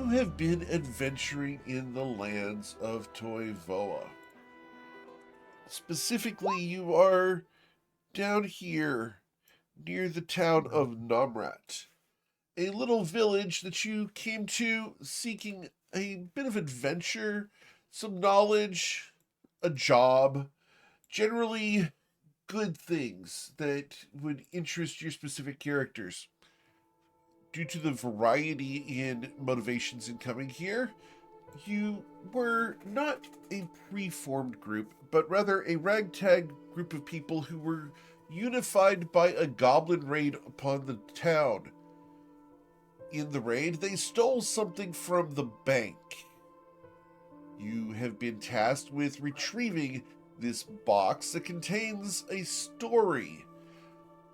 you have been adventuring in the lands of Toivoa. Specifically, you are down here near the town of Namrat, a little village that you came to seeking a bit of adventure, some knowledge, a job, generally good things that would interest your specific characters. Due to the variety in motivations in coming here, you were not a pre-formed group, but rather a ragtag group of people who were unified by a goblin raid upon the town. In the raid, they stole something from the bank. You have been tasked with retrieving this box that contains a story.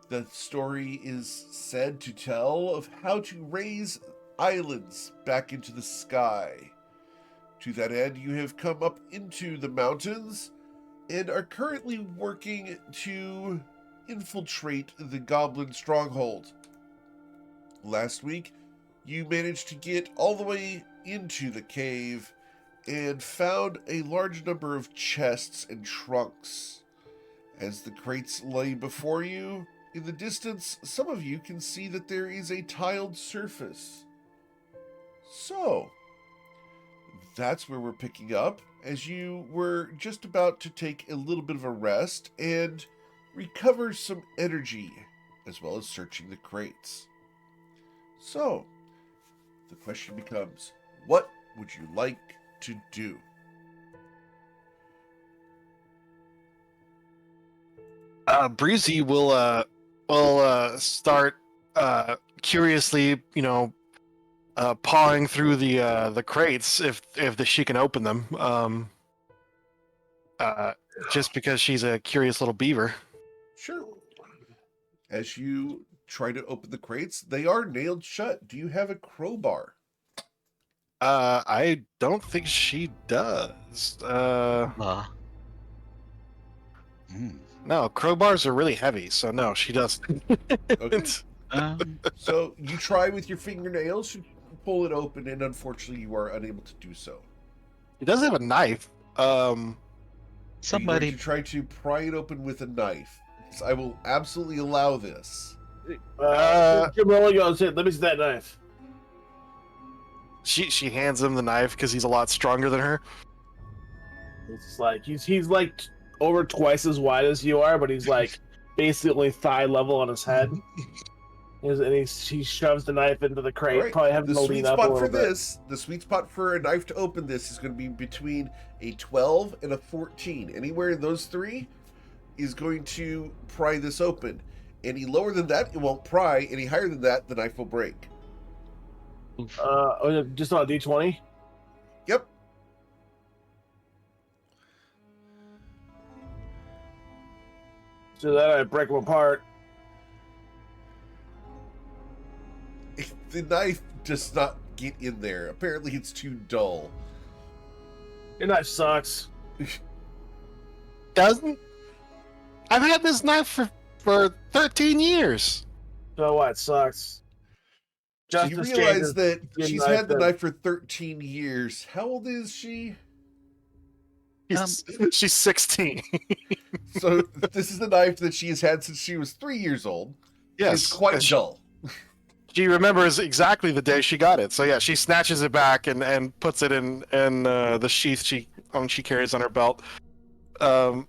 The story is said to tell of how to raise islands back into the sky. To that end, you have come up into the mountains and are currently working to infiltrate the goblin stronghold. Last week, you managed to get all the way into the cave and found a large number of chests and trunks. As the crates lay before you, in the distance, some of you can see that there is a tiled surface. So, that's where we're picking up, as you were just about to take a little bit of a rest and recover some energy, as well as searching the crates. So, the question becomes, what would you like to do? Breezy will start curiously, pawing through the crates if she can open them. Just because she's a curious little beaver. Sure. As you try to open the crates, they are nailed shut. Do you have a crowbar? I don't think she does. No, crowbars are really heavy, so no, she doesn't. Okay. So you try with your fingernails to pull it open, and unfortunately, you are unable to do so. She does have a knife. Somebody try to pry it open with a knife. So I will absolutely allow this. Jamila goes in. Let me see that knife. She hands him the knife because he's a lot stronger than her. It's like he's like over twice as wide as you are, but he's like basically thigh level on his head. And he shoves the knife into the crate, right. probably having the to lean up a little bit. The sweet spot for a knife to open this is going to be between a 12 and a 14. Anywhere in those three is going to pry this open. Any lower than that, it won't pry. Any higher than that, the knife will break. Just on a D20? Yep. So then I break them apart. The knife does not get in there. Apparently, it's too dull. Your knife sucks. Doesn't? I've had this knife for 13 years. So what? It sucks. So you realize that she's had the knife for 13 years. How old is she? She's 16. So this is the knife that she has had since she was 3 years old. Yes. It's quite dull. She remembers exactly the day she got it. So yeah, she snatches it back and puts it in the sheath she carries on her belt. Well,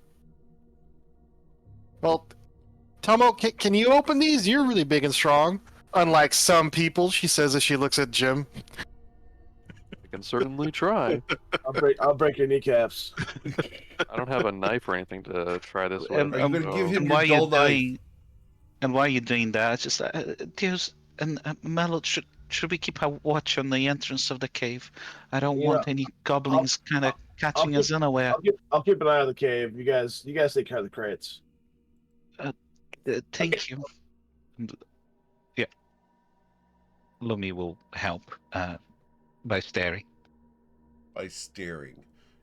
Tomo, can you open these? You're really big and strong. Unlike some people, she says as she looks at Jim. I can certainly try. I'll break your kneecaps. I don't have a knife or anything to try this with. Are you going to give him your dull knife? And why are you doing that? Just Deus and Mallet, should we keep a watch on the entrance of the cave? I don't want any goblins kind of catching us unaware. I'll keep an eye on the cave. You guys take care of the crates. Thank you. Yeah. Lumi will help by staring. By staring.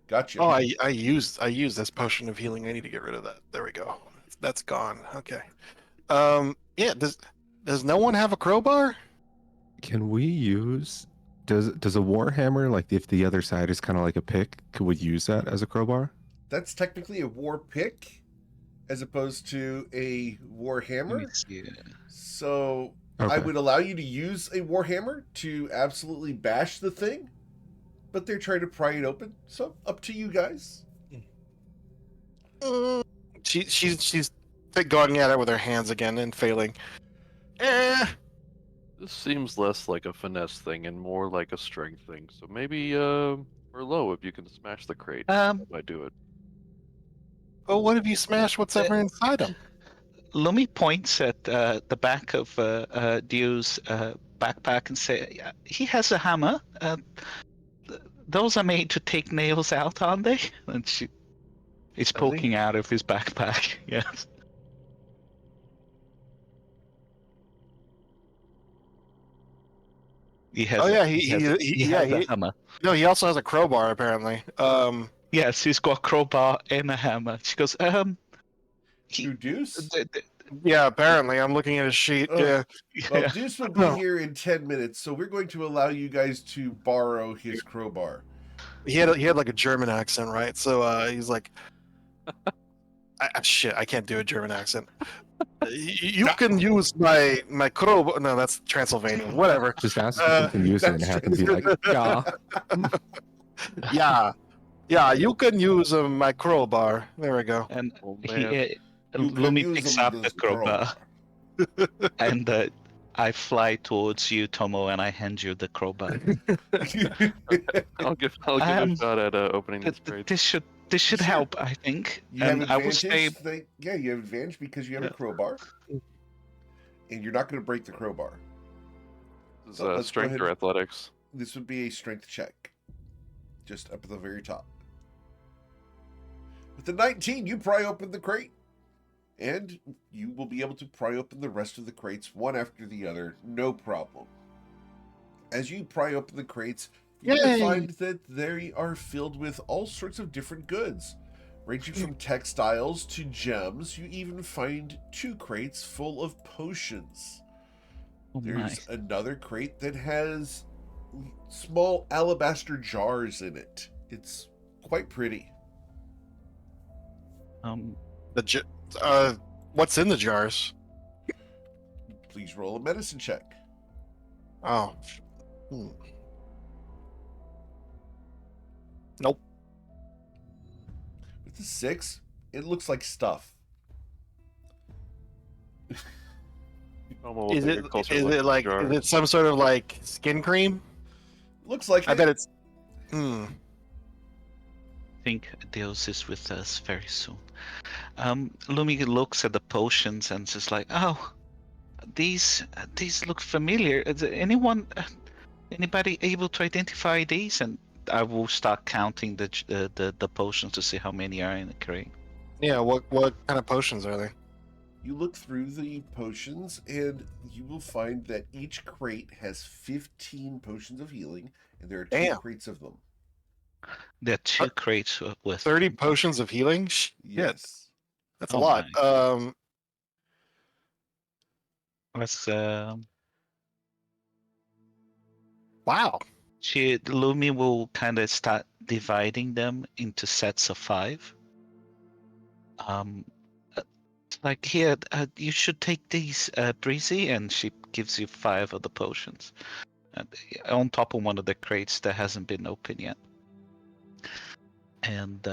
Gotcha. Oh, I used this potion of healing. I need to get rid of that. There we go. That's gone. Okay. Yeah, does no one have a crowbar? Can we use Does a warhammer, like if the other side is kind of like a pick, could we use that as a crowbar? That's technically a war pick, as opposed to a war Let me hammer. see. So I Okay. would allow you to use a war hammer to absolutely bash the thing, but they're trying to pry it open. So up to you guys. She's going at it with her hands again and failing. This seems less like a finesse thing and more like a strength thing. So maybe Merlot, if you can smash the crate, that might do it. Well, what if you smash what's ever inside him? Lumi points at the back of Dio's backpack and say, "Yeah, he has a hammer. Those are made to take nails out, aren't they?" And it's I poking think- out of his backpack. Yes. He has. Oh yeah, he has a hammer. no, he also has a crowbar apparently. Yes, he's got a crowbar and a hammer. She goes, To Deuce? Yeah, apparently I'm looking at his sheet. Oh. Yeah, Well, yeah. Deuce will be No. here in 10 minutes, so we're going to allow you guys to borrow his crowbar. he had like a German accent, right? So he's like, shit, I can't do a German accent. You can use my crowbar. No, that's Transylvania. Whatever. Just ask if you can use it and that's have them be like, yeah. Yeah, you can use my crowbar. There we go. And Oh, man. You can Lumi use picks them up with the this crowbar, and I fly towards you, Tomo, and I hand you the crowbar. I'll give a shot at opening this crate. This should Sure. help, I think. You have And I will advantage. say, Yeah, you have advantage because you have a Yeah. crowbar, and you're not going to break the crowbar. This is So let's go strength ahead or and- athletics. This would be a strength check, just up at the very top. With the 19, you pry open the crate, and you will be able to pry open the rest of the crates one after the other, no problem. As you pry open the crates, you're going Yay! to find that they are filled with all sorts of different goods, ranging from textiles to gems. You even find 2 crates full of potions. oh my. There's another crate that has small alabaster jars in it. It's quite pretty. What's in the jars? Please roll a medicine check. Oh. Nope. With the 6, it looks like stuff. Tomo will Is take it a closer is look it at the like jar. is it some sort of like skin cream? Looks like I it. bet it's. I think Deus is with us very soon. Lumi looks at the potions and is like, "Oh, these look familiar. Is there anybody able to identify these?" And I will start counting the potions to see how many are in the crate. Yeah. What kind of potions are they? You look through the potions, and you will find that each crate has 15 potions of healing, and there are 2 Damn. crates of them. There are 2 crates with 30 potions of healing. Yeah, Yes. that's Oh a lot. my. Let's Wow. Lumi will kind of start dividing them into sets of 5. Like here, you should take these, Breezy, and she gives you 5 of the potions. On top of one of the crates that hasn't been opened yet. And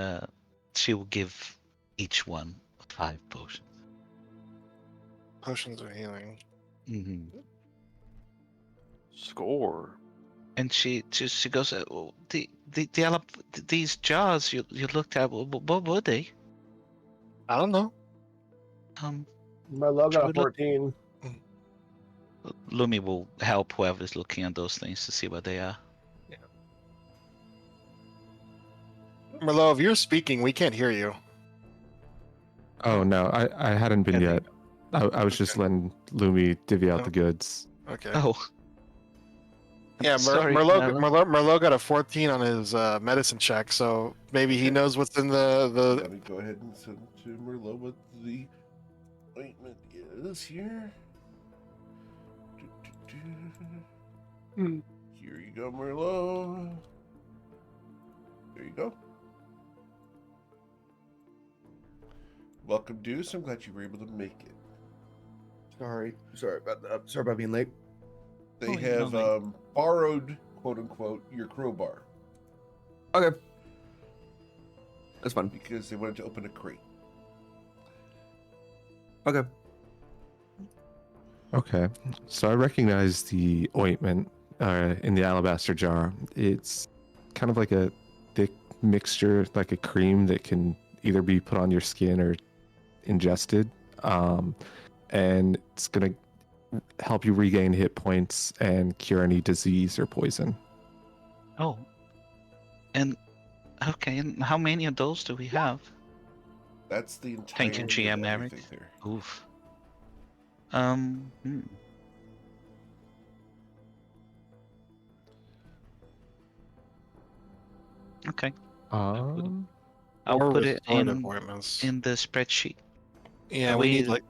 she will give each one 5 potions. Potions of healing. Hmm. Score. And she goes, these jars you looked at, what were they? I don't know. My logo got a Should we look- 14. Lumi will help whoever's looking at those things to see what they are. Merlot, if you're speaking, we can't hear you. Oh no, I hadn't been I yet. I was just letting Lumi divvy out Oh. the goods. Okay. Oh. Yeah, Sorry, Merlot got a 14 on his medicine check, so maybe he knows what's in the. Let me go ahead and send to Merlot what the ointment is here. Here you go, Merlot. There you go. Welcome, Deuce. I'm glad you were able to make it. Sorry about that. Sorry about being late. They Oh, you're have not late. borrowed, quote unquote, your crowbar Okay, that's fine. because they wanted to open a crate. Okay. Okay, so I recognize the ointment in the alabaster jar. It's kind of like a thick mixture, like a cream that can either be put on your skin or ingested. And it's going to help you regain hit points and cure any disease or poison. Oh. And okay, and how many of those do we have? That's the Thank you, entirety of GM everything Eric. there. Oof. Okay. I'll Or put it restorative ointments. in the spreadsheet. Yeah, That we way- need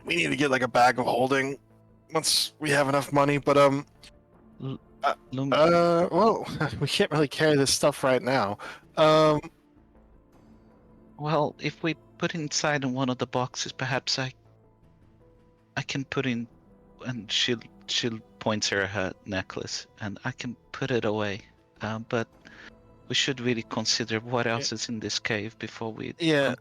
we need to get like a bag of holding once we have enough money. But well, we can't really carry this stuff right now. Well, if we put inside in one of the boxes, perhaps I can put in, and she'll points her necklace, and I can put it away. But we should really consider what else is in this cave before we Yeah,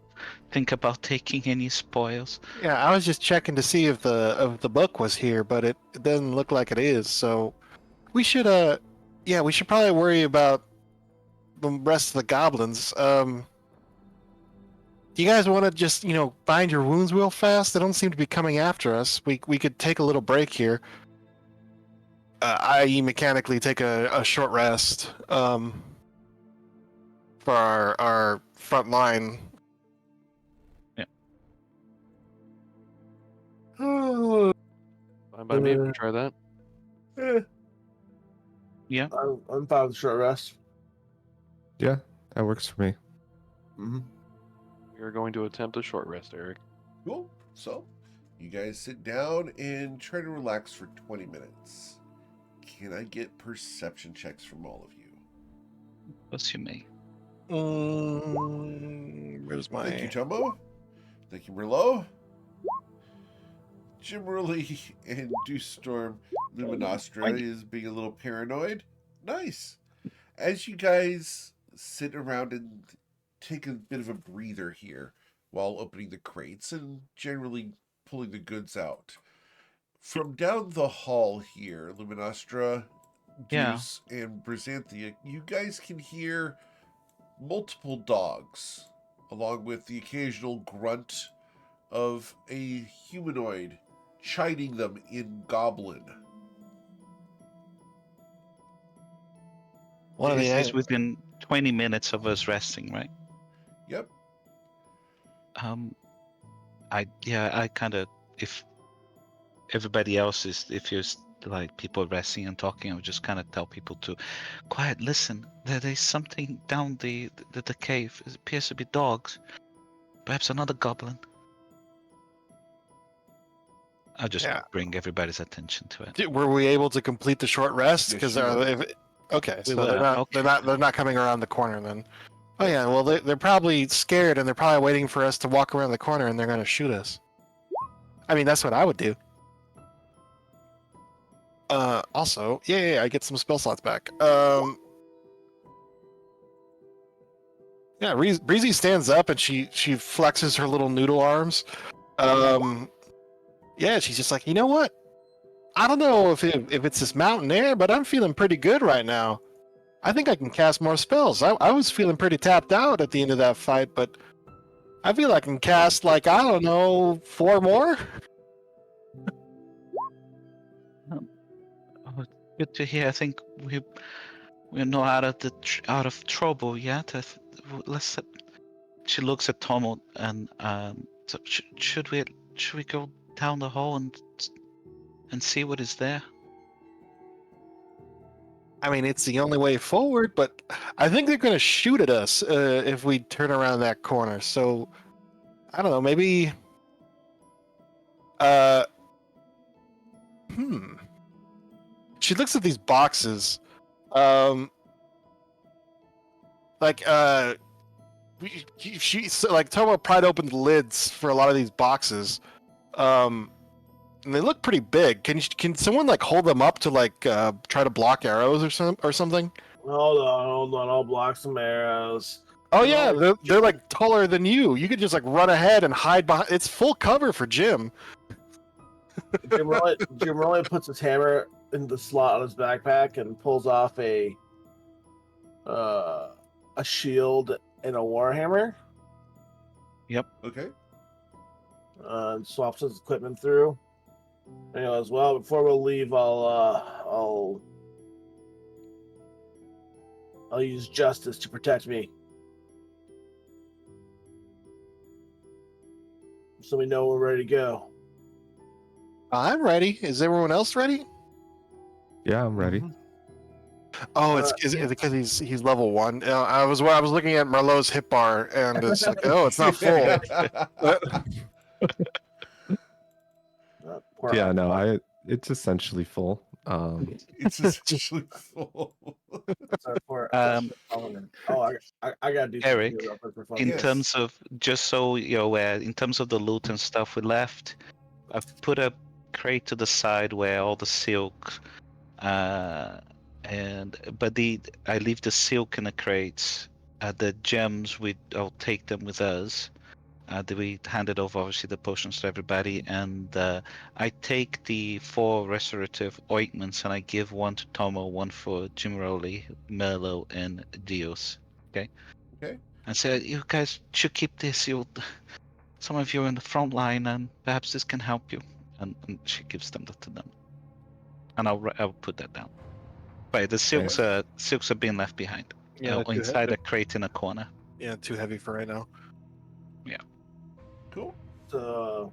think about taking any spoils. yeah. I was just checking to see if the book was here, but it doesn't look like it is. So we should we should probably worry about the rest of the goblins. Do you guys want to just bind your wounds real fast? They don't seem to be coming after us. We could take a little break here. I.e., mechanically take a short rest. For our front line. Yeah. Fine by me if we try that. Yeah. I'm fine with short rest. Yeah, that works for me. Mm-hmm. We are going to attempt a short rest, Eric. Cool. So, you guys sit down and try to relax for 20 minutes. Can I get perception checks from all of you? As you may. Where's my? Thank you, Tumbo. Thank you, Merlot. Jimmerly and Deuce Storm Luminostra is being a little paranoid. Nice. As you guys sit around and take a bit of a breather here while opening the crates and generally pulling the goods out. From down the hall here, Luminostra, Deuce, and Brizanthia, you guys can hear multiple dogs, along with the occasional grunt of a humanoid chiding them in Goblin. One of This is the within 20 minutes of us resting, right? Yep. I kind of, if everybody else is, if you're like people resting and talking, I would just kind of tell people to quiet, listen. There is something down the cave. It appears to be dogs. Perhaps another goblin. I'll just bring everybody's attention to it. Were we able to complete the short rest? Yes, Because you were. okay, We so were. they're not coming around the corner then. Oh yeah, well they're probably scared and they're probably waiting for us to walk around the corner and they're gonna shoot us. I mean that's what I would do. Also, I get some spell slots back. Yeah, Breezy stands up and she flexes her little noodle arms. Yeah, she's just like, you know what? I don't know if it's this mountain air, but I'm feeling pretty good right now. I think I can cast more spells. I was feeling pretty tapped out at the end of that fight, but I feel I can cast like I don't know 4 more. Good to hear. I think we're not out of trouble yet. Let's. She looks at Tomo and so should we go down the hall and see what is there? I mean, it's the only way forward, but I think they're gonna shoot at us if we turn around that corner. So I don't know, maybe. She looks at these boxes. Like like Tomo pried open the lids for a lot of these boxes, and they look pretty big. Can someone like hold them up to like try to block arrows or something? Hold on. I'll block some arrows. Oh You yeah, know, they're like taller than you. You could just like run ahead and hide behind. It's full cover for Jim. Jim Roy puts his hammer in the slot on his backpack and pulls off a shield and a warhammer. Okay. And swaps his equipment through. Anyways, well, before we leave, I'll use justice to protect me, so we know we're ready to go. I'm ready. Is everyone else ready? Yeah, I'm ready. Mhm. Oh, is it because he's level 1? I was looking at Merlot's hit bar, and it's like, oh, it's not full. Poor Yeah, no, Archival. it's essentially full. It's essentially full. Sorry, poor Um, Solomon. Oh, I gotta do Eric, something real quick for fun. in Yes. terms of, just so you're aware, in terms of the loot and stuff we left, I've put a crate to the side where all the silk, I leave the silk in the crates. The gems I'll take them with us. We handed over obviously the potions to everybody, and I take the 4 restorative ointments and I give one to Tomo, one for Jimroli, Merlo, and Dios. Okay. Okay. And say, you guys should keep this. Some of you are in the front line, and perhaps this can help you. And she gives them to them, and I'll put that down. Right, the silks are being left behind. Yeah, Inside a crate in a corner. yeah, too heavy for right now. Cool. So,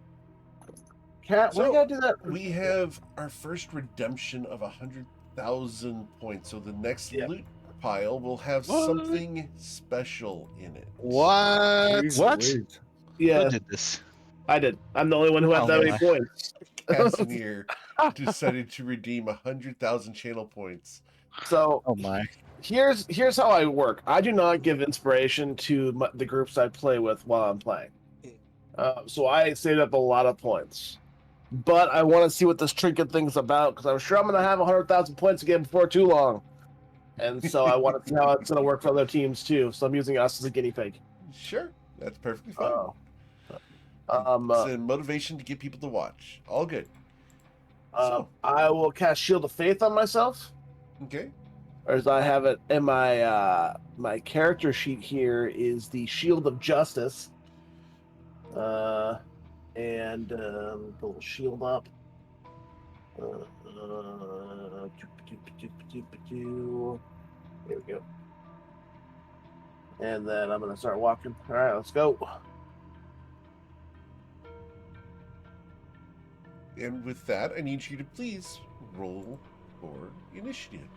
Cat, we So, gotta do that. We have our first redemption of 100,000 points. So the next Yeah. loot pile will have What? something special in it. What? Yeah, Who did this? I did. I'm the only one who had Oh, that many my. points. Casimir decided to redeem 100,000 channel points. So Oh my. here's how I work. I do not give inspiration to the groups I play with while I'm playing. So I saved up a lot of points, but I want to see what this trinket thing's about because I'm sure I'm gonna have 100,000 points again before too long, and so I want to see how it's gonna work for other teams too. So I'm using us as a guinea pig. Sure, that's perfectly fine. It's a motivation to get people to watch. All good. I will cast Shield of Faith on myself. Okay. Or as I have it in my my character sheet here is the Shield of Justice. And pull the shield up. There we go. And then I'm gonna start walking. All right, let's go. And with that, I need you to please roll for initiative.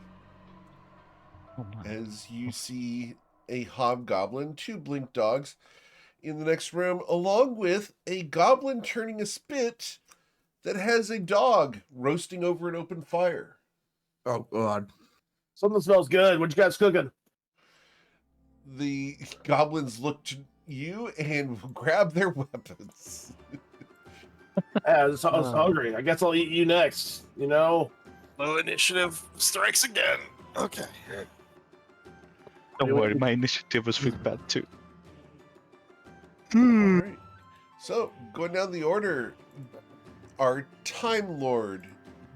Oh my. As you see a hobgoblin, 2 blink dogs in the next room, along with a goblin turning a spit that has a dog roasting over an open fire. Oh God. Something smells good. What you guys cooking? The goblins look to you and grab their weapons. I was hungry. I guess I'll eat you next. You know. Low initiative strikes again. Okay. Don't worry, my initiative was really bad too. All right. So, going down the order, our Time Lord,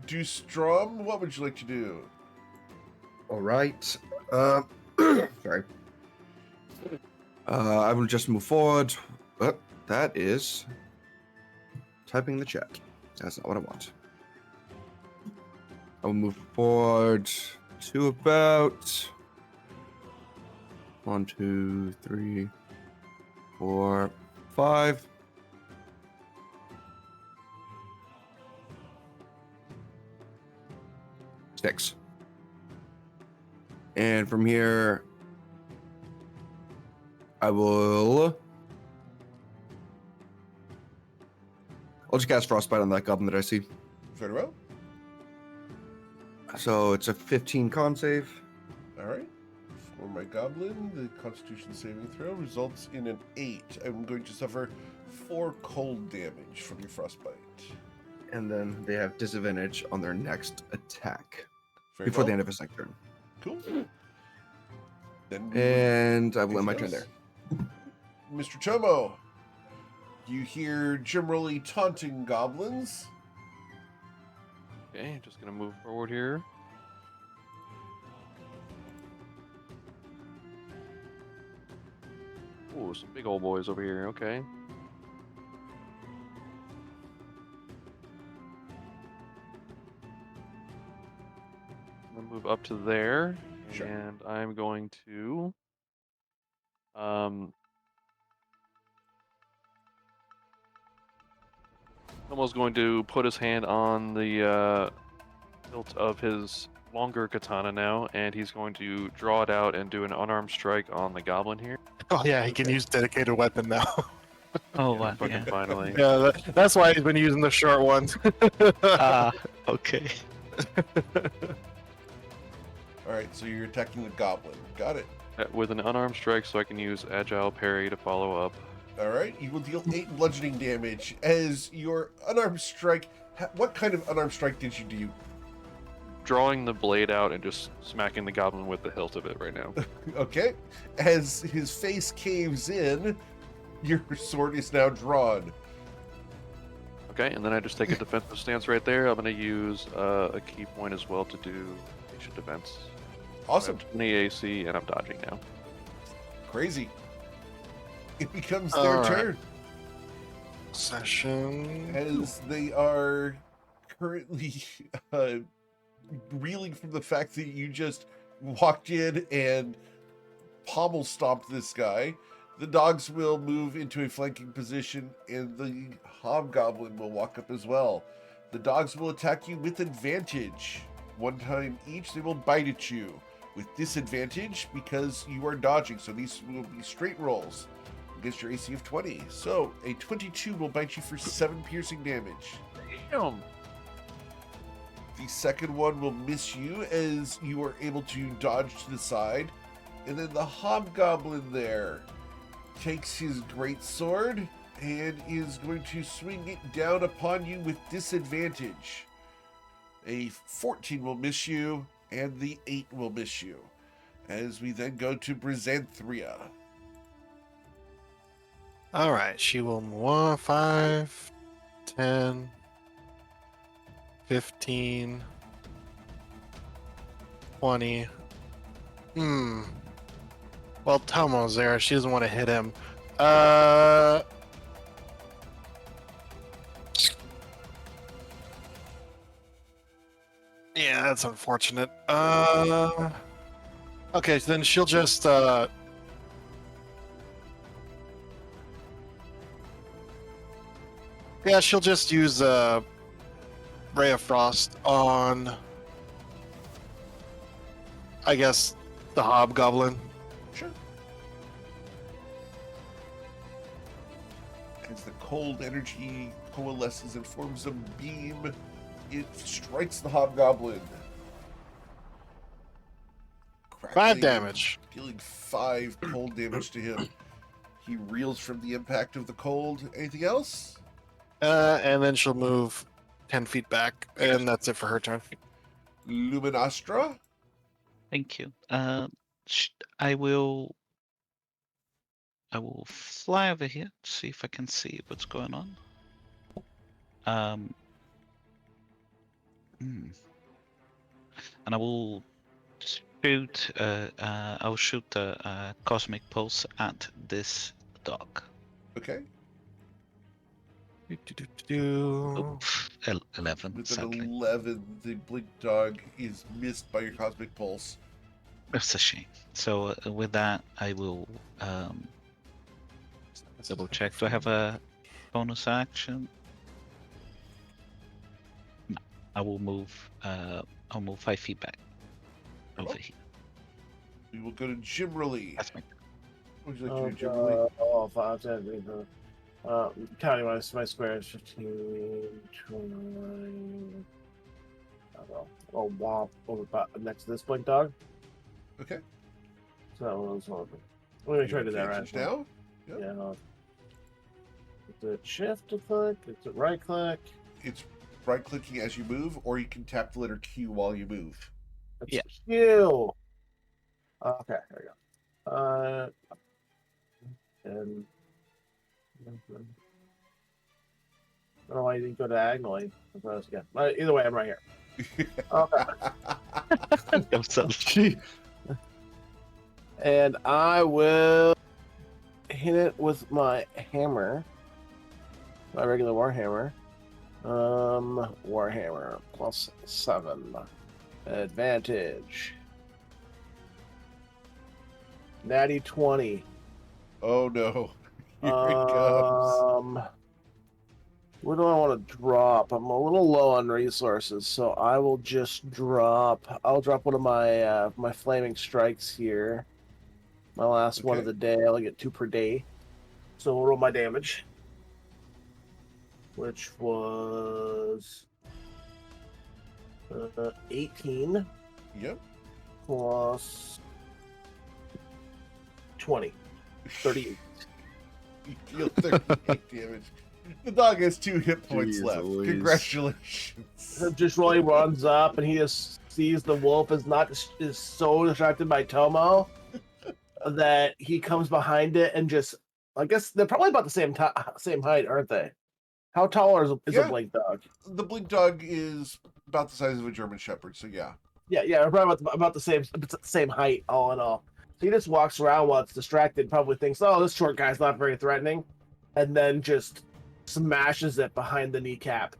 Dustrom, what would you like to do? All right. Sorry. I will just move forward. That is typing the chat. That's not what I want. I will move forward to about 1, 2, 3, 4, 5. Six. And from here, I'll just cast Frostbite on that goblin that I see. Very well. So it's a 15 con save. All right. For my goblin, the Constitution saving throw results in an 8. I'm going to suffer 4 cold damage from your frostbite. And then they have disadvantage on their next attack Very before well. the end of his next turn. Cool. Then we And I've let my anything turn else? there. Mr. Chomo, you hear generally taunting goblins. Okay, just gonna move forward here. Ooh, some big old boys over here. Okay. I'm gonna move up to there, Sure. and I'm going to almost going to put his hand on the hilt of his longer katana now, and he's going to draw it out and do an unarmed strike on the goblin here. Oh yeah, he can Okay. use dedicated weapon now. Oh, Yeah, wow. fucking Yeah. finally. Yeah, that's why he's been using the short ones. Ah, okay. All right, so you're attacking the goblin. Got it. With an unarmed strike, so I can use agile parry to follow up. All right, you will deal 8 bludgeoning damage as your unarmed strike. What kind of unarmed strike did you do? Drawing the blade out and just smacking the goblin with the hilt of it right now. Okay, as his face caves in, your sword is now drawn. Okay, and then I just take a defensive stance right there. I'm going to use a key point as well to do patient defense. Awesome, I have 20 AC, and I'm dodging now. crazy. It becomes their All right. turn Session. as they are currently reeling from the fact that you just walked in and pommel stomped this guy. The dogs will move into a flanking position, and the hobgoblin will walk up as well. The dogs will attack you with advantage. 1 time each, they will bite at you with disadvantage because you are dodging. So these will be straight rolls against your AC of 20. So a 22 will bite you for 7 piercing damage. Damn. The second one will miss you as you are able to dodge to the side. And then the hobgoblin there takes his great sword and is going to swing it down upon you with disadvantage. A 14 will miss you, and the 8 will miss you. As we then go to Brizanthria. All right, she will 1, 5, 10, 15, 20. Well, Tomo's there. She doesn't want to hit him. Yeah, that's unfortunate. Okay, so then she'll just yeah, she'll just use Ray of Frost on, I guess, the hobgoblin. Sure. As the cold energy coalesces and forms a beam, it strikes the hobgoblin. 5 Crackling, damage. dealing 5 cold damage to him. He reels from the impact of the cold. Anything else? And then she'll move 10 feet back, and that's it for her turn. Luminostra? Thank you. I will fly over here to see if I can see what's going on. And I will shoot. I'll shoot the cosmic pulse at this dog. Okay. Oh, 11. With Sadly, an 11, the blink dog is missed by your cosmic pulse. that's a shame. So with that, I will double check. Do I have a bonus action? No. I will move. I'll move 5 feet back over Oh. here. We will go to Jimmerly. That's my. What would you like to do, Jimmerly? 5, 10, counting my squares 15, 29. Oh, wow, over next to this blink dog. Okay. So let me try to do that right Advantage now. Yep. Yeah. Is it shift to click? Is it right click? It's right clicking as you move, or you can tap the letter Q while you move. It's Yeah. Q. Okay, there we go. And I don't know why you didn't go diagonally. Either way, I'm right here. Okay. Himself. Gee. And I will hit it with my hammer. My regular warhammer. Warhammer +7. Advantage. Natty 20. Oh no. Here it comes. What do I want to drop? I'm a little low on resources, so I will just drop. I'll drop one of my my flaming strikes here. My last one of Okay. the day. I'll get 2 per day. So we'll roll my damage, which was 18 Yep. plus 20, 38. You deal 38 damage. The dog has 2 hit points Jeez left. Louise. Congratulations. Just really runs up and he just sees the wolf is so distracted by Tomo that he comes behind it and just, I guess they're probably about the same height, aren't they? How tall is Yeah. a blink dog? The blink dog is about the size of a German Shepherd, so yeah. Yeah, probably about the same height, all in all. So he just walks around while it's distracted, probably thinks, "Oh, this short guy's not very threatening," and then just smashes it behind the kneecap.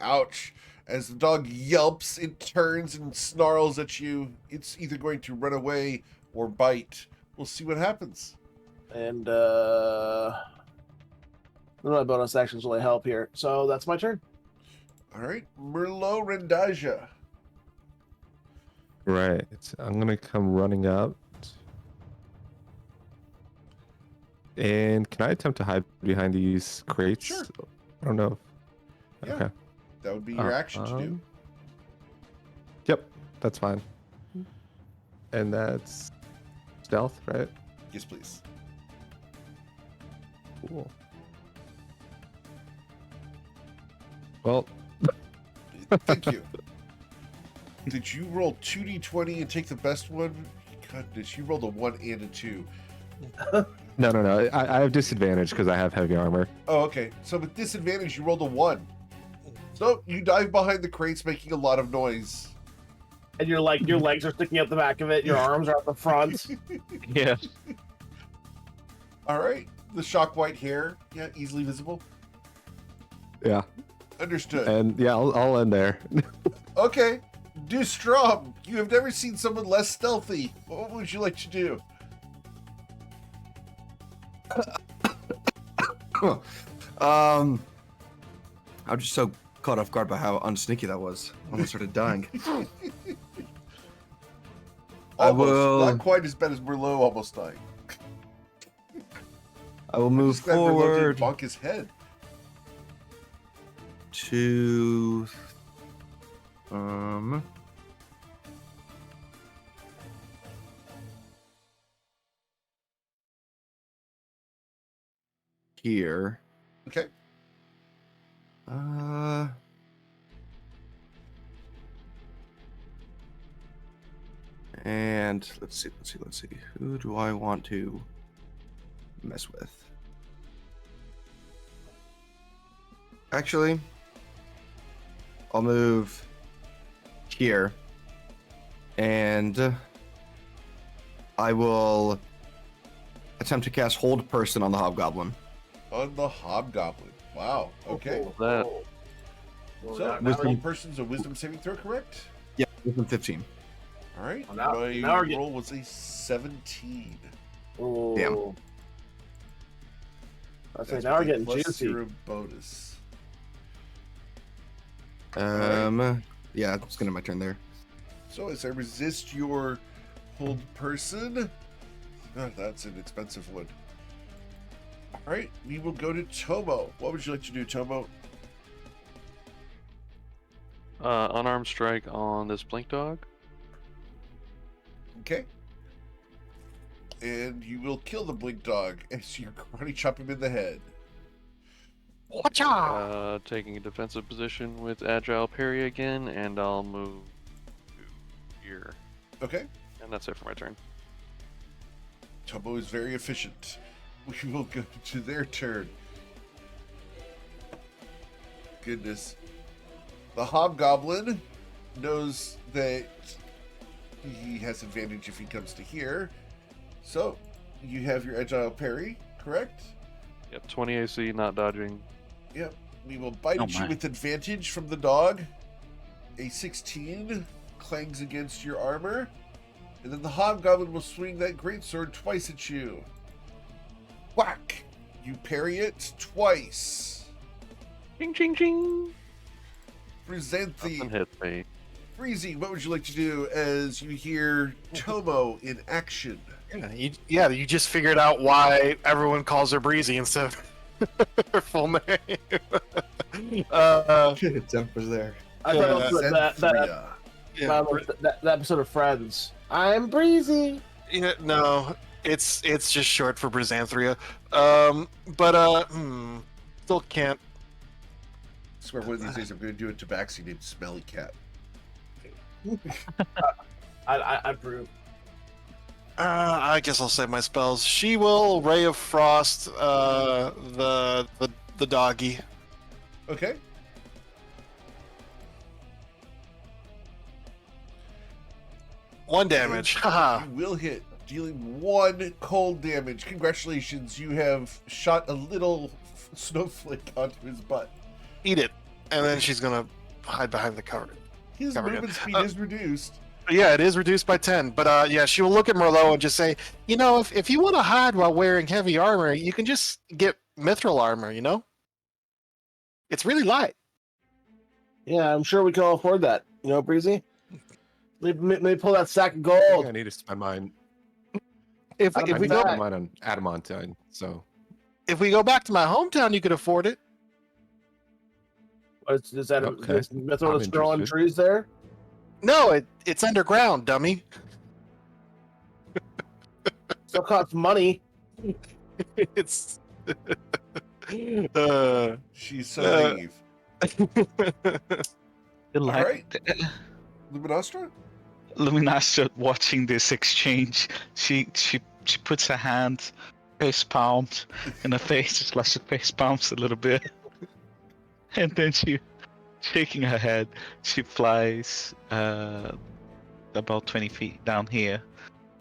Ouch. As the dog yelps, it turns and snarls at you. It's either going to run away or bite. We'll see what happens. And none of my bonus actions really help here. So that's my turn. All right. Merlot Rendaja. Right. I'm gonna come running up. And can I attempt to hide behind these crates? Sure. I don't know. Yeah. Okay. That would be your action to do. Yep, that's fine. And that's stealth, right? Yes, please. Cool. Well, Thank you. Did you roll 2d20 and take the best one? Goodness, you rolled a 1 and a 2. no. I have disadvantage because I have heavy armor. Oh, okay. So with disadvantage, you rolled a 1. So you dive behind the crates, making a lot of noise. And your legs are sticking out the back of it. Your arms are at the front. Yeah. All right. The shock white hair, yeah, easily visible. Yeah. Understood. And yeah, I'll end there. Okay. Do Strom. You have never seen someone less stealthy. What would you like to do? I was just so caught off guard by how unsneaky that was. I almost started dying. I Almost. will. Not quite as bad as Merlot almost dying. I will move Just glad Merlot forward didn't bonk his head. to. Here. Okay. And let's see. Who do I want to mess with? Actually, I'll move here, and I will attempt to cast Hold Person on the Hobgoblin. On the Hobgoblin. Wow. Okay. That- So, wisdom person's a wisdom saving throw, correct? Yeah, wisdom 15. All right. Well, now My we're getting- roll was a 17. Damn. I say That's now we're with a getting plus juicy. 0 bonus. Yeah, it's gonna be my turn there. So as I resist your hold person, that's an expensive one. All right, we will go to Tomo. What would you like to do, Tomo? Unarmed strike on this blink dog. Okay. And you will kill the blink dog as you karate chop him in the head. Watcha! Taking a defensive position with agile parry again, and I'll move to here. Okay. And that's it for my turn. Tomo is very efficient. We will go to their turn. Goodness. The hobgoblin knows that he has advantage if he comes to here. So, you have your agile parry, correct? Yep, 20 AC, not dodging. Yep. We will bite Oh at you my. with advantage from the dog. A 16 clangs against your armor. And then the hobgoblin will swing that greatsword twice at you. Whack! You parry it twice. Ching, ching, ching. Nothing Fruzanthe, hits me. Freezy, what would you like to do as you hear Tomo in action? You just figured out why everyone calls her Breezy instead of her full name. Jeff was there. I thought it was Xanthria. that episode of Friends. I'm Breezy. No, it's just short for Brizanthria. Still can't. I swear one of these days I'm going to do a tabaxi named Smelly Cat. I approve. I guess I'll save my spells. She will Ray of Frost the doggy. Okay. One damage. Haha. You will hit, dealing 1 cold damage. Congratulations, you have shot a little snowflake onto his butt. Eat it. And then she's gonna hide behind the cover. His Cover movement it. speed is reduced. Yeah, it is reduced by 10. But yeah, she will look at Merlot and just say, if you want to hide while wearing heavy armor, you can just get mithril armor, It's really light. Yeah, I'm sure we can all afford that. Breezy? Maybe pull that sack of I think gold. I need to spend mine. If I we need go to spend mine on adamantine. So if we go back to my hometown, you could afford it. Is that Okay. is mithril I'm that's growing interested. trees there? No, it's underground, dummy. Still costs money. It's She's so naive. Like Luminostra? Luminastra watching this exchange, she puts her hand face palmed in her face, just like she face palms a little bit, and then she, shaking her head, she flies about 20 feet down here,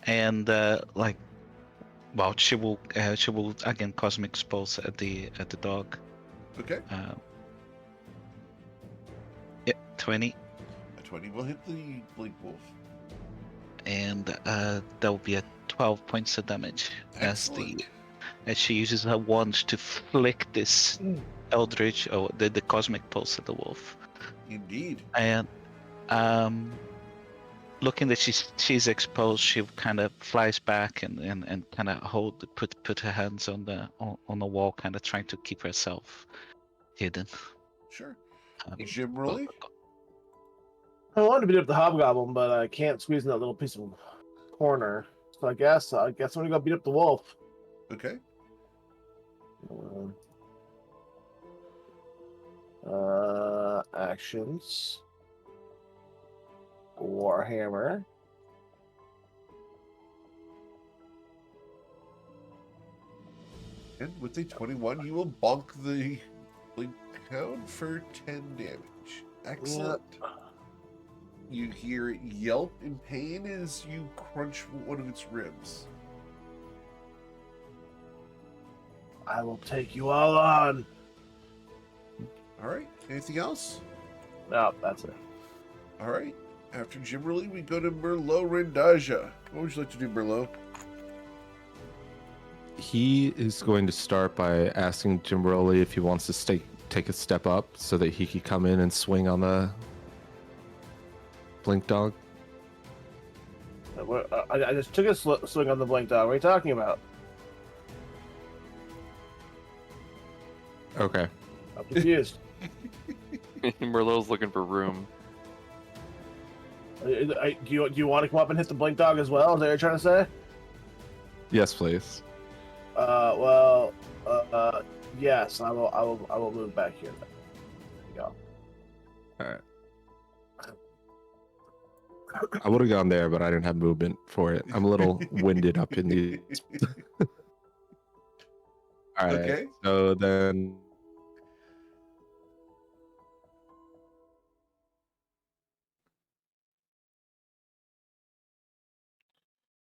and she will again cosmic pulse at the dog. Okay. Yeah, 20. A 20 will hit the Blink Wolf. And that will be at 12 points of damage Excellent. as she uses her wand to flick this eldritch or the cosmic pulse at the wolf. Indeed. And looking that she's exposed, she kind of flies back and kind of put her hands on the wall, kind of trying to keep herself hidden. Sure. Jim Rolly? I wanted to beat up the hobgoblin, but I can't squeeze in that little piece of corner. So I guess I'm gonna go beat up the wolf. Okay. Actions. Warhammer. And with a 21, you will bonk the Blink Hound for 10 damage. Excellent. You hear it yelp in pain as you crunch one of its ribs. I will take you all on. All right. Anything else? No, that's it. All right. After Jimberly, we go to Merlot Rendaja. What would you like to do, Merlot? he is going to start by asking Jimberly if he wants to take a step up so that he can come in and swing on the blink dog. I just took a swing on the blink dog. What are you talking about? Okay. I'm confused. Merlot's looking for room. Do you want to come up and hit the blink dog as well? Is that what you're trying to say? Yes, please. Yes. I will move back here. There you go. All right. I would have gone there, but I didn't have movement for it. I'm a little winded up in these. All right. Okay. So then,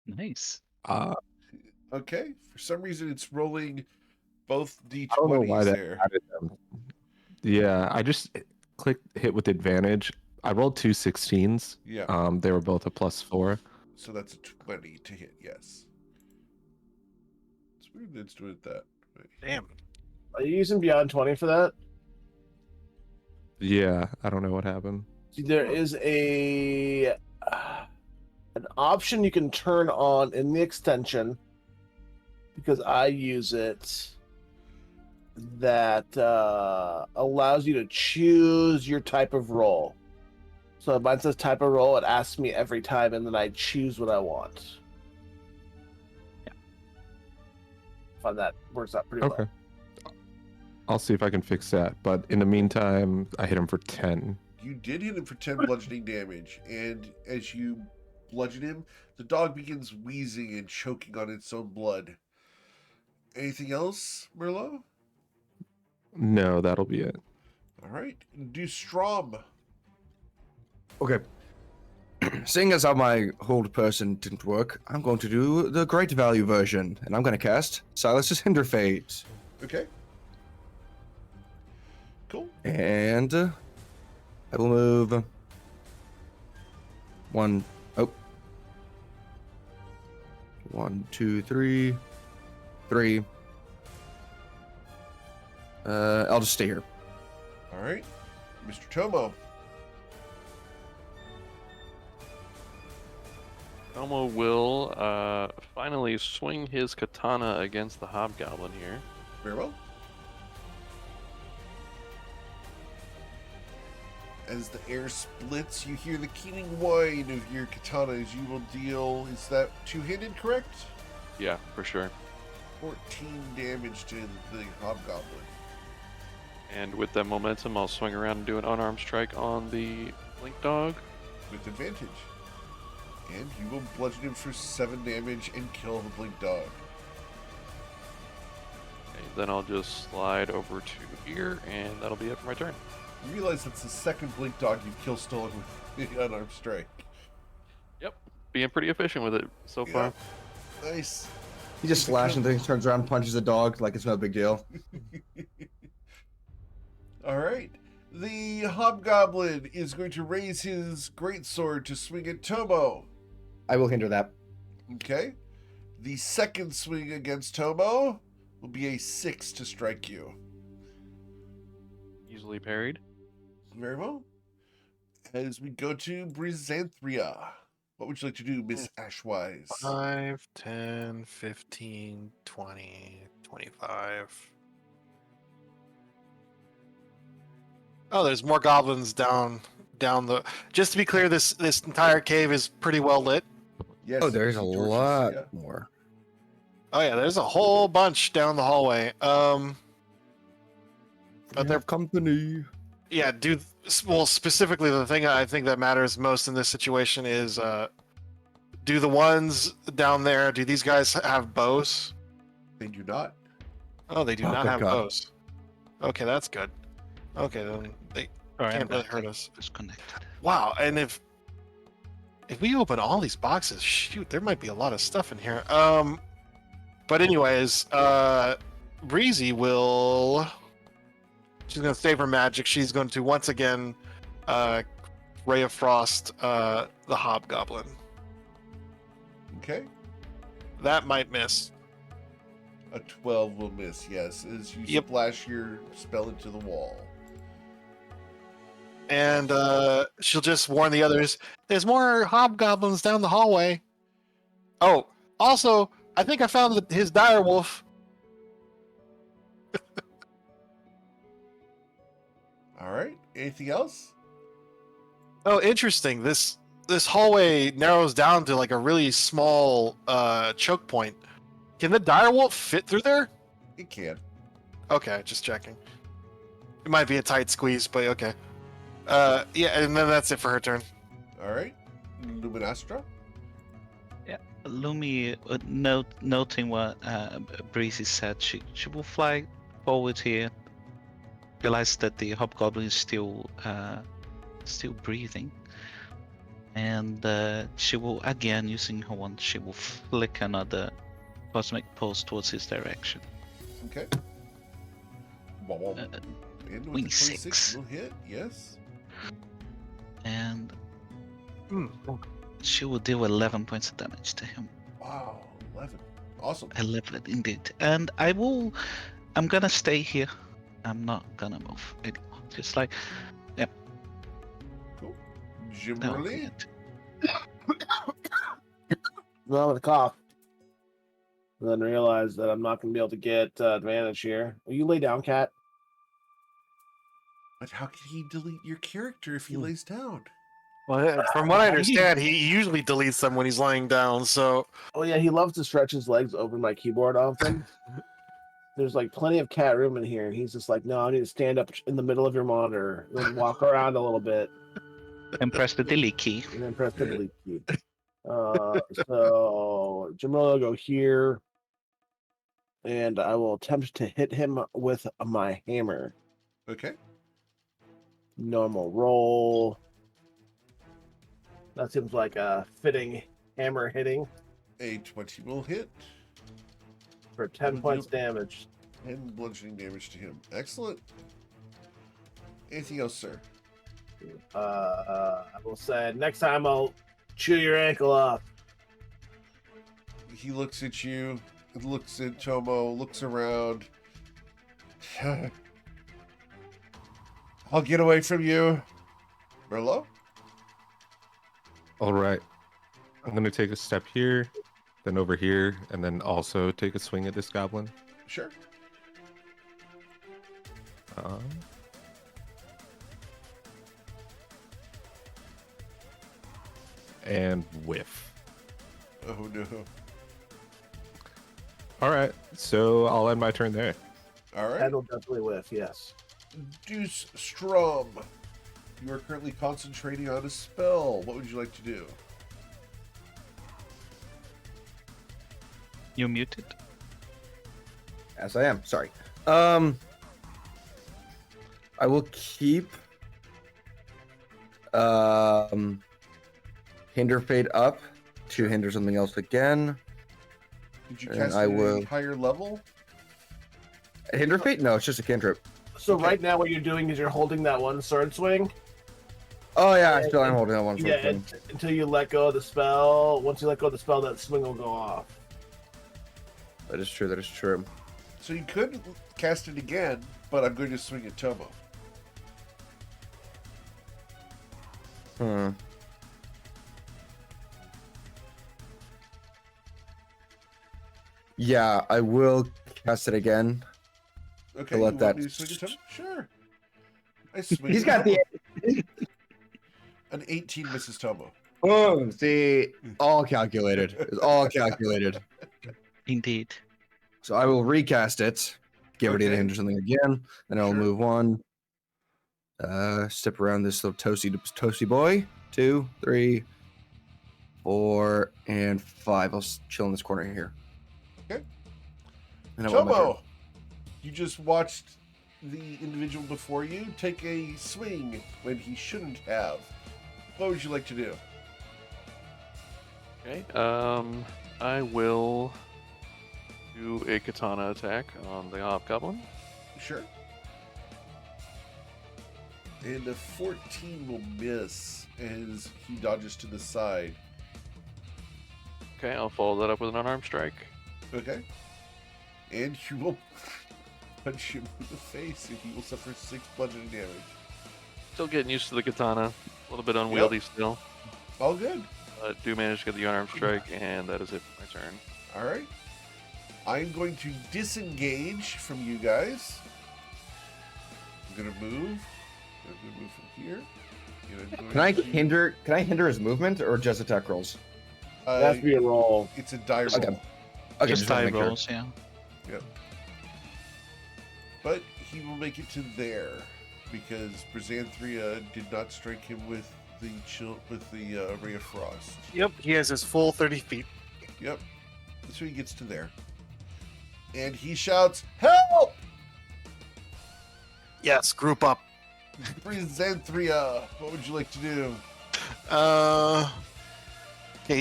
Nice. Okay. For some reason, it's rolling both I don't know why d20s that there. added them. Yeah, I just clicked hit with advantage. I rolled 2 16s. Yeah. They were both a +4. So that's a 20 to hit. Yes. It's weird that it's doing it that way. Damn. Are you using Beyond 20 for that? Yeah, I don't know what happened. See, there is an option you can turn on in the extension, because I use it, that allows you to choose your type of roll. So if mine says type of roll, it asks me every time, and then I choose what I want. Yeah. I find that works out pretty Okay. well. I'll see if I can fix that. But in the meantime, I hit him for 10. You did hit him for 10 bludgeoning damage, and as you bludgeon him, the dog begins wheezing and choking on its own blood. Anything else, Merlot? No, that'll be it. All right. Do Strom. Okay. Seeing as how my hold person didn't work, I'm going to do the great value version, and I'm going to cast Silas's Hinder Fate. Okay. Cool. And I will move 1, 2, 3. I'll just stay here. All right. Mr. Tomo. Tomo will finally swing his katana against the hobgoblin here. Very well. As the air splits, you hear the keening whine of your katana as you will deal. Is that two-handed, correct? Yeah, for sure. 14 damage to the hobgoblin. And with that momentum, I'll swing around and do an unarmed strike on the blink dog. With advantage. And you will bludgeon him for 7 damage and kill the blink dog. Okay, then I'll just slide over to here, and that'll be it for my turn. You realize that's the second blink dog you've kill stolen with the unarmed strike. Yep, being pretty efficient with it so far. Nice. He just slashes and then he turns around and punches the dog like it's no big deal. All right. The hobgoblin is going to raise his greatsword to swing at Tomo. I will hinder that. Okay. The second swing against Tomo will be a 6 to strike you. Easily parried. Very well. As we go to Brizanthria, what would you like to do, Miss Ashwise? 5, 10, 15, 20, 25. Oh, there's more goblins down the. Just to be clear, this entire cave is pretty well lit. Yes. Oh, there's a torches, lot yeah. more. Oh yeah, there's a whole bunch down the hallway. But they're company. yeah, dude. Well, specifically, the thing I think that matters most in this situation is, do the ones down there? Do these guys have bows? They do not. Oh, they do Oh, not good have God. bows. Okay, that's good. Okay, then they can't really hurt us. Disconnected. Wow, and if we open all these boxes, shoot, there might be a lot of stuff in here. But anyways, Breezy will. She's gonna save her magic. She's going to once again, Ray of Frost, the Hobgoblin. Okay. That might miss. A 12 will miss, yes, as you Yep. splash your spell into the wall. And she'll just warn the others. There's more hobgoblins down the hallway. Oh, also, I think I found his dire wolf. All right. Anything else? Oh, interesting. This this hallway narrows down to like a really small choke point. Can the direwolf fit through there? It can. Okay, just checking. It might be a tight squeeze, but okay. Yeah, and then that's it for her turn. All right. Luminastra. Lumi, noting what Breezy said, she will fly forward here. Realize that the hobgoblin is still breathing, and she will again, using her wand, she will flick another cosmic pulse towards his direction. Okay. And with the 26 will hit. Yes. and she will deal 11 points of damage to him. Wow. 11. Awesome. 11 indeed. And I'm gonna stay here. I'm not gonna move anymore. Just like, Cool. that will be Jimberly. it. No, with a cough. And then realize that I'm not going to be able to get advantage here. Will you lay down, Cat? But how can he delete your character if he lays down? Well, from what I understand, he usually deletes them when he's lying down. So Oh yeah, he loves to stretch his legs over my keyboard often. There's like plenty of cat room in here, and he's just like, no, I need to stand up in the middle of your monitor, then walk around a little bit, And press the delete key. and then press the delete key. So Jamal will go here, and I will attempt to hit him with my hammer. Okay. Normal roll. That seems like a fitting hammer hitting A 20 will hit. for 10 points damage. And bludgeoning damage to him. Excellent. Anything else, sir? I will say next time I'll chew your ankle off. He looks at you, looks at Tomo, looks around. I'll get away from you. Merlot? All right. I'm going to take a step here, then over here, and then also take a swing at this goblin. Sure. And whiff. Oh no. All right. So I'll end my turn there. All right. That'll definitely whiff, yes. Deuce Strum. You are currently concentrating on a spell. What would you like to do? You're muted. Yes, I am. Sorry. I will keep Hinder Fate up to hinder something else again. Did you And cast I it at will- a higher level? Hinder Fate? No, it's just a cantrip. So Okay. right now what you're doing is you're holding that one sword swing. Oh yeah, I still am holding that one for Yeah, until you let go of the spell. Once you let go of the spell, that swing will go off. That is true. That is true. So you could cast it again, but I'm going to swing at Tomo. Yeah, I will cast it again. Okay, let you that- want me to swing at Tomo? Sure. I swing He's at got the. Tomo. An 18 misses Tomo. Oh, see, all calculated. It's all calculated. Indeed. So I will recast it, get ready to Okay. hinder something again, then I'll Sure. move one. Step around this little toasty boy. 2, 3, 4, and 5. I'll chill in this corner here. Okay. And I will end my turn. Tomo, you just watched the individual before you take a swing when he shouldn't have. What would you like to do? Okay. I will do a katana attack on the hobgoblin. Sure. And a 14 will miss as he dodges to the side. Okay, I'll follow that up with an unarmed strike. Okay. And you will punch him in the face and he will suffer 6 bludgeoning damage. Still getting used to the katana. A little bit unwieldy still. All good. But do manage to get the unarmed strike, and that is it for my turn. All right. I'm going to disengage from you guys. I'm going to move. I'm going to move from here. You know, going Can I to- hinder? Can I hinder his movement or just attack rolls? It has to be a roll. It's a die roll. Okay. Okay, Just wanna die make sure. rolls, yeah. But he will make it to there because Brizanthria did not strike him with the ray of frost. Yep, he has his full 30 feet. Yep. So he gets to there. And he shouts, "Help! Yes, group up. Brizanthria, what would you like to do?" Okay,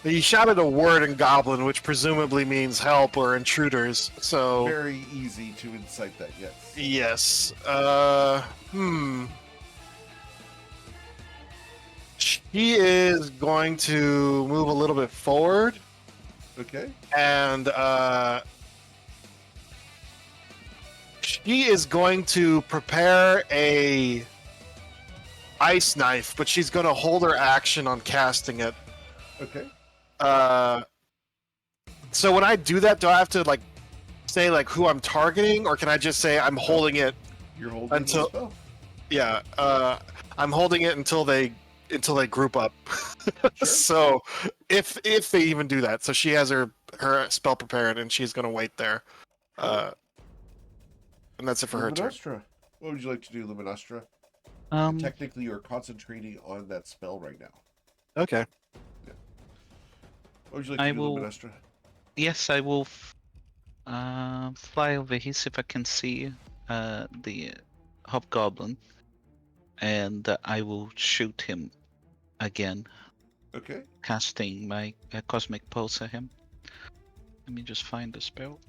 he shouted a word in Goblin, which presumably means help or intruders. So Very easy to incite that, yes. yes. She is going to move a little bit forward, Okay. and she is going to prepare a ice knife, but she's going to hold her action on casting it. Okay. So when I do that, do I have to like say like who I'm targeting, or can I just say I'm holding it? You're holding Until- the spell. Yeah, I'm holding it until they group up. Sure. So if they even do that, so she has her spell prepared and she's gonna wait there, and that's it for her turn. Luminostra. What would you like to do, Luminostra? Um, Technically, you're concentrating on that spell right now. Okay. What would you like I to do, will- Luminostra? yes, I will fly over here, see if I can see the hobgoblin, and I will shoot him again, Okay. casting my cosmic pulse at him. Let me just find the spell.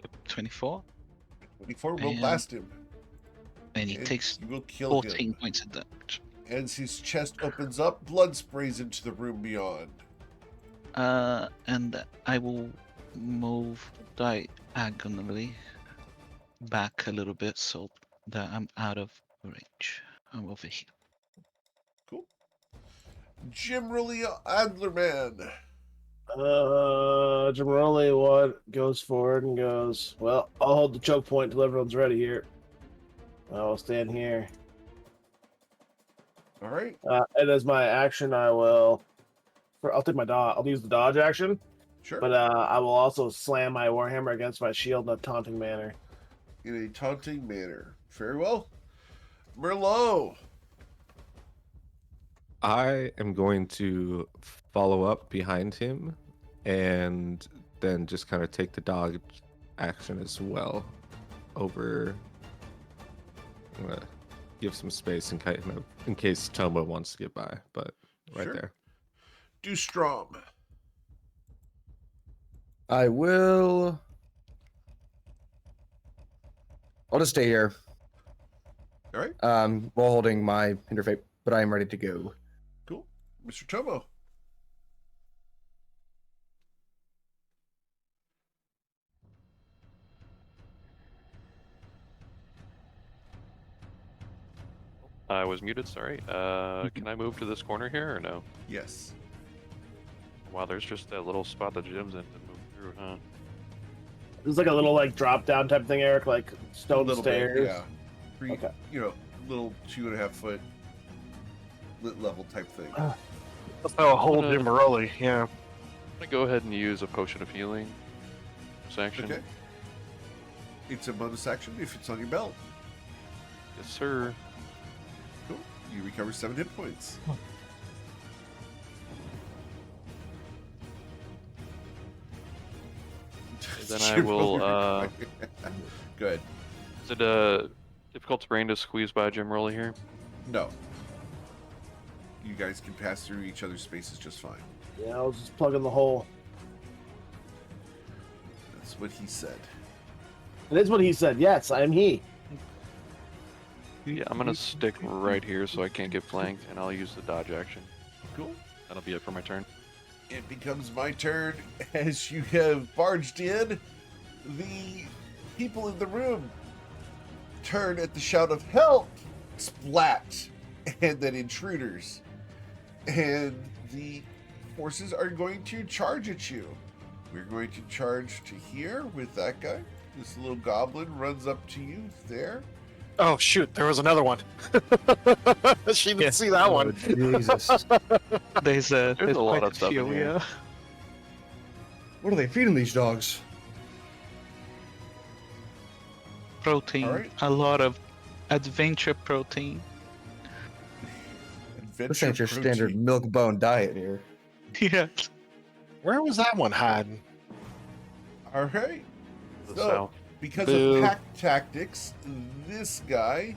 Yep, 24, 24 will And- blast him. and he and takes you will kill 14 him. points of damage. As his chest opens up, blood sprays into the room beyond. And I will move diagonally back a little bit so that I'm out of range. I'm over here. Cool. Jim Rully Adlerman. Jamaroli what goes forward and goes, well, I'll hold the choke point till everyone's ready here. I will stand here. All right. And as my action, I'll take my dodge. I'll use the dodge action, Sure. but I will also slam my warhammer against my shield in a taunting manner. In a taunting manner. Very well. Merlot. I am going to follow up behind him and then just kind of take the dodge action as well over. I'm gonna give some space in case Toma wants to get by, but right Sure. there. Do Strom. I will. I'll just stay here. All right. While holding my hinder fate, but I am ready to go. Cool. Mr. Tomo. I was muted, sorry. Can I move to this corner here or no? Yes. Wow, there's just that little spot that Jim's in to move through, huh? There's like a little like drop down type thing, Eric, like A stone little bit, stairs. yeah. Okay. You know, little 2.5 foot lit level type thing. So a hold Uh, him early. Yeah. I'm gonna go ahead and use a potion of healing. This action. Okay. It's a bonus action if it's on your belt. Yes, sir. Cool. You recover 7 hit points. Then I will, Good. Is it difficult terrain to squeeze by Jim Rowley here? No. You guys can pass through each other's spaces just fine. Yeah, I was just plugging the hole. That's what he said. It is what he said. Yes, I am he. Yeah, I'm gonna stick right here so I can't get flanked, and I'll use the dodge action. Cool. That'll be it for my turn. It becomes my turn as you have barged in. The people in the room turn at the shout of help, splat, and then intruders. And the forces are going to charge at you. We're going to charge to here with that guy. This little goblin runs up to you there. Oh shoot, there was another one. She didn't see that one. Jesus. There's There's a lot quite of stuff in few, here. yeah. What are they feeding these dogs? Protein. Alright. A lot of adventure protein. Adventure This ain't your protein. standard milk bone diet here. Yeah. Where was that one hiding? All right. The So, south. because Boo. of pack tactics, this guy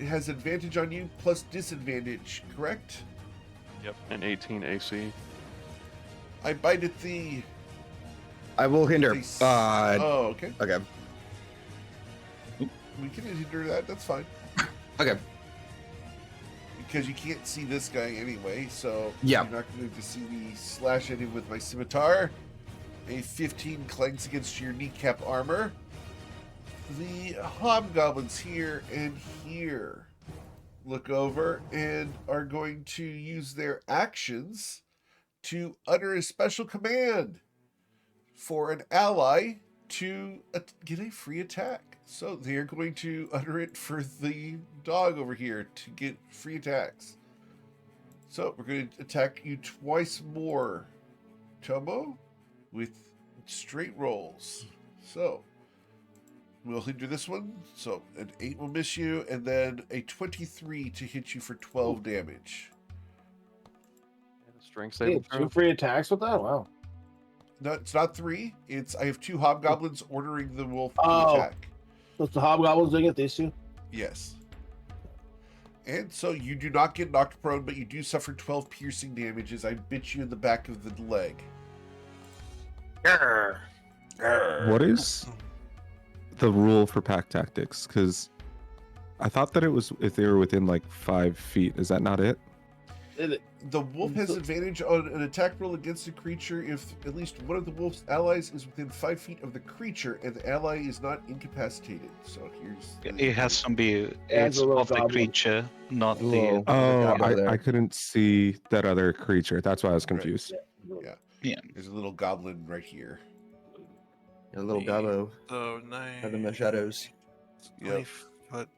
has advantage on you plus disadvantage, correct? Yep. And 18 AC. I bite at thee. I will hinder. Oh, okay. Okay. We can hinder that. That's fine. Okay. Because you can't see this guy anyway, so Yeah. you're not going to see me slash at him with my scimitar. A 15 clanks against your kneecap armor. The hobgoblins here and here look over and are going to use their actions to utter a special command for an ally to get a free attack. So they're going to utter it for the dog over here to get free attacks. So we're going to attack you twice more, Tomo, with straight rolls. So we'll hinder this one. So an 8 will miss you, and then a 23 to hit you for 12 damage. And a strength Hey, saving throw. 2 free attacks with that? Wow. No, it's not 3. I have 2 hobgoblins ordering the wolf to Oh. attack. So it's the hobgoblins doing it, these two? Yes. And so you do not get knocked prone, but you do suffer 12 piercing damage as I bit you in the back of the leg. What is the rule for pack tactics? Because I thought that it was if they were within like 5 feet. Is that not it? The wolf has advantage on an attack roll against a creature if at least one of the wolf's allies is within 5 feet of the creature and the ally is not incapacitated. So here's... It has to be Adds it's a little of the goblin. creature, not Whoa. the. Oh, goblin there. I couldn't see that other creature. That's why I was confused. There's a little goblin right here. A little gobbo So out in the shadows. 20 foot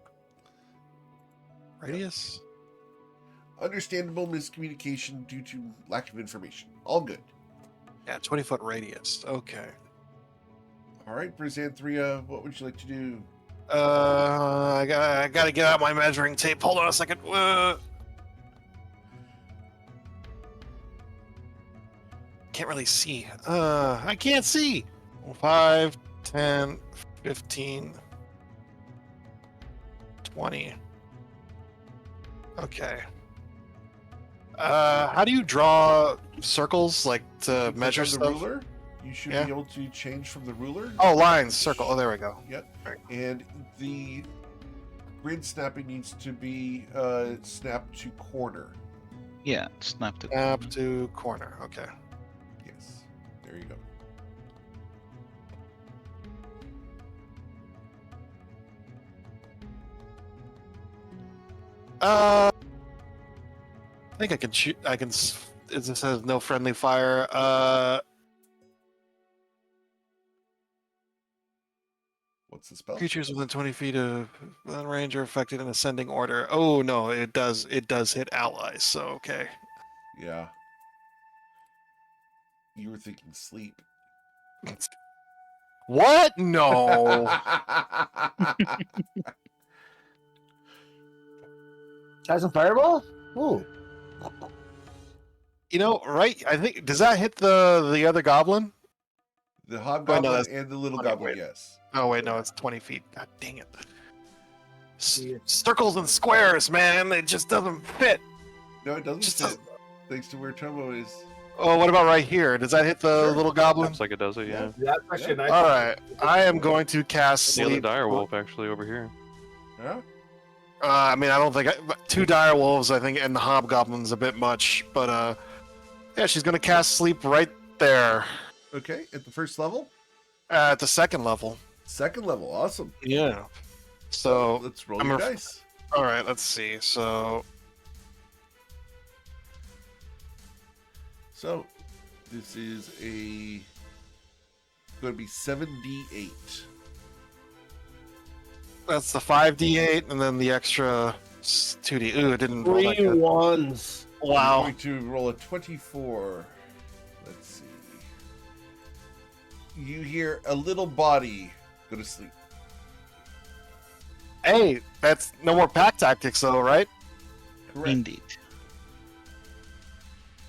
radius. Understandable miscommunication due to lack of information. All good. Yeah, 20-foot radius. Okay. All right, Brizanthria, what would you like to do? I gotta get out my measuring tape. Hold on a second. Can't really see. I can't see. 5, 10, 15, 20. Okay. How do you draw circles, like to You click measure on the stuff? ruler. You should Yeah. be able to change from the ruler. Oh, lines, circle. Oh, there we go. Yep. And the grid snapping needs to be snapped to corner. Yeah, snapped it. Up to corner. Okay. Yes. There you go. I think I can shoot. I can. It just says no friendly fire. What's the spell? Creatures within 20 feet of within range are affected in ascending order. Oh no, it does. It does hit allies. So okay. Yeah. You were thinking sleep. What? No. Has a fireball? Ooh. You know, right? I think does that hit the other goblin? The hobgoblin that's- and the little okay, goblin, wait. yes. Oh wait, no, it's 20 feet. God dang it. Circles and squares, man. It just doesn't fit. No, it doesn't Just fit. Thanks to where Tomo is. Oh, what about right here? Does that hit the Sure. little goblin? Looks like it does it, yeah. That's actually a nice. All right, I am going to cast The other sleep. dire wolf actually over here. Huh? I mean, I don't think 2 dire wolves. I think, and the hobgoblin's a bit much, but yeah, she's gonna cast sleep right there Okay, at the first level? at the second level. Second level, awesome. Yeah. So, Let's roll I'm your ref- dice. all right, let's see. So, So, this is going to be 7d8. That's the 5d8, and then the extra 2d. Ooh, it didn't roll that 3 good. ones. I'm Wow. going to roll a 24. Let's see. You hear a little body go to sleep. Hey, that's no more pack tactics, though, right? Correct. Indeed.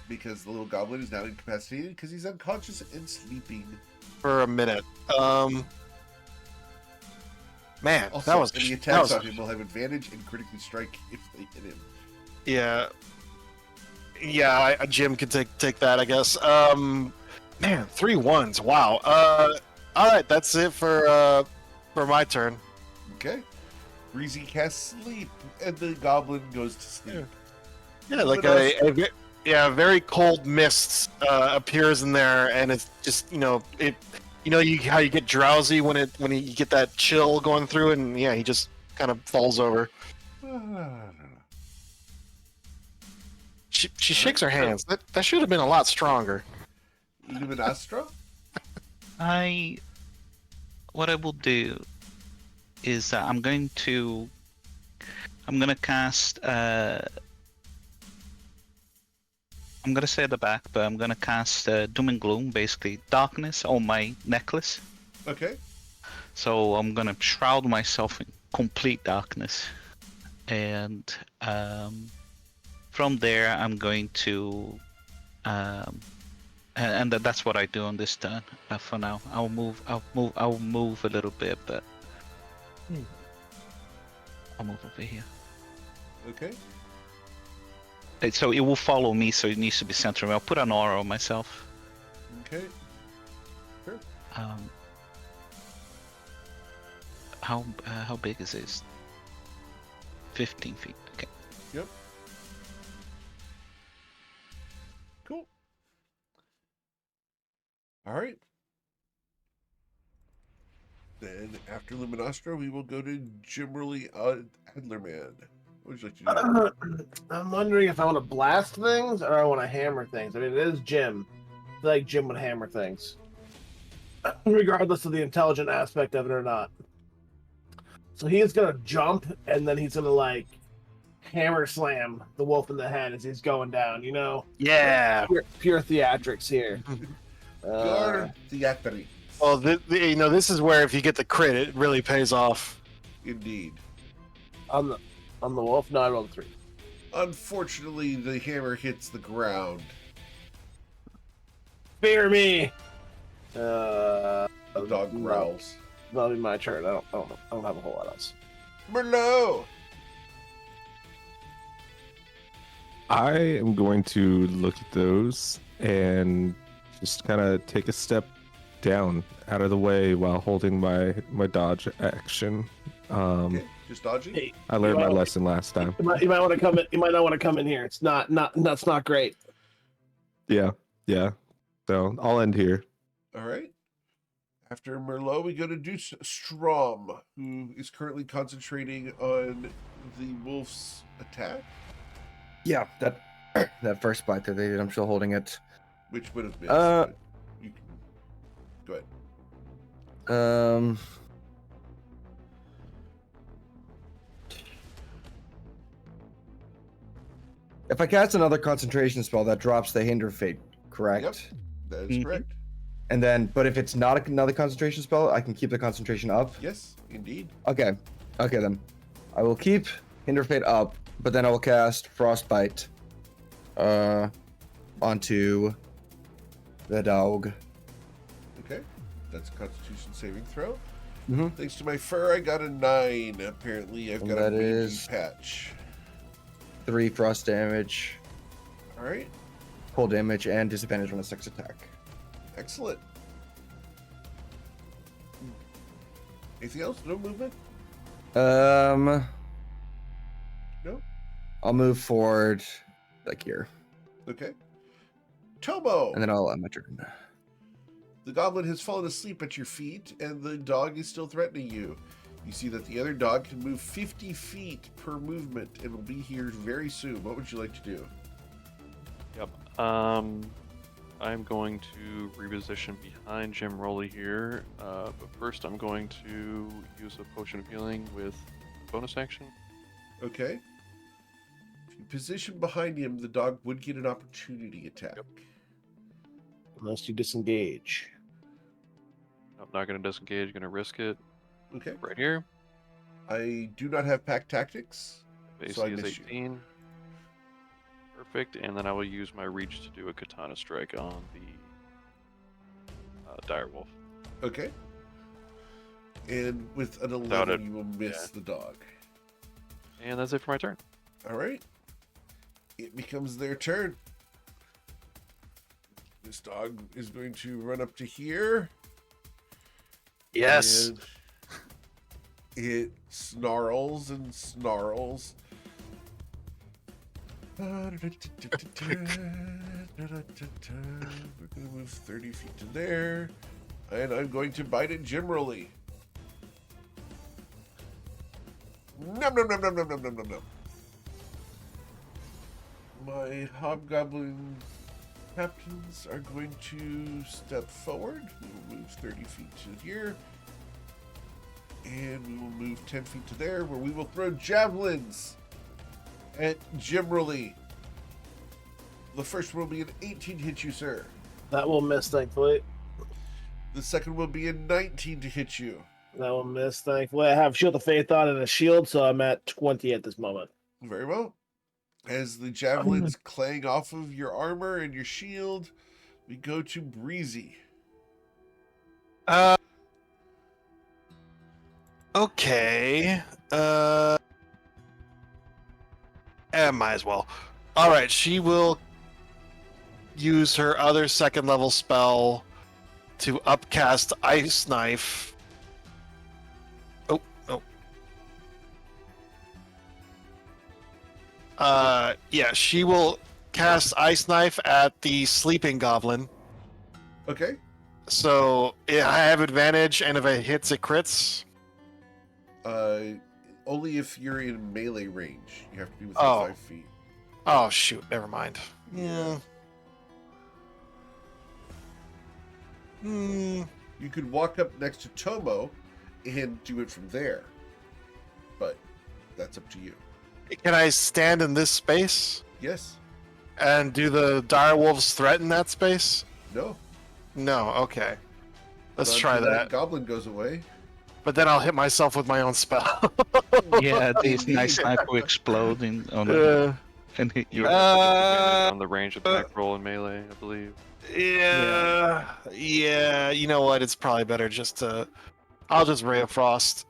Because the little goblin is now incapacitated because he's unconscious and sleeping. For a minute. Man, Also, that was any that attacks was on him will have advantage and critically strike if they hit him. yeah. Jim could take that, I guess. Man, 3 ones. Wow. All right, that's it for my turn. Okay. Breezy casts sleep, and the goblin goes to sleep. Yeah, like What a very cold mist appears in there, and it's just how you get drowsy when you get that chill going through, and yeah, he just kind of falls over. She shakes her hands. That should have been a lot stronger. Luminastra? What I will do is I'm gonna cast. I'm gonna say at the back, but I'm gonna cast Doom and Gloom, basically darkness, on my necklace. Okay. So I'm gonna shroud myself in complete darkness, and from there I'm going to, and that's what I do on this turn. For now, I'll move a little bit, but I'll move over here. Okay. So it will follow me, so it needs to be centered. I'll put an aura on myself. Okay. Sure. How big is this? 15 feet. Okay. Yep. Cool. All right. Then after Luminostra, we will go to Jimmerly Adlerman. What would you like to do? I'm wondering if I want to blast things or I want to hammer things. I mean, it is Jim. I feel like Jim would hammer things, regardless of the intelligent aspect of it or not. So he's gonna jump, and then he's gonna hammer slam the wolf in the head as he's going down. You know, Yeah. pure theatrics here. Your theatrics. Well, this is where if you get the crit, it really pays off. Indeed. On the wolf, no, I rolled a 3. Unfortunately, the hammer hits the ground. Fear me. The dog no. growls. That'll be my turn. I don't have a whole lot else. Merlot! I am going to look at those and just kind of take a step down out of the way while holding my dodge action. Okay, just dodging. Hey, I learned you my might- lesson last time. You might want to come in. You might not want to come in here. It's that's not great. Yeah. So I'll end here. All right. After Merlot, we go to Deuce Strom, who is currently concentrating on the wolf's attack, Yeah, that first bite that they did, I'm still holding it. which would have missed. Uh, but you can... Go ahead. If I cast another concentration spell, that drops the hinder fate, correct? Yep. That is Mhm. correct. And then, but if it's not another concentration spell, I can keep the concentration up. Yes, indeed. Okay. Okay then. I will keep hinder fate up, but then I will cast frostbite onto the dog. Okay. That's a constitution saving throw. Mhm. Thanks to my fur, I got a 9. Apparently, I've And got a that rangy is- patch. 3 frost damage, All right. cold damage, and disadvantage on a 6 attack. Excellent. Anything else? No movement? No. I'll move forward like here, Okay. Tomo! and then I'll end my turn. The goblin has fallen asleep at your feet, and the dog is still threatening you. You see that the other dog can move 50 feet per movement and will be here very soon. What would you like to do? Yep. I'm going to reposition behind Jim Rowley here, but first I'm going to use a potion of healing with bonus action. Okay. If you position behind him, the dog would get an opportunity attack. Unless you disengage. I'm not going to disengage, going to risk it Okay. right here. I do not have pack tactics. AC So I is missed you. 18. Perfect, and then I will use my reach to do a katana strike on the direwolf. Okay. And with an Without 11, it, you will miss yeah. the dog. And that's it for my turn. All right. It becomes their turn. This dog is going to run up to here. Yes. And it snarls and snarls. We're going to move 30 feet to there. And I'm going to bite at Jim Rowley. Nom nom nom nom nom nom nom nom nom. My hobgoblin captains are going to step forward. We will move 30 feet to here. And we will move 10 feet to there, where we will throw javelins at Jim Rowley. The first one will be an 18 to hit you, sir. That will miss, thankfully. The second will be a 19 to hit you. That will miss, thankfully. I have Shield of Faith on and a shield, so I'm at 20 at this moment. Very well. As the javelins clang off of your armor and your shield, we go to Breezy. Okay. Might as well. All right, she will use her other second level spell to upcast Ice Knife. Oh. Yeah, she will cast Ice Knife at the sleeping goblin. Okay. So yeah, I have advantage, and if it hits, it crits. Only if you're in melee range. You have to be within Oh. 5 feet. Oh shoot, never mind. Yeah. Hmm. You could walk up next to Tomo and do it from there. But that's up to you. Can I stand in this space Yes. and do the direwolves threaten that space? No. No. Okay. Let's Not try until that. Goblin goes away. But then I'll hit myself with my own spell. Yeah, this nice knife will explode on and hit You you. have disadvantage on the range attack roll in melee, I believe. Yeah. You know what? It's probably better just to. I'll just Ray of Frost.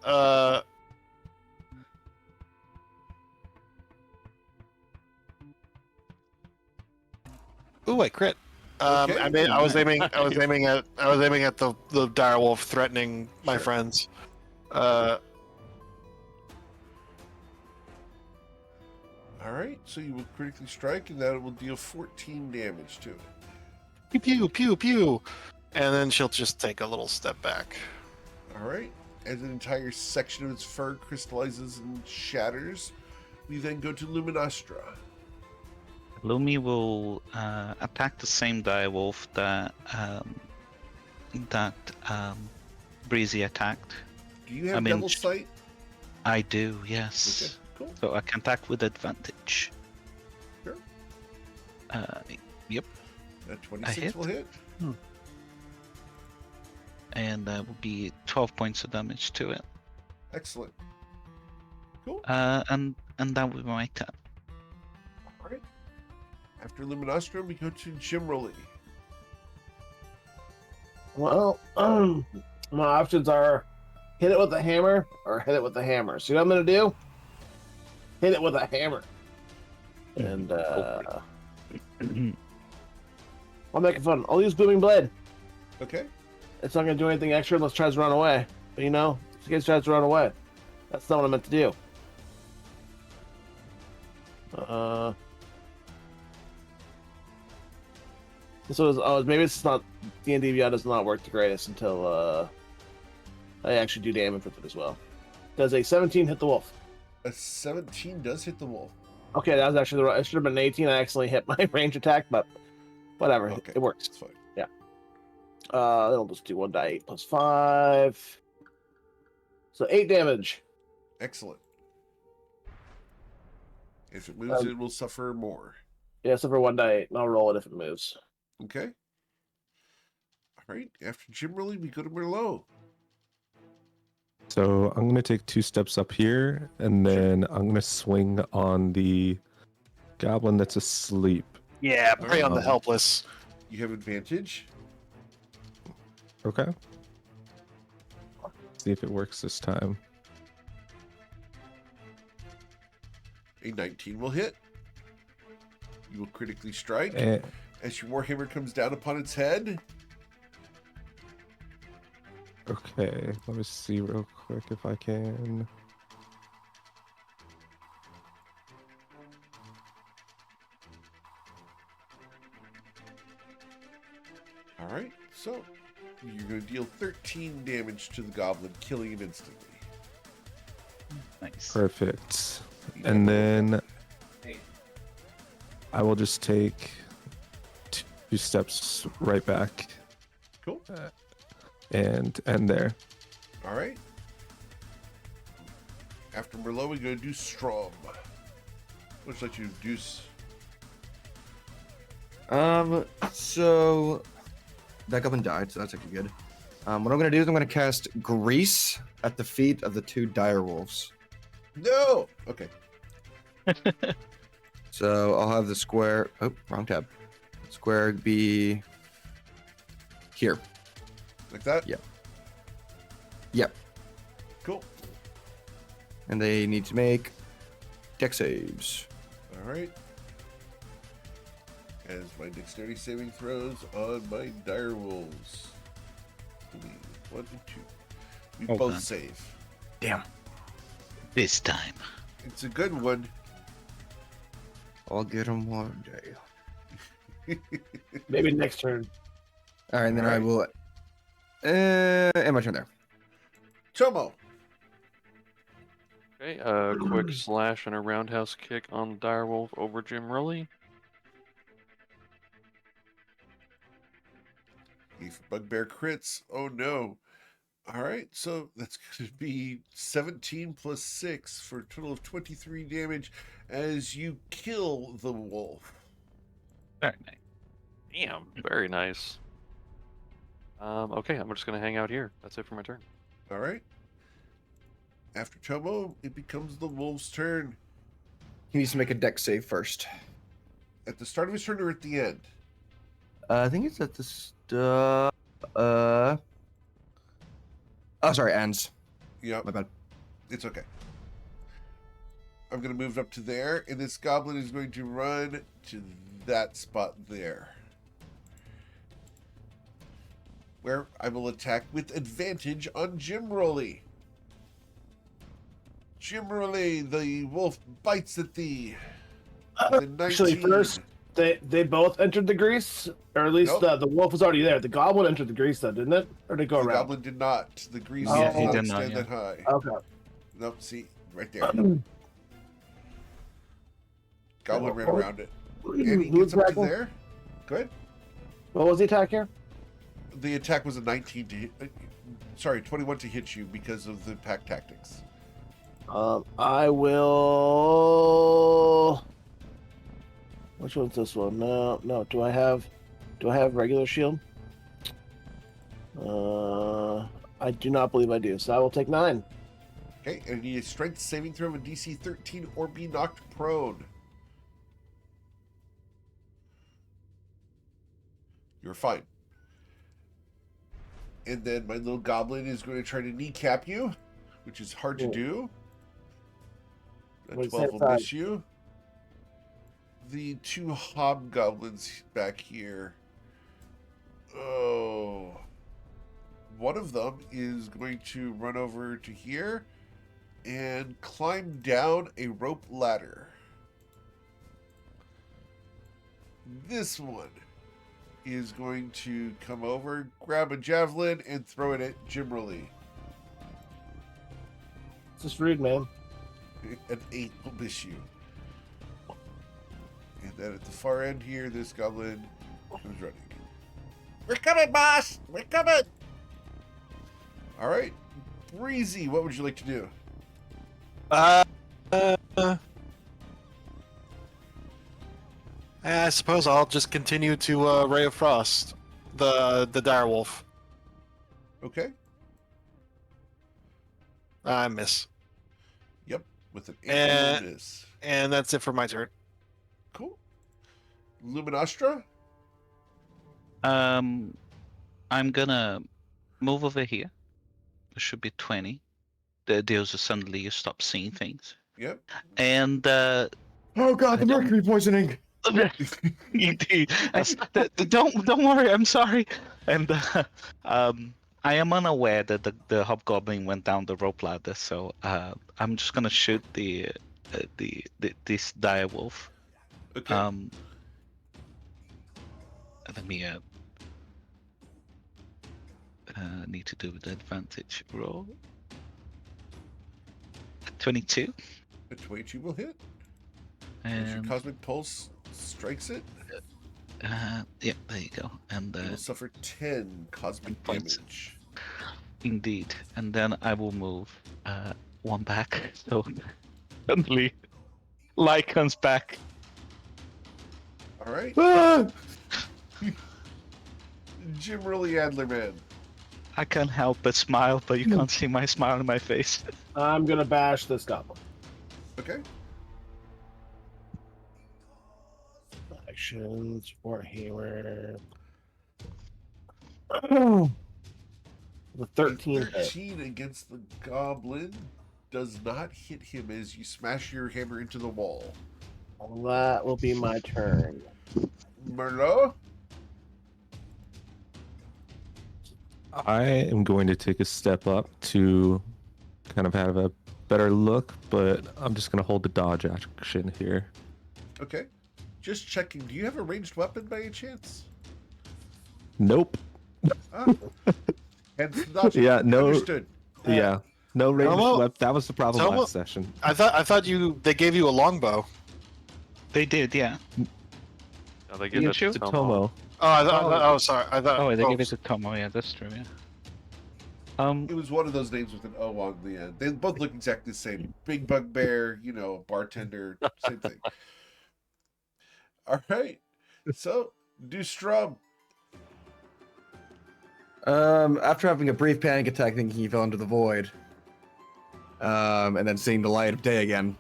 Ooh, I crit. Okay. I was aiming at the direwolf threatening my friends. All right. So you will critically strike, and that will deal 14 damage to it. Pew pew pew pew, and then she'll just take a little step back. All right. As an entire section of its fur crystallizes and shatters, we then go to Luminostra. Lumi will attack the same direwolf that Breezy attacked. Do you have I mean, Devil's Sight? I do, yes. Okay, cool. So I can attack with advantage. Sure. Yep. That 26 hit. will hit. And that will be 12 points of damage to it. Excellent. Cool. And that will be my turn. All right. After Luminostra, we go to Jim Rowley. Well, my options are hit it with a hammer or hit it with a hammer. So what I'm going to do? Hit it with a hammer. And I'll make it fun. I'll use Booming Blade. Okay. It's not going to do anything extra unless it tries to run away. But if it tries to run away, that's not what I meant to do. So maybe it's not D&D Beyond does not work the greatest until I actually do damage with it as well. Does a 17 hit the wolf? A 17 does hit the wolf. Okay, that was actually it should have been an 18. I accidentally hit my range attack, but Whatever, Okay, it works. It's fine. Then I'll just do 1d8 plus 5. So 8 damage. Excellent. If it moves, it will suffer more. Yeah, so for 1d8, and I'll roll it if it moves. Okay. All right. After Jim Rolly, we go to Merlot. So I'm gonna take 2 steps up here, and then I'm gonna swing on the goblin that's asleep. Yeah, prey on the Um, helpless. You have advantage. Okay. See if it works this time. A 19 will hit. You will critically strike And, as your warhammer comes down upon its head. okay, let me see real quick if I can. All right. So you're going to deal 13 damage to the goblin, killing him instantly. Nice. Perfect. You And have then I will just take 2 steps right back Cool. and end there. All right. After Merlot, we're going to do Strom. Looks like you Deuce. So that goblin died, so that's actually good. What I'm gonna do is I'm gonna cast Grease at the feet of the 2 dire wolves. No. Okay. So I'll have the square. Oh, wrong tab. Square be here. Like that. Yeah. Yep. Cool. And they need to make dex saves. All right. As my dexterity saving throws on my dire wolves. 1 and 2. We Oh, both God. save. Damn. This time. It's a good one. I'll get them one day. Maybe next turn. All right, and then I Alright. will. And my turn there. Tomo. Okay, a quick slash and a roundhouse kick on the direwolf over Jim Rully. If bugbear crits. Oh no. All right, so that's going to be 17 plus 6 for a total of 23 damage as you kill the wolf. Very nice. Damn, very nice. Okay, I'm just gonna hang out here. That's it for my turn. All right. After Tomo, it becomes the wolf's turn. He needs to make a dex save first. At the start of his turn or at the end? I think it's at the Oh, sorry, ends. Yep, My bad. it's okay. I'm going to move up to there, and this goblin is going to run to that spot there. Where I will attack with advantage on Jim Rolly. Jim Rolly, the wolf bites at thee. The 19. Actually, first they both entered the grease, or at least Nope. the wolf was already there. The goblin entered the grease, though, didn't it? Or did it go The around? goblin did not. The grease Yeah, does he not did not, stand yeah. that high. Okay. Nope, see, right there. Goblin ran around it. And he Who was gets up to attacking? there. Go ahead. What was the attack here? The attack was a 19 to hit. Sorry, 21 to hit you because of the pack tactics. I will. Which one's this one? No. Do I have regular shield? I do not believe I do. So I will take 9. Okay, and you need a strength saving throw of a DC 13 or be knocked prone. You're fine. And then my little goblin is going to try to kneecap you, which is hard to Cool. do. A What's 12 that will side? miss you. The 2 hobgoblins back here. Oh. One of them is going to run over to here and climb down a rope ladder. This one is going to come over, grab a javelin, and throw it at Jimmerly. It's just rude, man. An 8 will miss you. And then at the far end here, this goblin Comes running. We're coming, boss! We're coming! Alright. Breezy, what would you like to do? I suppose I'll just continue to Ray of Frost, the direwolf. Okay. I miss. Yep. With an Eh. 8 miss. And that's it for my turn. Cool. Luminostra? I'm gonna move over here. It should be 20. The deals suddenly you stop seeing things. Yep. And Oh god, the I don't- mercury poisoning. indeed, don't worry. I'm sorry. And I am unaware that the hobgoblin went down the rope ladder, so I'm just gonna shoot this direwolf. Okay. Let me need to do the advantage roll. 22. A 22 will hit. As your And Cosmic Pulse strikes it, yeah, there you go. And you will suffer 10 cosmic points. damage. indeed, and then I will move one back. So suddenly, light comes back. Alright. Ah! Jim Riley Adlerman. I can't help but smile, but you can't see my smile on my face. I'm gonna bash this goblin. Okay. Actions, Warhammer. The 13 hit. 13 against the goblin does not hit him as you smash your hammer into the wall. Well, that will be my turn. Merlot? I am going to take a step up to kind of have a better look, but I'm just going to hold the dodge action here. Okay. Just checking. Do you have a ranged weapon by any chance? Nope. Ah. Hence the dodge. Yeah, no. Understood. Yeah, no ranged Tomo? weapon. That was the problem Tomo? last session. I thought they gave you a longbow. They did, yeah. No, they give You it shoot to To Tomo. Tomo. Oh, sorry. I thought. Oh, they gave it to Tomo. Yeah, that's true. Yeah. It was one of those names with an O on the end. They both look exactly the same. Big bugbear, bartender, same thing. All right. So, do Strum. After having a brief panic attack thinking he fell into the void, and then seeing the light of day again,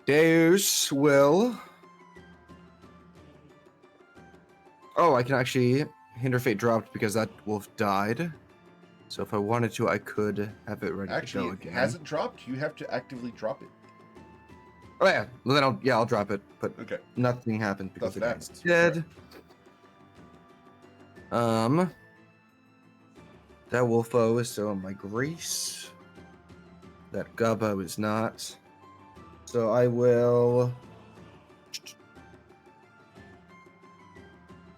Deus will... Oh, I can actually hinder fate dropped because that wolf died. So if I wanted to, I could have it ready Actually, to it go again. hasn't dropped. You have to actively drop it. Oh yeah, well, then I'll drop it, but Okay. nothing happened because Nothing it's happened. dead. That wolfo is still in my grease. That gubbo is not. So I will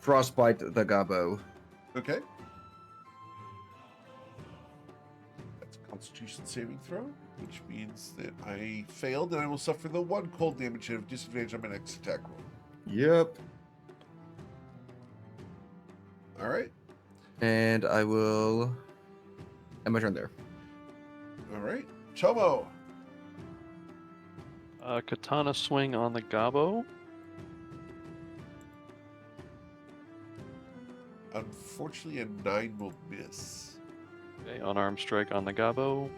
frostbite the gubbo. Okay. That's a Constitution saving throw, which means that I failed and I will suffer the 1 cold damage and have disadvantage on my next attack roll. Yep. All right. And I will end my turn there. All right. Tomo. Katana swing on the Gabo. Unfortunately, a 9 will miss. Okay, unarmed strike on the Gabo.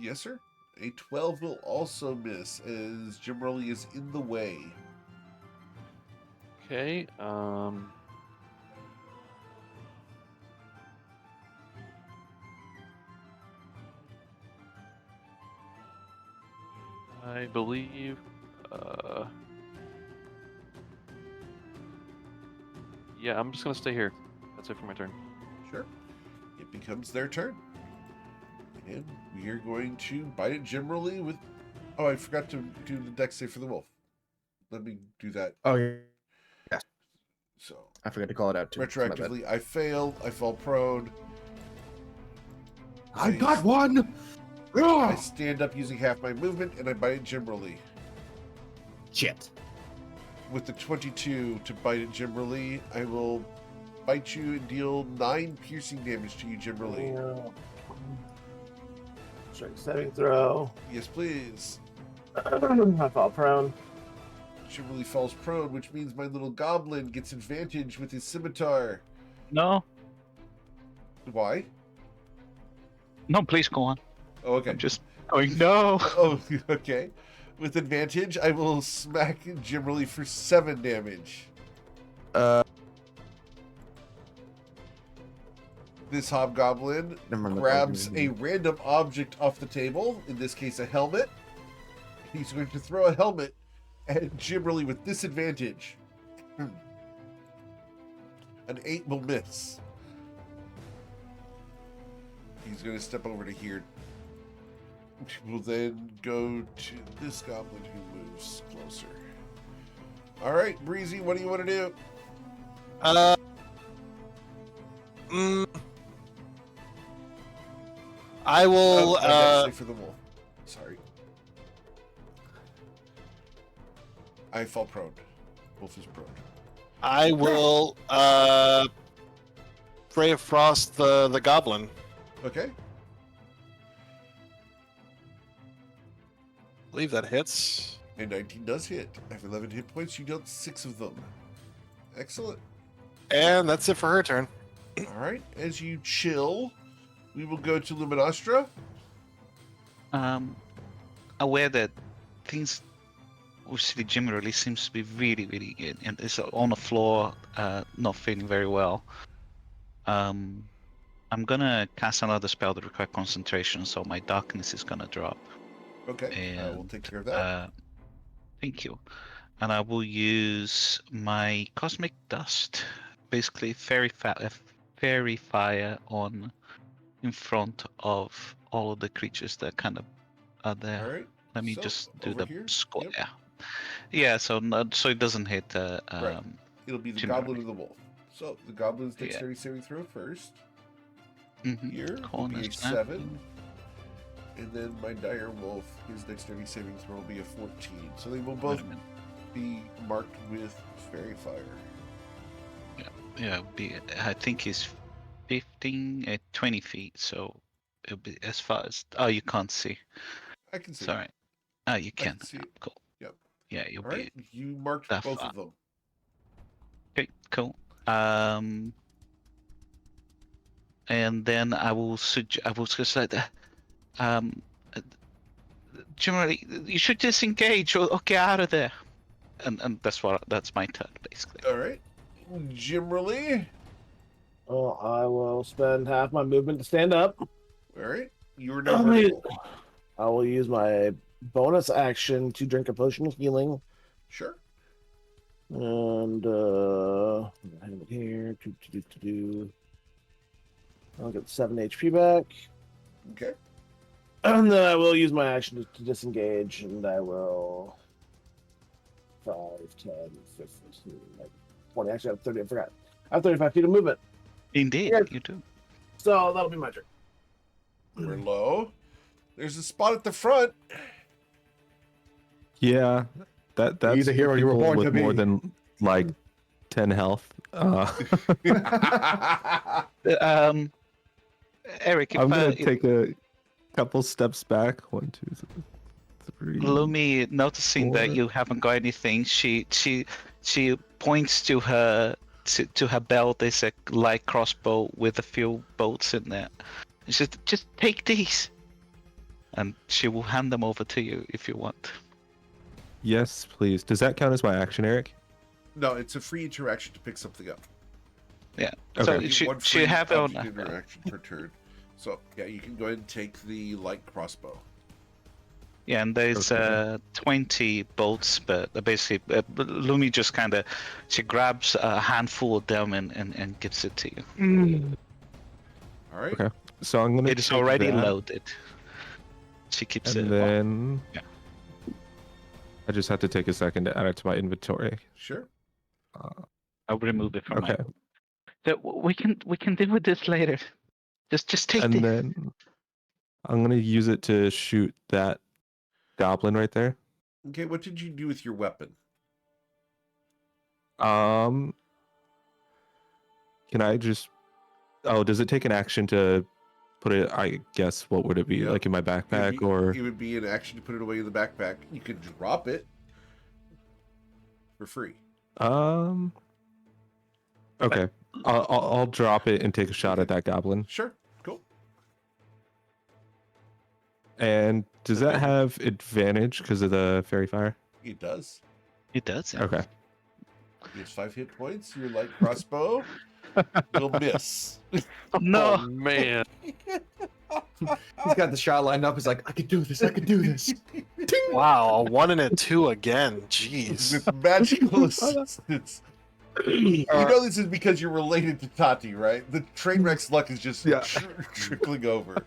Yes, sir. A 12 will also miss as Jim Rowley is in the way. Okay, I believe, yeah, I'm just gonna stay here. That's it for my turn. Sure. It becomes their turn. And we are going to bite at Jim Rowley with... Oh, I forgot to do the dex save for the wolf. Let me do that. Oh yeah. So, I forgot to call it out too. It's my bad. retroactively, I fail. I fall prone. I got one! I stand up using half my movement, and I bite at Jim Rowley. Shit. With the 22 to bite at Jim Rowley, I will bite you and deal 9 piercing damage to you, Jimmerly. Strength saving throw. Yes, please. I fall prone. Jimmerly falls prone, which means my little goblin gets advantage with his scimitar. No, Why? no, please go on. Oh, okay. I'm just going, no. Oh, okay. With advantage, I will smack Jimmerly for 7 damage. This hobgoblin Never mind, grabs a random object off the table, in this case a helmet. He's going to throw a helmet at Jimmerly with disadvantage. An 8 will miss. He's going to step over to here. We'll then go to this goblin who moves closer. All right, Breezy, what do you want to do? I will. Actually, for the wolf. Sorry. I fall prone. Wolf is prone. I will. Ray of Frost the goblin. Okay. I believe that hits. And 19 does hit. I have 11 hit points. You dealt 6 of them. Excellent. And that's it for her turn. All right. As you chill, we will go to Luminostra. Aware that things with City Gym really seems to be really, really good, and it's on the floor, not feeling very well. I'm gonna cast another spell that requires concentration, so my darkness is gonna drop. Okay. I will And take care of that. thank you. And I will use my cosmic dust, basically fairy fire on in front of all of the creatures that kind of are there. All right. Let me So, just do over the here? square. Yep. Yeah, so so it doesn't hit. Right. It'll be the Jimmerly. goblin and the wolf. So the goblin's Yeah. dexterity saving throw first. Mhm. Here will Corner be a snap. 7. And then my dire wolf, his dexterity saving throw will be a 14. So they will Wait both a minute. be marked with fairy fire. Yeah, I think he's 15 at 20 feet, so it'll be as far as. Oh, you can't see. I can see. Sorry. Oh, you I can. can see it. Cool. Yep. Yeah, you'll All right. be. You marked that both far. of them. Okay, cool. And then I will just like that. Generally, you should disengage or get out of there. And that's my turn basically. All right. Jimmerly. Well, I will spend half my movement to stand up. All right. You are now vertical. I will use my bonus action to drink a potion of healing. Sure. And I have it here. I'll get 7 HP back. Okay. And then I will use my action to disengage, and I will 5, 10, 15, like 20. Actually, I have 30. I forgot. I have 35 feet of movement. Indeed, Yeah. you do. So that'll be my turn. We're low. There's a spot at the front. Yeah, that's He's a hero for you were people born with to be. more than like 10 health. Eric, if I'm gonna take a couple steps back. 1, 2, 3. Lumi noticing that 4. you haven't got anything, she points to her belt. There's a light crossbow with a few bolts in there. She says, "Just take these," and she will hand them over to you if you want. Yes, please. Does that count as my action, Eric? No, it's a free interaction to pick something up. Yeah. Okay. So You she one she free have it on. object interaction per turn. So yeah, you can go ahead and take the light crossbow. Yeah, and there's Okay. 20 bolts, but basically Lumi just kind of she grabs a handful of them and gives it to you. All right. Okay. So I'm gonna. It is take already that, loaded. She keeps and it. then Yeah. I just have to take a second to add it to my inventory. Sure. I'll remove it from Okay. my. So we can deal with this later. Just take And this. then I'm gonna use it to shoot that goblin right there. Okay. What did you do with your weapon? Can I just? Oh, does it take an action to put it? I guess what would it be? Yeah. Like in my backpack or? It would be an action to put it away in the backpack. You could drop it for free. Okay. I'll drop it and take a shot at that goblin. Sure. Cool. And does that have advantage because of the fairy fire? It does. It does. Yeah. Okay. He has 5 hit points. Your light crossbow will miss. No. Oh, man. He's got the shot lined up. He's like, I could do this. I could do this. Wow, a 1 and a 2 again. Jeez. With magical assistance. You know this is because you're related to Tati, right? The train wreck's luck is just trickling over.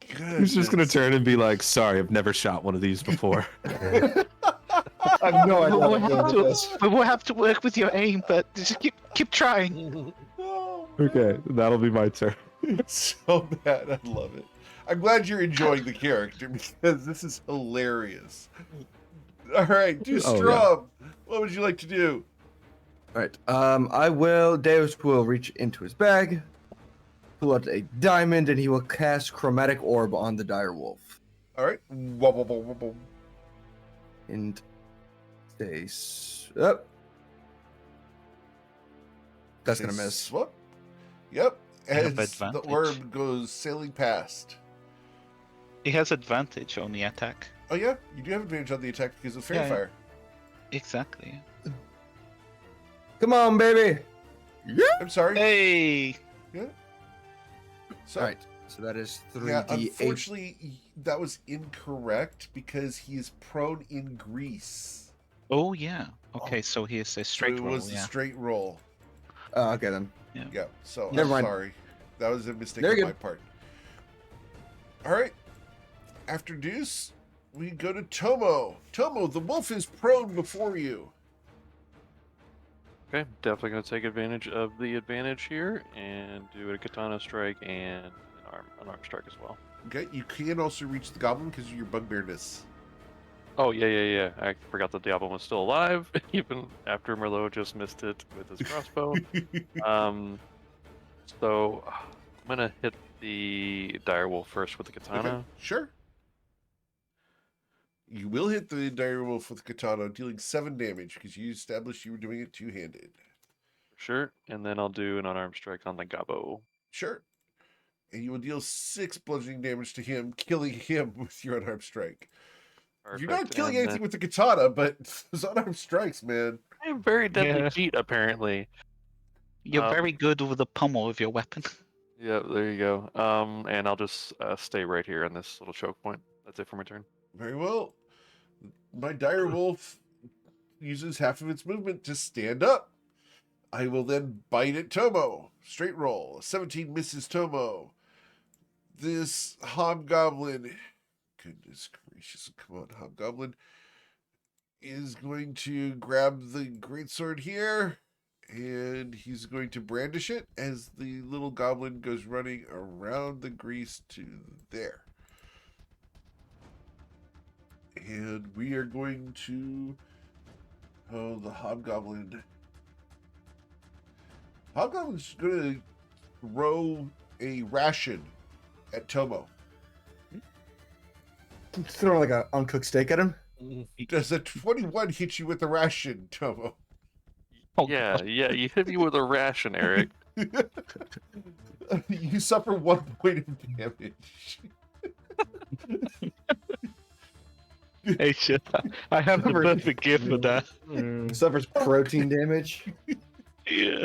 He's just gonna turn and be like, "Sorry, I've never shot one of these before." I have no idea. We will have to work with your aim, but just keep trying. Okay, that'll be my turn. It's so bad. I love it. I'm glad you're enjoying the character because this is hilarious. All right, do Strom. What would you like to do? All right. Deus will reach into his bag, pull out a diamond, and he will cast Chromatic Orb on the dire wolf. All right. Whoa, whoa, whoa, whoa, whoa. And up. That's gonna miss. Whoop. Yep. have As the advantage. orb goes sailing past. He has advantage on the attack. Oh yeah, you do have advantage on the attack because of fairy Yeah, yeah. fire. Exactly. Come on, baby. I'm sorry. Hey. So, All right. So that is yeah, 3d8. unfortunately, that was incorrect because he is prone in grease. Oh yeah. Okay, so he is a straight so it roll. was a Yeah. straight roll. Okay then. Yeah. So Never I'm mind. sorry. That was a mistake Very on good. my part. All right. After Deuce, we go to Tomo. Tomo, the wolf is prone before you. Okay, definitely going to take advantage of the advantage here and do a katana strike and an arm strike as well. Okay. You can also reach the goblin because of your bugbearness. Oh, yeah. I forgot that the goblin was still alive, even after Merlot just missed it with his crossbow. So I'm going to hit the direwolf first with the katana. Okay, sure. You will hit the dire wolf with the katana, dealing 7 damage because you established you were doing it two-handed. Sure, and then I'll do an unarmed strike on the gobbo. Sure. And you will deal 6 bludgeoning damage to him, killing him with your unarmed strike. You're not Perfect, killing and anything with the katana, but those unarmed strikes, man. then- A very deadly Yeah. cheat, apparently. You're very good with the pommel of your weapon. Yeah, there you go. And I'll just stay right here on this little choke point. That's it for my turn. Very well. My dire wolf uses half of its movement to stand up. I will then bite at Tomo. Straight roll. 17 misses Tomo. This hobgoblin, goodness gracious, come on, hobgoblin, is going to grab the greatsword here, and he's going to brandish it as the little goblin goes running around the grease to there. And we are going to... Oh, the hobgoblin. Hobgoblin's going to throw a ration at Tomo. Throw like an uncooked steak at him. Does a 21 hit you with the ration, Tomo? Oh, Yeah, you hit me with a ration, Eric. You suffer 1 point of damage. Hey, shit. I have a perfect gift for that. Suffers protein damage. Yeah.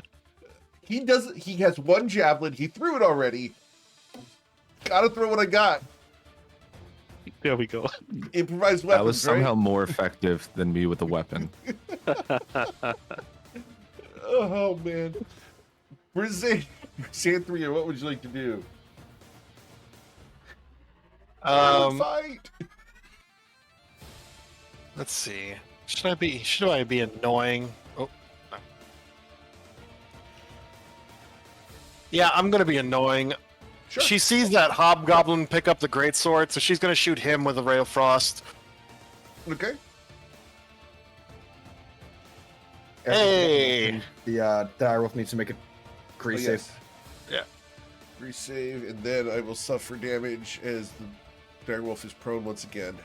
He doesn't. He has 1 javelin. He threw it already. Gotta throw what I got. There we go. Improvised weapons, That was somehow more effective than me with a weapon. right? Oh man. Xanthria, what would you like to do? Fight. Let's see. Should I be annoying? Oh. No. Yeah, I'm gonna be annoying. Sure. She sees that hobgoblin pick up the greatsword, so she's gonna shoot him with a ray of frost. Okay. Hey! The direwolf needs to make a grease save. Yeah. Grease save, and then I will suffer damage as the direwolf is prone once again.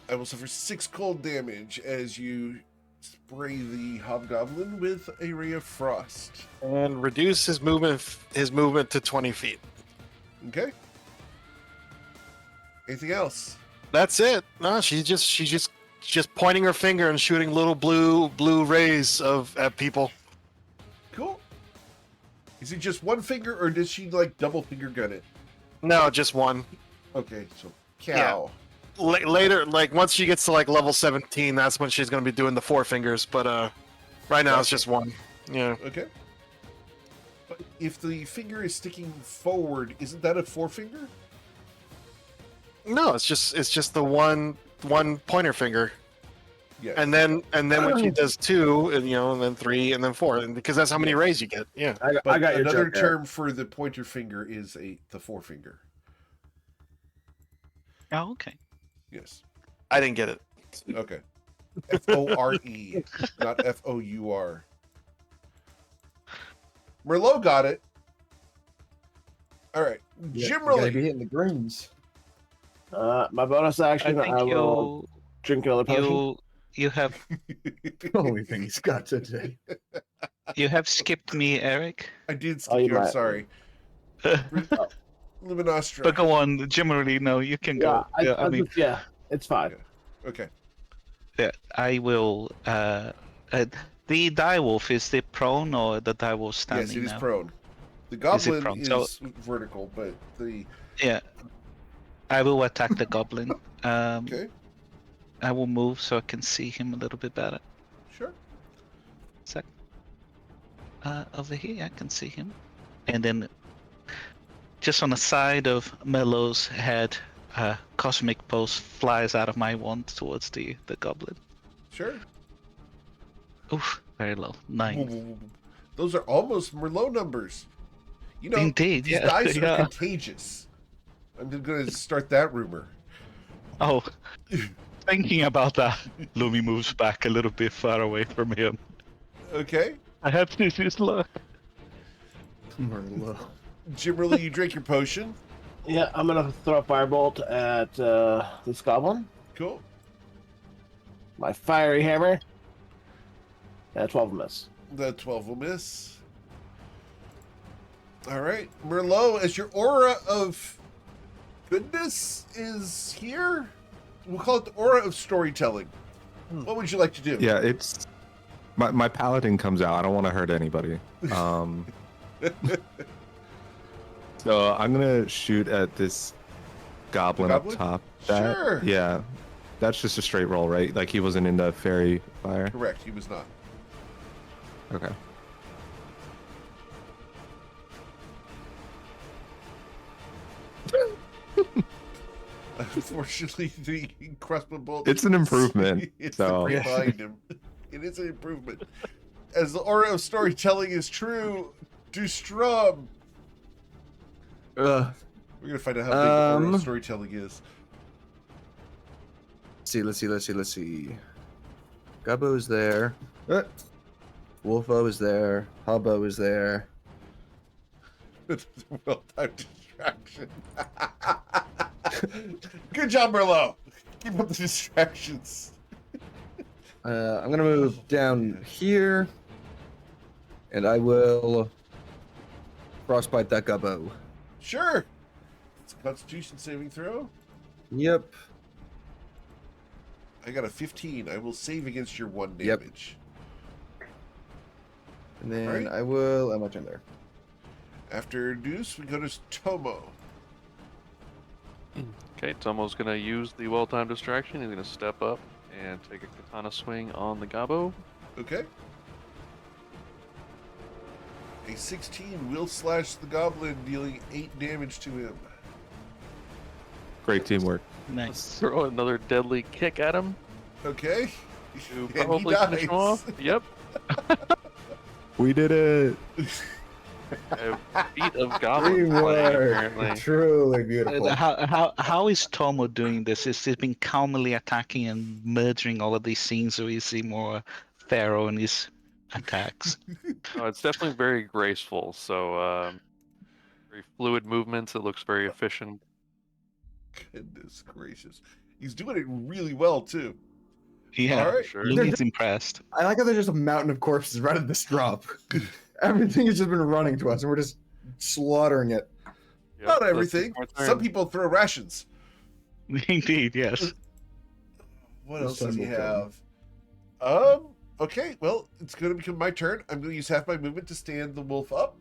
I will suffer 6 cold damage as you spray the hobgoblin with a ray of frost. And reduce his movement to 20 feet. Okay. Anything else? That's it. No, she's just pointing her finger and shooting little blue rays at people. Cool. Is it just one finger, or does she like double finger gun it? No, just one. Okay, so cow. Later, like once she gets to like level 17, that's when she's gonna be doing the 4 fingers. But right now it's just one. Yeah. Okay. But if the finger is sticking forward, isn't that a forefinger? No, it's just the one pointer finger. Yeah. And then when she does 2, and and then 3, and then 4, and because that's how many rays you get. Yeah. But I got your another joke there. term for the pointer finger is the forefinger. Oh, okay. Yes. I didn't get it. Okay. Fore, not Four. Merlot got it. All right. You gotta Generally, be hitting the greens. My bonus I action, think I will drink another potion. you have Only thing he's got today. you have skipped me, Eric. I did Oh, skip you you. I'm might. sorry. Luminostra. But go on. Generally, no, you can go. I mean, it's fine. Okay. yeah, I will. The direwolf, is the prone or the direwolf standing Yes, it is now? prone. The goblin prone? is So- vertical, but the Yeah. I will attack the goblin. okay, I will move so I can see him a little bit better. sure. Over here, I can see him. And then, just on the side of Melo's head, Cosmic Pulse flies out of my wand towards the goblin. Sure. Oof, very low. 9. Those are almost Merlot numbers. You know, Indeed, these yeah, dice are yeah. contagious. I'm going to start that rumor. Oh, thinking about that, Lumi moves back a little bit far away from him. Okay. I have to use luck. Merlot. Jimmerly, you drink your potion. Yeah, I'm gonna throw a firebolt at this goblin. Cool. My fiery hammer. And 12 miss. The 12 will miss. All right. Merlot, as your aura of goodness is here, we'll call it the aura of storytelling. What would you like to do? Yeah, it's my paladin comes out. I don't want to hurt anybody. So I'm gonna shoot at this goblin, Goblin? up top. Sure. Yeah, that's just a straight roll, right? Like he wasn't in the fairy fire. Correct. He was not. Okay. Unfortunately, the crossbow bolt. It's an improvement, It's so- the behind him. It is an improvement. As the aura of storytelling is true, Dustrum. Ugh. We're gonna find out how big the aura Um, of storytelling is. Let's see. Gubbo's there. Wolfo is there. Hubbo is there. Well-timed distraction. Good job, Merlot. Keep up the distractions. I'm gonna move down here, and I will frostbite that gubbo. Sure. It's a Constitution saving throw. Yep. I got a 15. I will save against your 1 Yep. damage. And then Alright. I will. How much in there? After Deuce, we go to Tomo. Okay, Tomo's gonna use the well-timed distraction. He's gonna step up and take a katana swing on the gobbo. Okay. A 16 will slash the goblin, dealing 8 damage to him. Great teamwork. Nice. Throw another deadly kick at him Okay. to And probably he finish him dies. off. Yep. We did it. A feat of goblin play, apparently. Truly beautiful. How is Tomo doing this? Is he been calmly attacking and murdering all of these scenes, or is he more pharaoh in his attacks. It's definitely very graceful. So very fluid movements. It looks very efficient. Goodness gracious. He's doing it really well, too. Yeah, All right. Sure. Lumi's impressed. I like how there's just a mountain of corpses right at this drop. Everything has just been running to us, and we're just slaughtering it. Yep, Not that's everything. my turn. Some people throw rations. Indeed, yes. What This else does he time will have? Okay, well, it's going to become my turn. I'm going to use half my movement to stand the wolf up.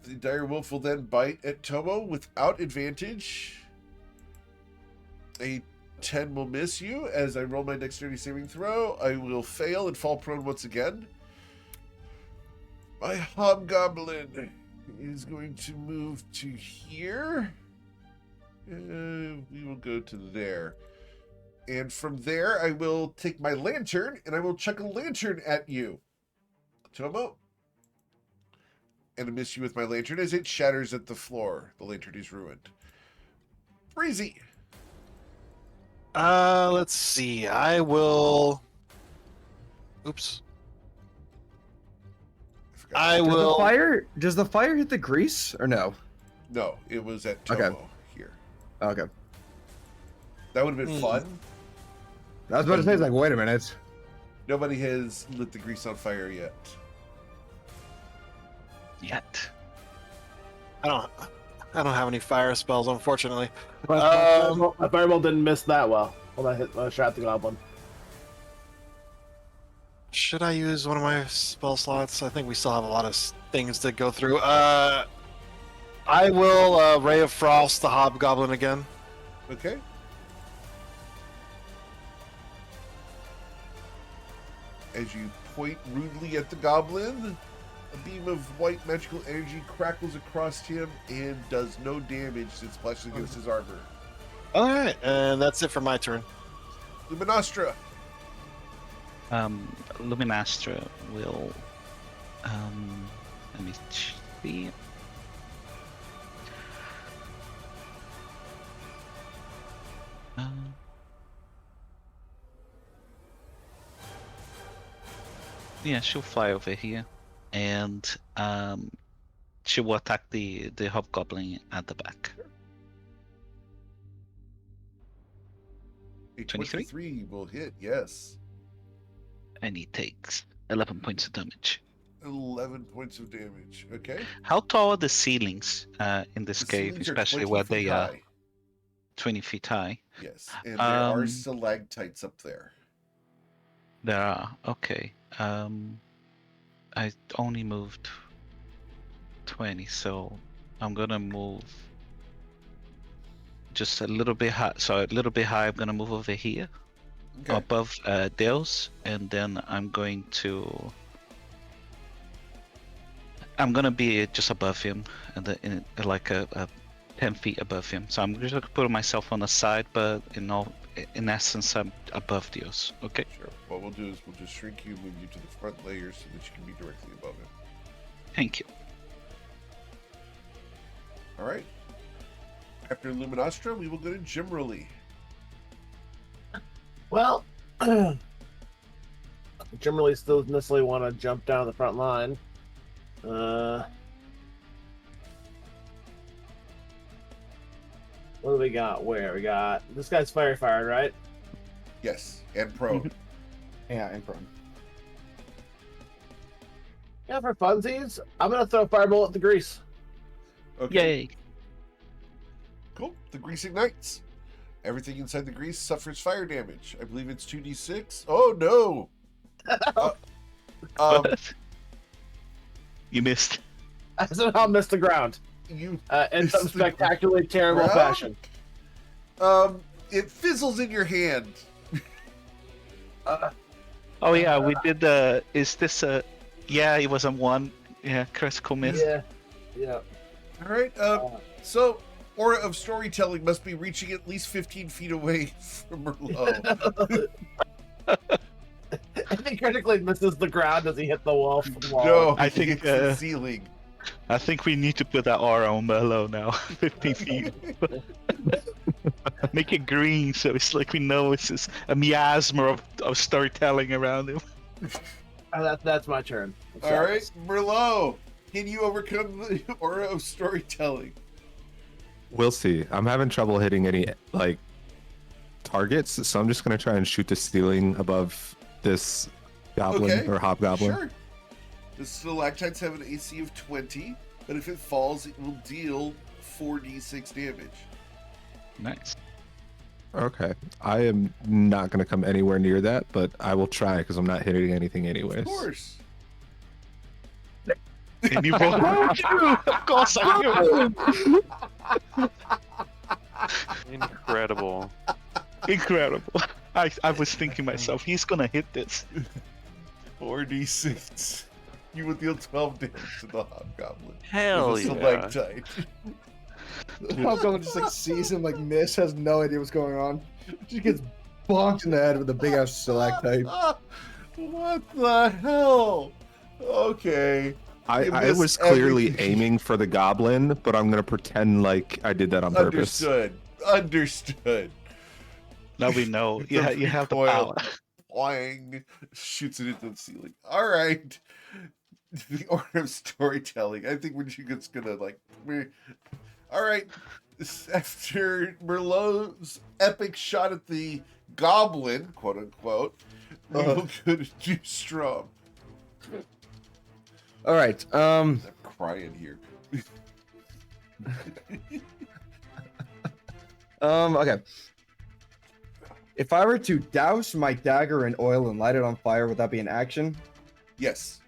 The dire wolf will then bite at Tomo without advantage. A 10 will miss you. As I roll my dexterity saving throw, I will fail and fall prone once again. My hobgoblin is going to move to here. We will go to there. And from there, I will take my lantern, and I will chuck a lantern at you. Tomo. And I miss you with my lantern as it shatters at the floor. The lantern is ruined. Breezy. Let's see. I will. Oops. forgot. I Does the will. fire hit the grease or no? No, it was at Tomo Okay. here. Okay. That would have been fun. I was about to say, it's like, wait a minute. Nobody has lit the grease on fire yet. Yet. I don't have any fire spells, unfortunately. My fireball didn't miss that well when I shot the goblin. Should I use one of my spell slots? I think we still have a lot of things to go through. I will Ray of Frost the Hobgoblin again. Okay. As you point rudely at the goblin, a beam of white magical energy crackles across him and does no damage since splashes against his armor. All right, and that's it for my turn. Luminostra. Luminastra will. Let me see. Yeah, she'll fly over here, and she will attack the hobgoblin at the back. A 23? 23 will hit, yes. And he takes 11 points of damage. 11 points of damage. Okay. How tall are the ceilings in this The cave, ceilings are especially 20 where feet they are high. 20 feet high? Yes, and there are Um, stalactites up there. There are. Okay. I only moved 20, so I'm gonna move just a little bit high. So a little bit high. I'm gonna move over here, Okay. above Dale's, and then I'm going to be just above him, and like a 10 feet above him. So I'm just gonna put myself on the side, but in essence, I'm above Dale's. Okay. Sure. What we'll do is we'll just shrink you, move you to the front layers so that you can be directly above him. Thank you. All right. After Luminostra, we will go to Jimmerly. Well, generally still doesn't necessarily want to jump down the front line. What do we got? Where we got this guy's fired, right? Yes, and prone. Yeah, and prone. Yeah, for funsies, I'm gonna throw a fireball at the grease. Okay. Yay! Cool. The grease ignites. Everything inside the grease suffers fire damage. I believe it's 2d6. Oh no! You missed. I somehow missed the ground You in some missed the spectacularly terrible ground? fashion. It fizzles in your hand. Oh yeah, we did the. Is this a? Yeah, it was a 1. Yeah, critical miss. Yeah. All right. So Aura of Storytelling must be reaching at least 15 feet away from Merlot. I think critically misses the ground as he hit the wall. No, I I think, think it's the ceiling. I think we need to put that aura on Merlot now. 15 feet. Make it green so it's like we know it's just a miasma of storytelling around him. That's my turn. All right, Merlot, can you overcome the aura of storytelling? We'll see. I'm having trouble hitting any like targets, so I'm just gonna try and shoot the ceiling above this goblin Okay, or hobgoblin. Sure. The stalactites have an AC of 20, but if it falls, it will deal 4d6 damage. Nice. Okay. I am not gonna come anywhere near that, but I will try because I'm not hitting anything anyways. Of course. And you roll. Of course I knew. Incredible. Incredible. I was thinking myself, he's gonna hit this. 4d6. You will deal 12 damage to the hobgoblin. Hell with a yeah. stalactite. The hobgoblin just like sees him like miss, has no idea what's going on. Just gets bonked in the head with a big ass stalactite. What the hell? Okay. You I missed was clearly everything. aiming for the goblin, but I'm gonna pretend like I did that on purpose. Understood. Now we know. You have the recoil, power. Boing, shoots it into the ceiling. All right. The order of storytelling. I think we're just gonna all right. After Merlot's epic shot at the goblin, quote unquote, we will go to Strom. All right. I'm crying here. Okay. If I were to douse my dagger in oil and light it on fire, would that be an action? Yes.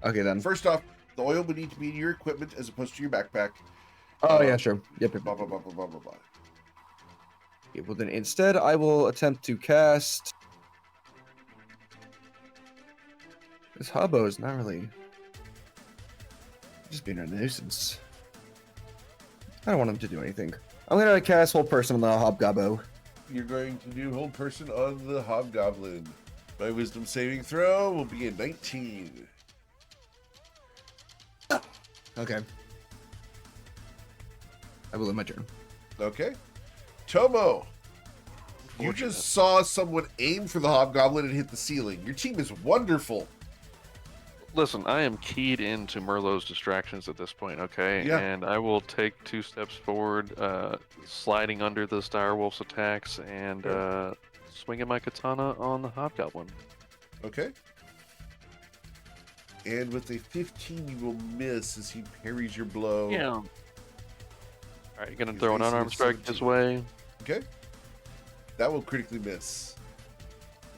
Okay then. First off, the oil would need to be in your equipment as opposed to your backpack. Oh yeah, sure. Yep. Blah blah blah blah blah blah blah. Okay, well then instead I will attempt to cast. This hobbo is not really just being a nuisance. I don't want him to do anything. I'm gonna cast Hold Person on the hobgobbo. You're going to do hold person on the hobgoblin. My wisdom saving throw will be a 19. Okay. I will end my turn. Okay. Tomo, you just saw someone aim for the hobgoblin and hit the ceiling. Your team is wonderful. Listen, I am keyed into Merlot's distractions at this point, okay? Yeah. And I will take 2 steps forward, sliding under this direwolf's attacks, and swinging my katana on the hobgoblin. Okay. And with a 15, you will miss as he parries your blow. Yeah. All right, you're gonna He's throw an AC of unarmed strike this 17. way. Okay. That will critically miss.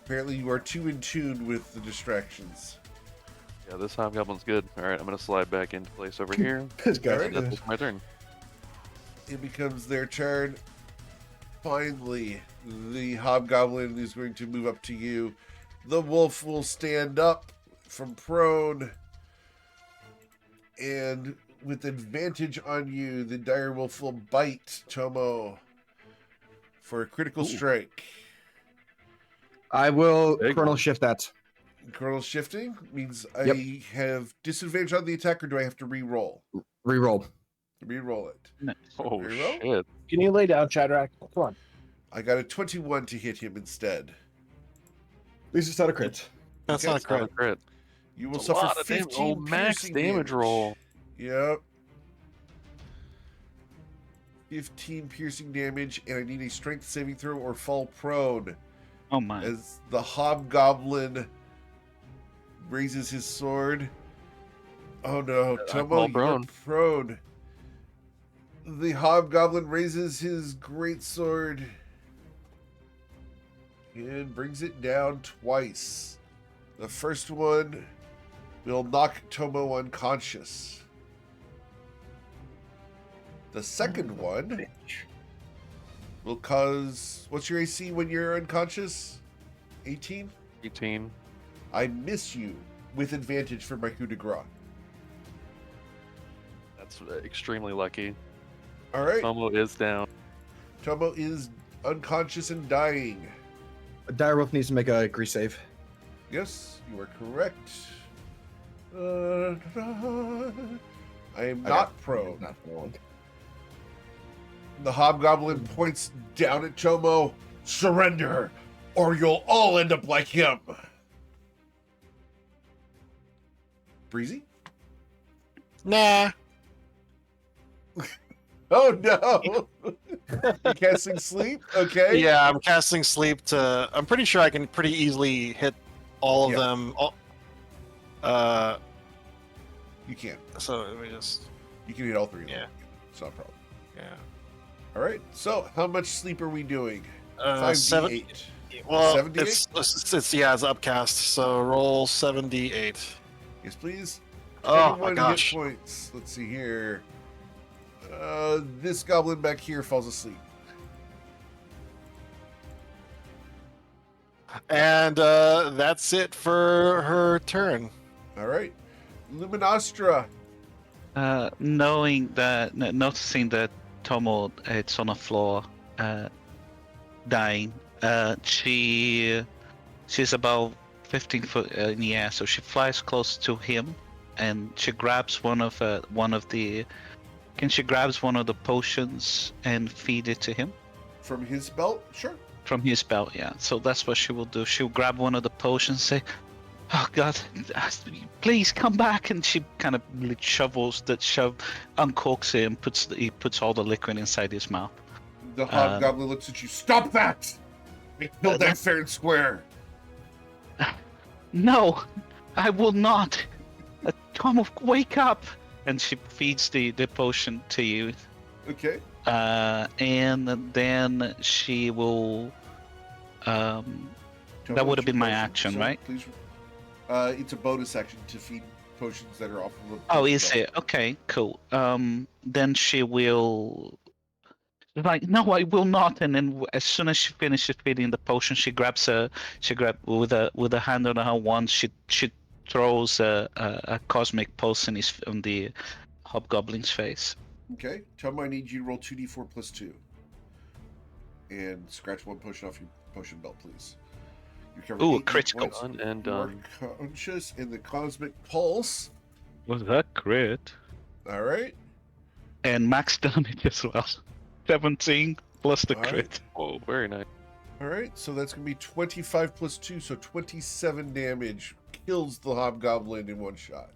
Apparently, you are too in tune with the distractions. Yeah, this hobgoblin's good. All right, I'm gonna slide back into place over here. This guy's Alright. That's my turn. It becomes their turn. Finally, the hobgoblin is going to move up to you. The wolf will stand up from prone. And with advantage on you, the dire wolf will bite Tomo for a critical strike. I will Big Colonel one. shift that. Colonel shifting means Yep. I have disadvantage on the attack, or do I have to re-roll? Reroll. Re-roll it. Oh Reroll? shit! Can you lay down, Shadrach? Come on. I got a 21 to hit him instead. At least it's not a crit. That's Okay. not a It's not a crit. crit. You will It's a lot suffer of damage. 15 Oh, max piercing damage roll. Yep. 15 piercing damage, and I need a strength saving throw or fall prone. Oh my. As the hobgoblin raises his sword. Oh no, Tomo, fall you're prone. prone. The hobgoblin raises his great sword and brings it down twice. The first one will knock Tomo unconscious. The second one will cause... What's your AC when you're unconscious? 18? 18. I miss you with advantage for my coup de grace. That's extremely lucky. All right. Tomo is down. Tomo is unconscious and dying. Direwolf needs to make a grease save. Yes, you are correct. I am Okay. not prone. Not prone. The hobgoblin points down at Tomo. Surrender, or you'll all end up like him. Breezy? Nah. Oh no! You're casting sleep? Okay. Yeah, I'm casting sleep to. I'm pretty sure I can pretty easily hit all of Yep. them. You can. So let me just. You can hit all three of them. Yeah. It's not a problem. Yeah. All right. So, how much sleep are we doing? 7. 5d8. Well, 78? it's upcast. So roll 78. Yes, please. Oh 21 my gosh. hit points. Let's see here. This goblin back here falls asleep. And that's it for her turn. All right. Luminostra. Noticing that Tomo it's on the floor, dying. She's about 15 foot in the air, so she flies close to him, and she grabs one of the. Can she grabs one of the potions and feed it to him? From his belt? Sure. From his belt, yeah. So that's what she will do. She'll grab one of the potions and say, "Oh God, please come back!" And she kind of uncorks it and puts all the liquid inside his mouth. The hobgoblin looks at you. Stop that! I killed that fair and square. No, I will not. Tom, wake up! And she feeds the potion to you. Okay. And then she will. Tell That me would have what been my your action, potions are, right? Please. It's a bonus action to feed potions that are off of the. Oh, is it? Okay, cool. Then she will. Like, no, I will not. And then as soon as she finishes feeding the potion, she grabs with a hand on her wand. She throws a cosmic pulse on the hobgoblin's face. Okay. Tell me I need you to roll 2d4 plus 2. And scratch one potion off your potion belt, please. You're covered Ooh, 8 critical. points. Done and You are done. conscious in the cosmic pulse. Was that crit? All right. And max damage as well. 17 plus the All right. crit. Whoa, very nice. All right. So that's going to be 25 plus 2. So 27 damage. Kills the hobgoblin in one shot.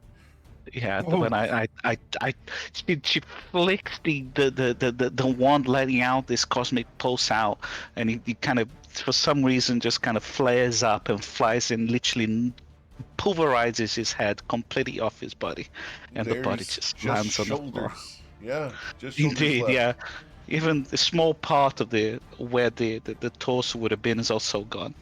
Yeah, Oh. when she flicks the wand, letting out this cosmic pulse out, and he kind of, for some reason, just kind of flares up and flies and literally pulverizes his head completely off his body, and the body There's just lands on the shoulders. floor. Yeah, just shoulders Indeed, left. yeah. Even the small part of where the torso would have been is also gone.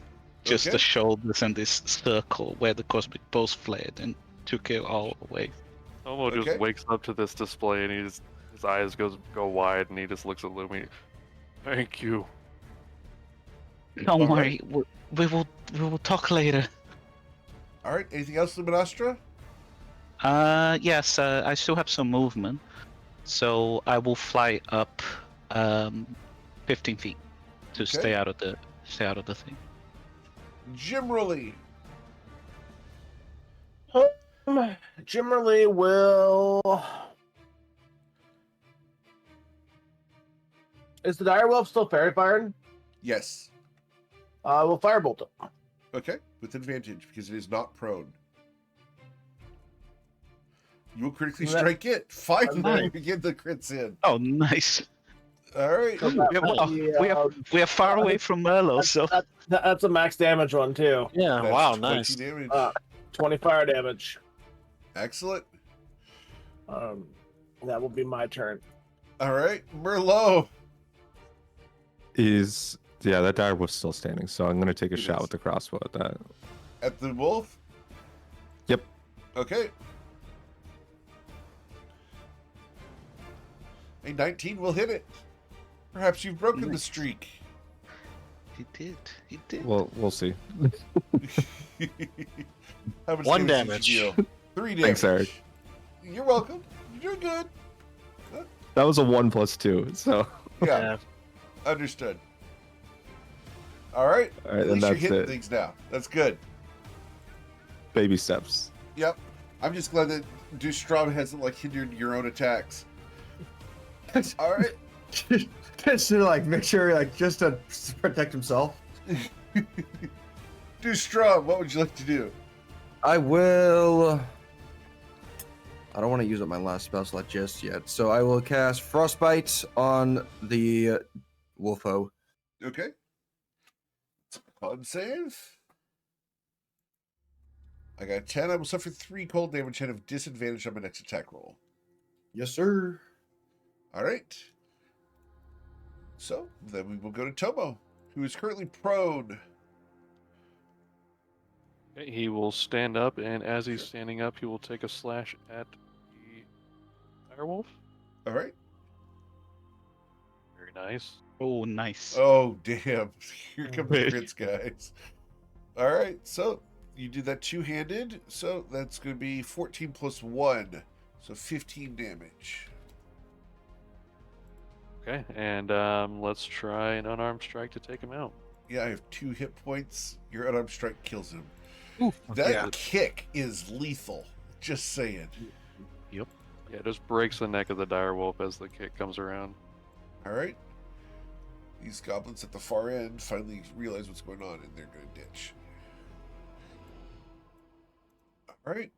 Just Okay. the shoulders and this circle where the cosmic pulse flared and took it all away. Tomo Okay. just wakes up to this display and his eyes go wide and he just looks at Lumi. Thank you. Don't All worry, we will talk later. All right. Anything else, Luminostra? Yes, I still have some movement, so I will fly up 15 feet to Okay. stay out of the thing. Jimmerly. Jimmerly will. Is the direwolf still fairy firing? Yes. We'll firebolt it. Okay. With advantage because it is not prone. You will critically So that- strike it. Finally, Nice. you get the crits in. Oh, nice. All right. So We are far away from Merlot, so that's a max damage one too. Yeah. That's Wow. 20 Nice. damage. 20 fire damage. Excellent. That will be my turn. All right. Merlot. That dire was still standing, so I'm gonna take a It shot is. with the crossbow at that. At the wolf? Yep. Okay. A 19 will hit it. Perhaps you've broken the Nice. streak. he did. Well, we'll see. How much 1 damage did you damage. deal? 3 damage. Thanks, Eric. You're welcome. You're doing good. That was a 1+2, so Yeah, understood. All right. all right, At then least you're that's hitting it. things now. That's good. Baby steps. Yep. I'm just glad that Dustrom hasn't hindered your own attacks. All right. Just to make sure, just to protect himself. Dustrom, what would you like to do? I will I don't want to use up my last spell slot just yet. So I will cast Frostbite on the Wolfo. Okay. Con save. I got 10. I will suffer 3 cold damage and have disadvantage on my next attack roll. Yes, sir. All right. So then we will go to Tomo, who is currently prone. Okay, he will stand up, and as he's standing up, he will take a slash at the direwolf. All right. Very nice. Oh, nice. Oh, damn. Here come the Wait. crits, guys. All right. So you did that two-handed. So that's going to be 14 plus 1. So 15 damage. Okay, and let's try an unarmed strike to take him out. Yeah, I have 2 hit points. Your unarmed strike kills him. Ooh, That yeah. kick is lethal. Just saying. Yeah, it just breaks the neck of the direwolf as the kick comes around. All right. These goblins at the far end finally realize what's going on, and they're going to ditch. All right.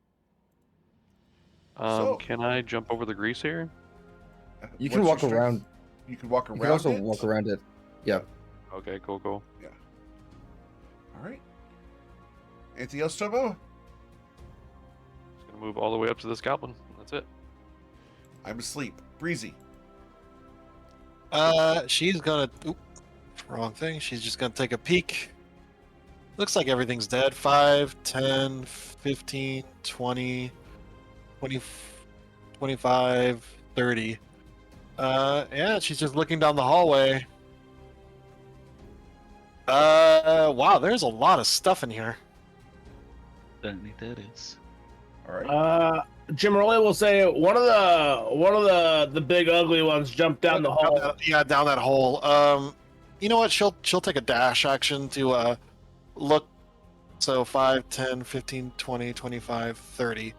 So- Can I jump over the grease here? You can What's walk your strength? around. You can walk You around. can also it? walk around it. Yeah. Okay, cool. All right. Anything else, Tomo? Just gonna move all the way up to this goblin. That's it. I'm asleep. Breezy. She's gonna. Oop, wrong thing. She's just gonna take a peek. Looks like everything's dead. 5, 10, 15, 20, 20, 25, 30. Yeah, she's just looking down the hallway. Wow, there's a lot of stuff in here. Certainly that is. All right. Jim Roley will say one of the big ugly ones jumped down the hall. Yeah, down that hole. You know what? She'll take a dash action to look. So 5, 10, 15, 20, 25, 30.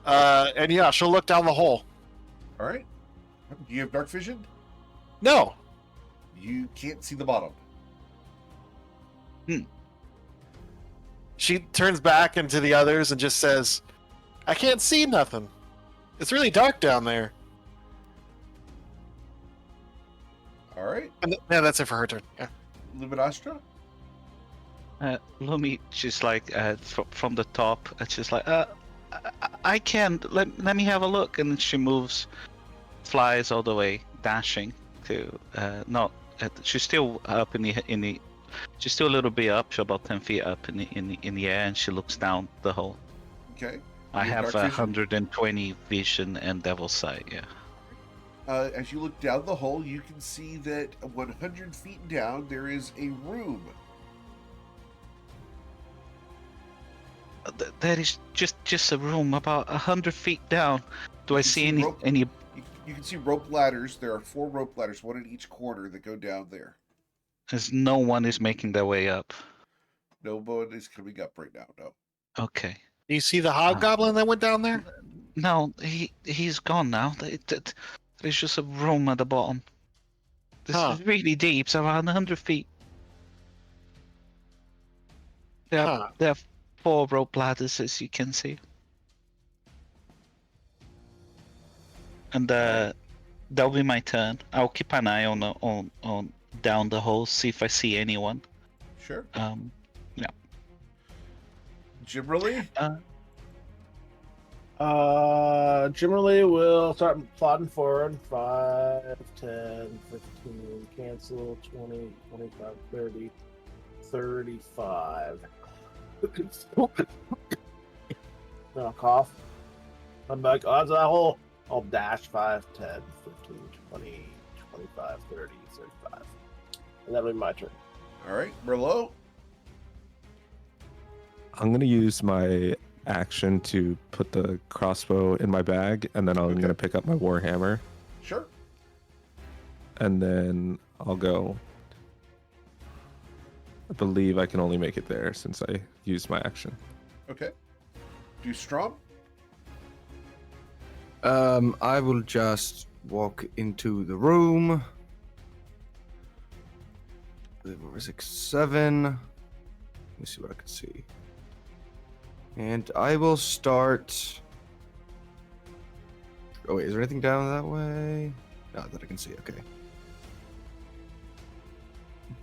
And yeah, she'll look down the hole. All right. Do you have dark vision? No. You can't see the bottom. She turns back into the others and just says, I can't see nothing. It's really dark down there. All right. And yeah, that's it for her turn. Yeah. Luminastra? Lumi, she's like from the top. She's like, I can't. Let me have a look. And then she moves, flies all the way, dashing to not. She's still up in the. She's still a little bit up. She's about 10 feet up in the air, and she looks down the hole. Okay. I You have dark vision? 120 vision and Devil's Sight. Yeah. As you look down the hole, you can see that 100 feet down there is a room. That is just a room about 100 feet down. Do I You see see any rope? any? You can see rope ladders. There are 4 rope ladders, one in each corner, that go down there. As no one is making their way up. No one is coming up right now. No. Okay. Do you see the hobgoblin that went down there? No, he's gone now. There's just a room at the bottom. This Huh. is really deep. It's around 100 feet. There Huh. are 4 rope ladders, as you can see. And that'll be my turn. I'll keep an eye on down the hole, see if I see anyone. Sure. Yeah. Gimmerly? Generally, we'll start plodding forward. 5, 10, 15, cancel, 20, 25, 30, 35. Then I'll cough. I'm back onto that hole. I'll dash 5, 10, 15, 20, 25, 30, 35. And that'll be my turn. All right. Merlot? I'm gonna use my action to put the crossbow in my bag, and then I'm Okay. gonna pick up my warhammer, Sure. and then I'll go. I believe I can only make it there since I used my action. Okay. Do Strom? I will just walk into the room. 6, 7. Let me see what I can see. And I will start Oh wait, is there anything down that way? Not that I can see. Okay.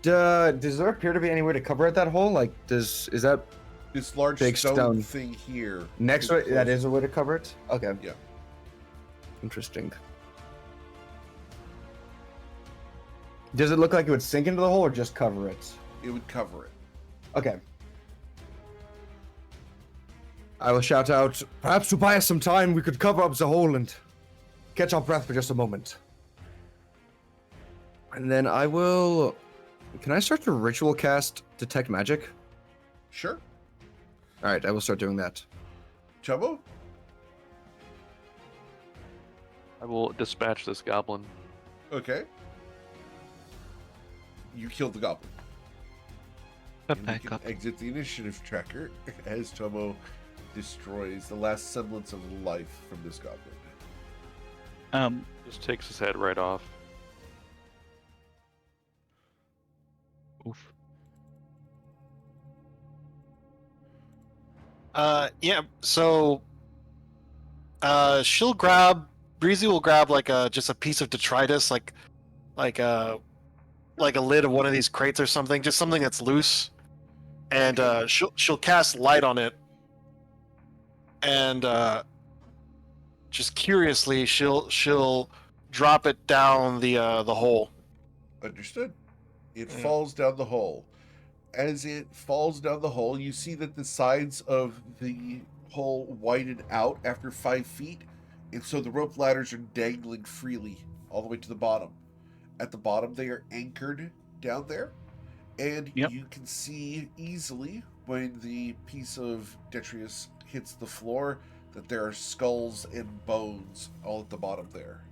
Does there appear to be any way to cover at that hole? Like, is that This large Big stone stone. thing here. next is to it? That close. is a way to cover it. Okay. Yeah. Interesting. Does it look like it would sink into the hole or just cover it? It would cover it. Okay. I will shout out, perhaps to buy us some time, we could cover up the hole and catch our breath for just a moment. And then I will... Can I start to ritual cast Detect Magic? Sure. Alright, I will start doing that. Chubbo? I will dispatch this goblin. Okay. You killed the goblin. But And you back can up. exit the initiative tracker as Chubbo destroys the last semblance of life from this goblin. Just takes his head right off. Oof. Yeah. So, Breezy will grab like just a piece of detritus, like a lid of one of these crates or something, just something that's loose, and she'll cast light on it, and just curiously she'll drop it down the hole. Understood. It Yeah. falls down the hole. As it falls down the hole, you see that the sides of the hole widen out after 5 feet, and so the rope ladders are dangling freely all the way to the bottom. At the bottom, they are anchored down there, and Yep. you can see easily when the piece of detritus hits the floor that there are skulls and bones all at the bottom there.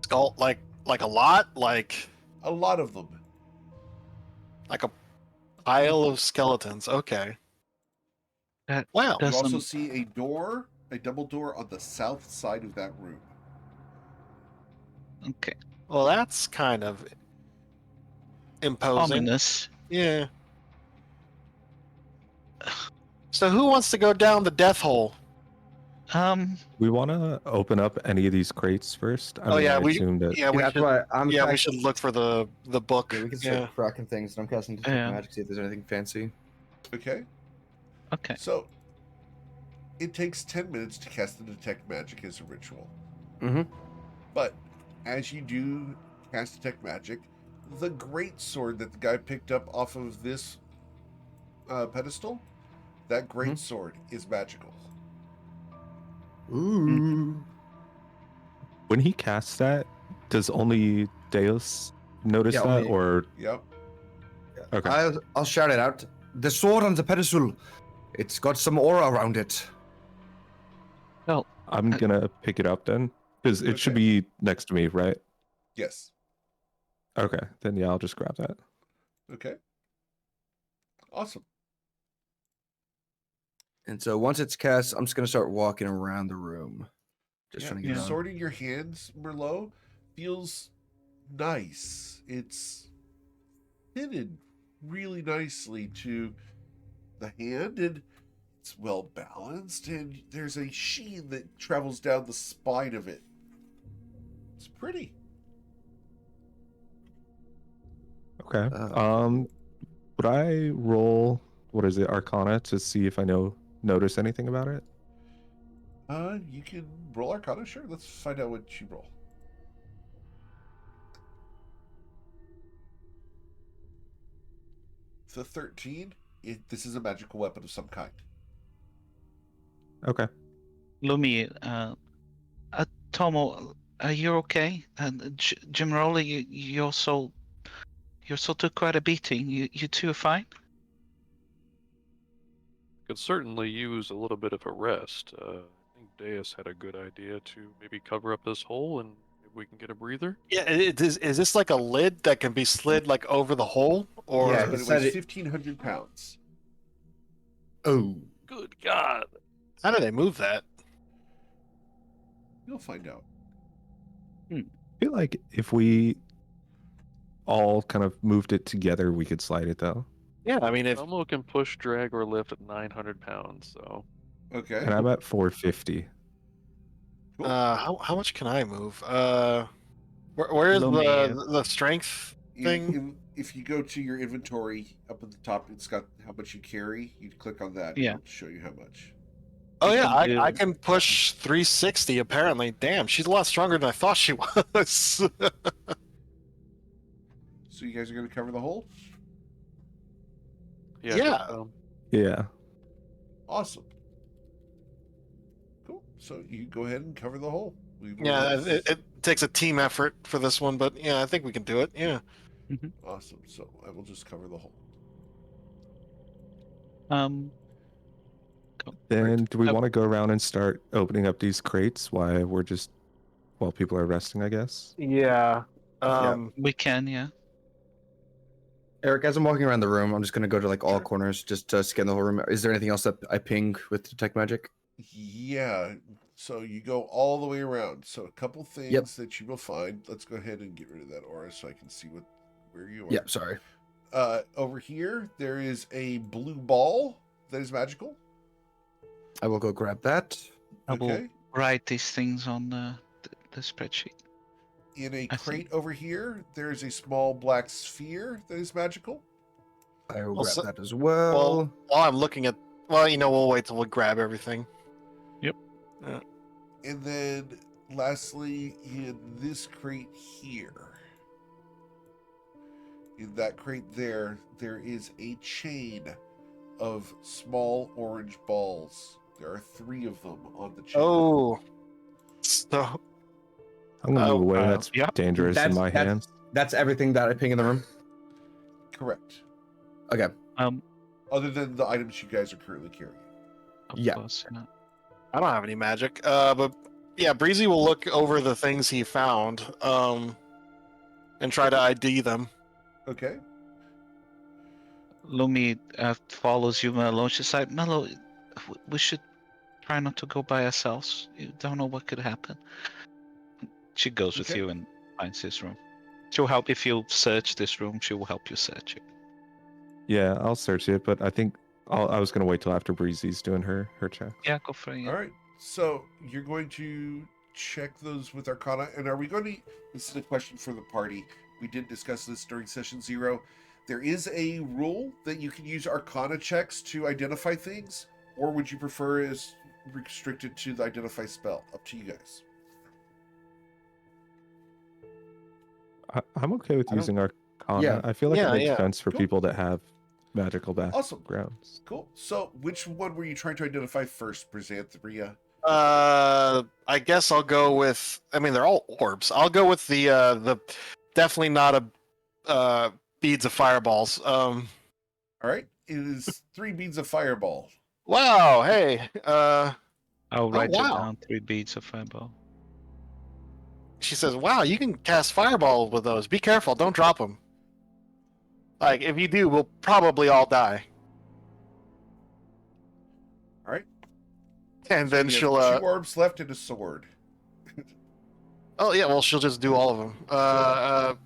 Skull, like a lot, like A lot of them. a pile of skeletons. Okay. That Wow. You also doesn't. see a door, a double door on the south side of that room. Okay. Well, that's kind of imposing. Ominous. Yeah. So who wants to go down the death hole? We want to open up any of these crates first. I Oh, yeah, I we- assume that Yeah, we that's should. why I'm Yeah, we cast- should look for the book. Yeah, we can start cracking things, and I'm casting Detect Yeah. Magic, see if there's anything fancy. Okay? Okay. So, it takes 10 minutes to cast the Detect Magic as a ritual. Mm-hmm. But, as you do cast Detect Magic, the great sword that the guy picked up off of this pedestal, that great sword is magical. Ooh. when he casts that, does only Deus notice Yeah, that, only- or Yep. okay? I'll shout it out. The sword on the pedestal, it's got some aura around it. I'm gonna pick it up then, because it should Okay. be next to me, right? Yes. Okay, then yeah, I'll just grab that. Okay. Awesome. And so once it's cast, I'm just gonna start walking around the room. Just Yeah, trying to the get around. sword in your hands, Merlot, feels nice. It's fitted really nicely to the hand, and it's well balanced, and there's a sheen that travels down the spine of it. It's pretty. Okay. Uh, Would I roll what is it, Arcana, to see if I notice anything about it? You can roll Arcana, sure. Let's find out what you roll. The 13. This is a magical weapon of some kind. Okay. Lumi, Tomo, are you okay? And Jim Rowley, you also took quite a beating. You two are fine? Could certainly use a little bit of a rest. I think Deus had a good idea to maybe cover up this hole and maybe we can get a breather. Yeah, is this like a lid that can be slid like over the hole, or Yeah, But it said weighs it- 1,500 pounds. Oh. Good God. how do they move that? You'll find out. I feel like if we all kind of moved it together, we could slide it though. Yeah, I mean, if Tomo can push, drag, or lift at 900 pounds, so Okay. And I'm at 450. Cool. How much can I move? Where is Lumi, the strength thing? If you go to your inventory up at the top, it's got how much you carry. You click on that. Yeah. It'll show you how much. Oh you yeah, can do- I can push 360 apparently. Damn, she's a lot stronger than I thought she was. So you guys are going to cover the hole? Yeah. Yeah. Awesome. Cool. So you go ahead and cover the hole. Yeah, it takes a team effort for this one, but yeah, I think we can do it. Yeah. Awesome. So I will just cover the hole. Then do we Uh, want to go around and start opening up these crates while people are resting, I guess? Yeah. we can, yeah. Eric, as I'm walking around the room, I'm just gonna go to like all corners just to scan the whole room. Is there anything else that I ping with detect magic? Yeah. So you go all the way around. So a couple things that you will find. Let's go ahead and get rid of that aura so I can see where you are. Yeah, sorry. Over here, there is a blue ball that is magical. I will go grab that. I will Okay. write these things on the spreadsheet. In a I crate over here, there is a small black sphere that is magical. I will Well, grab so- that as well. Well, while I'm looking at, we'll wait till we grab everything. And then lastly, in this crate here, in that crate there is a chain of small orange balls. There are 3 of them on the chain. Oh. So I'm gonna move away. uh, That's yeah. dangerous in my hands. That's everything that I ping in the room. Correct. Okay. Other than the items you guys are currently carrying. Of Yeah. course, yeah. I don't have any magic. But yeah, Breezy will look over the things he found, and try to ID them. Okay. Lumi follows you along. She's like, Mello, we should try not to go by ourselves. You don't know what could happen. She goes with Okay. you and finds this room. She'll help if you search this room. She will help you search it. Yeah, I'll search it, but I think I was gonna wait till after Breezy's doing her check. Yeah, go for it. Yeah. All right. So you're going to check those with Arcana, and are we going to? This is a question for the party. We did discuss this during session 0. There is a rule that you can use Arcana checks to identify things, or would you prefer is restricted to the identify spell? Up to you guys. I'm okay with I don't- using Arcana. Yeah. I feel like Yeah, it makes yeah. sense for Cool. people that have magical Awesome. backgrounds. Cool. So which one were you trying to identify first, Brizanthria? I guess I'll go with. I mean, they're all orbs. I'll go with the definitely not a beads of fireballs. All right. It is 3 beads of fireball. Wow. Hey. I'll write it wow. down. 3 beads of fireball. She says, "Wow, you can cast fireball with those. Be careful. Don't drop them. Like, if you do, we'll probably all die." All right. And then You have she'll 2 orbs left and a sword. Oh yeah, well she'll just do all of them.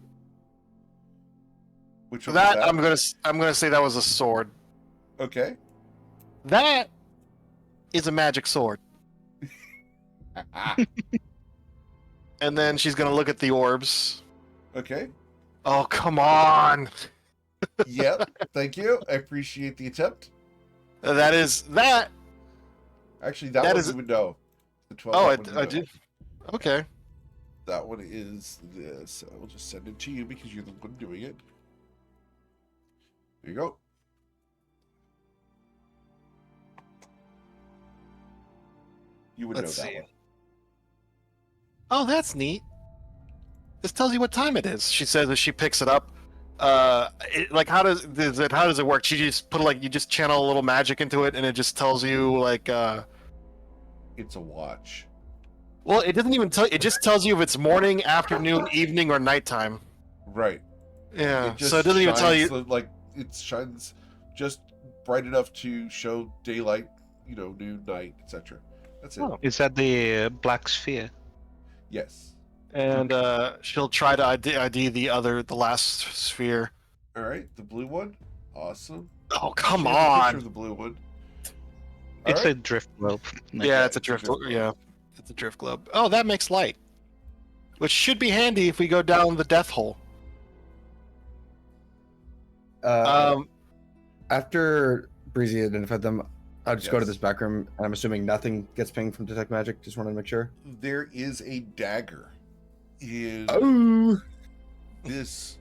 Which one That was I'm gonna say that was a sword. Okay. That is a magic sword. And then she's gonna look at the orbs. Okay. Oh come on! Yep. Thank you. I appreciate the attempt. That is that. Actually, that That one is- you would know. The 12. Oh, that one you I know. do. Okay. That one is this. I will just send it to you because you're the one doing it. There you go. You would Let's know that see. one. Oh, that's neat. This tells you what time it is. She says as she picks it up. Like how does it work? She just put you just channel a little magic into it, and it just tells you like. It's a watch. Well, it doesn't even tell. It just tells you if it's morning, afternoon, evening, or nighttime. Right. Yeah. just So it doesn't even tell shines you. like it shines just bright enough to show daylight, noon, night, etc. That's it. Oh. Is that the black sphere? Yes. And she'll try to ID the last sphere. All right. The blue one. Awesome. Oh come She has a picture on! of the blue one. It's All a right. drift rope. Yeah, it's a drift. drift Yeah. It's a drift globe. Oh, that makes light, which should be handy if we go down the death hole. After Breezy identified them, I'll just go to Yes. this back room, and I'm assuming nothing gets pinged from detect magic. Just wanted to make sure. There is a dagger in Oh, this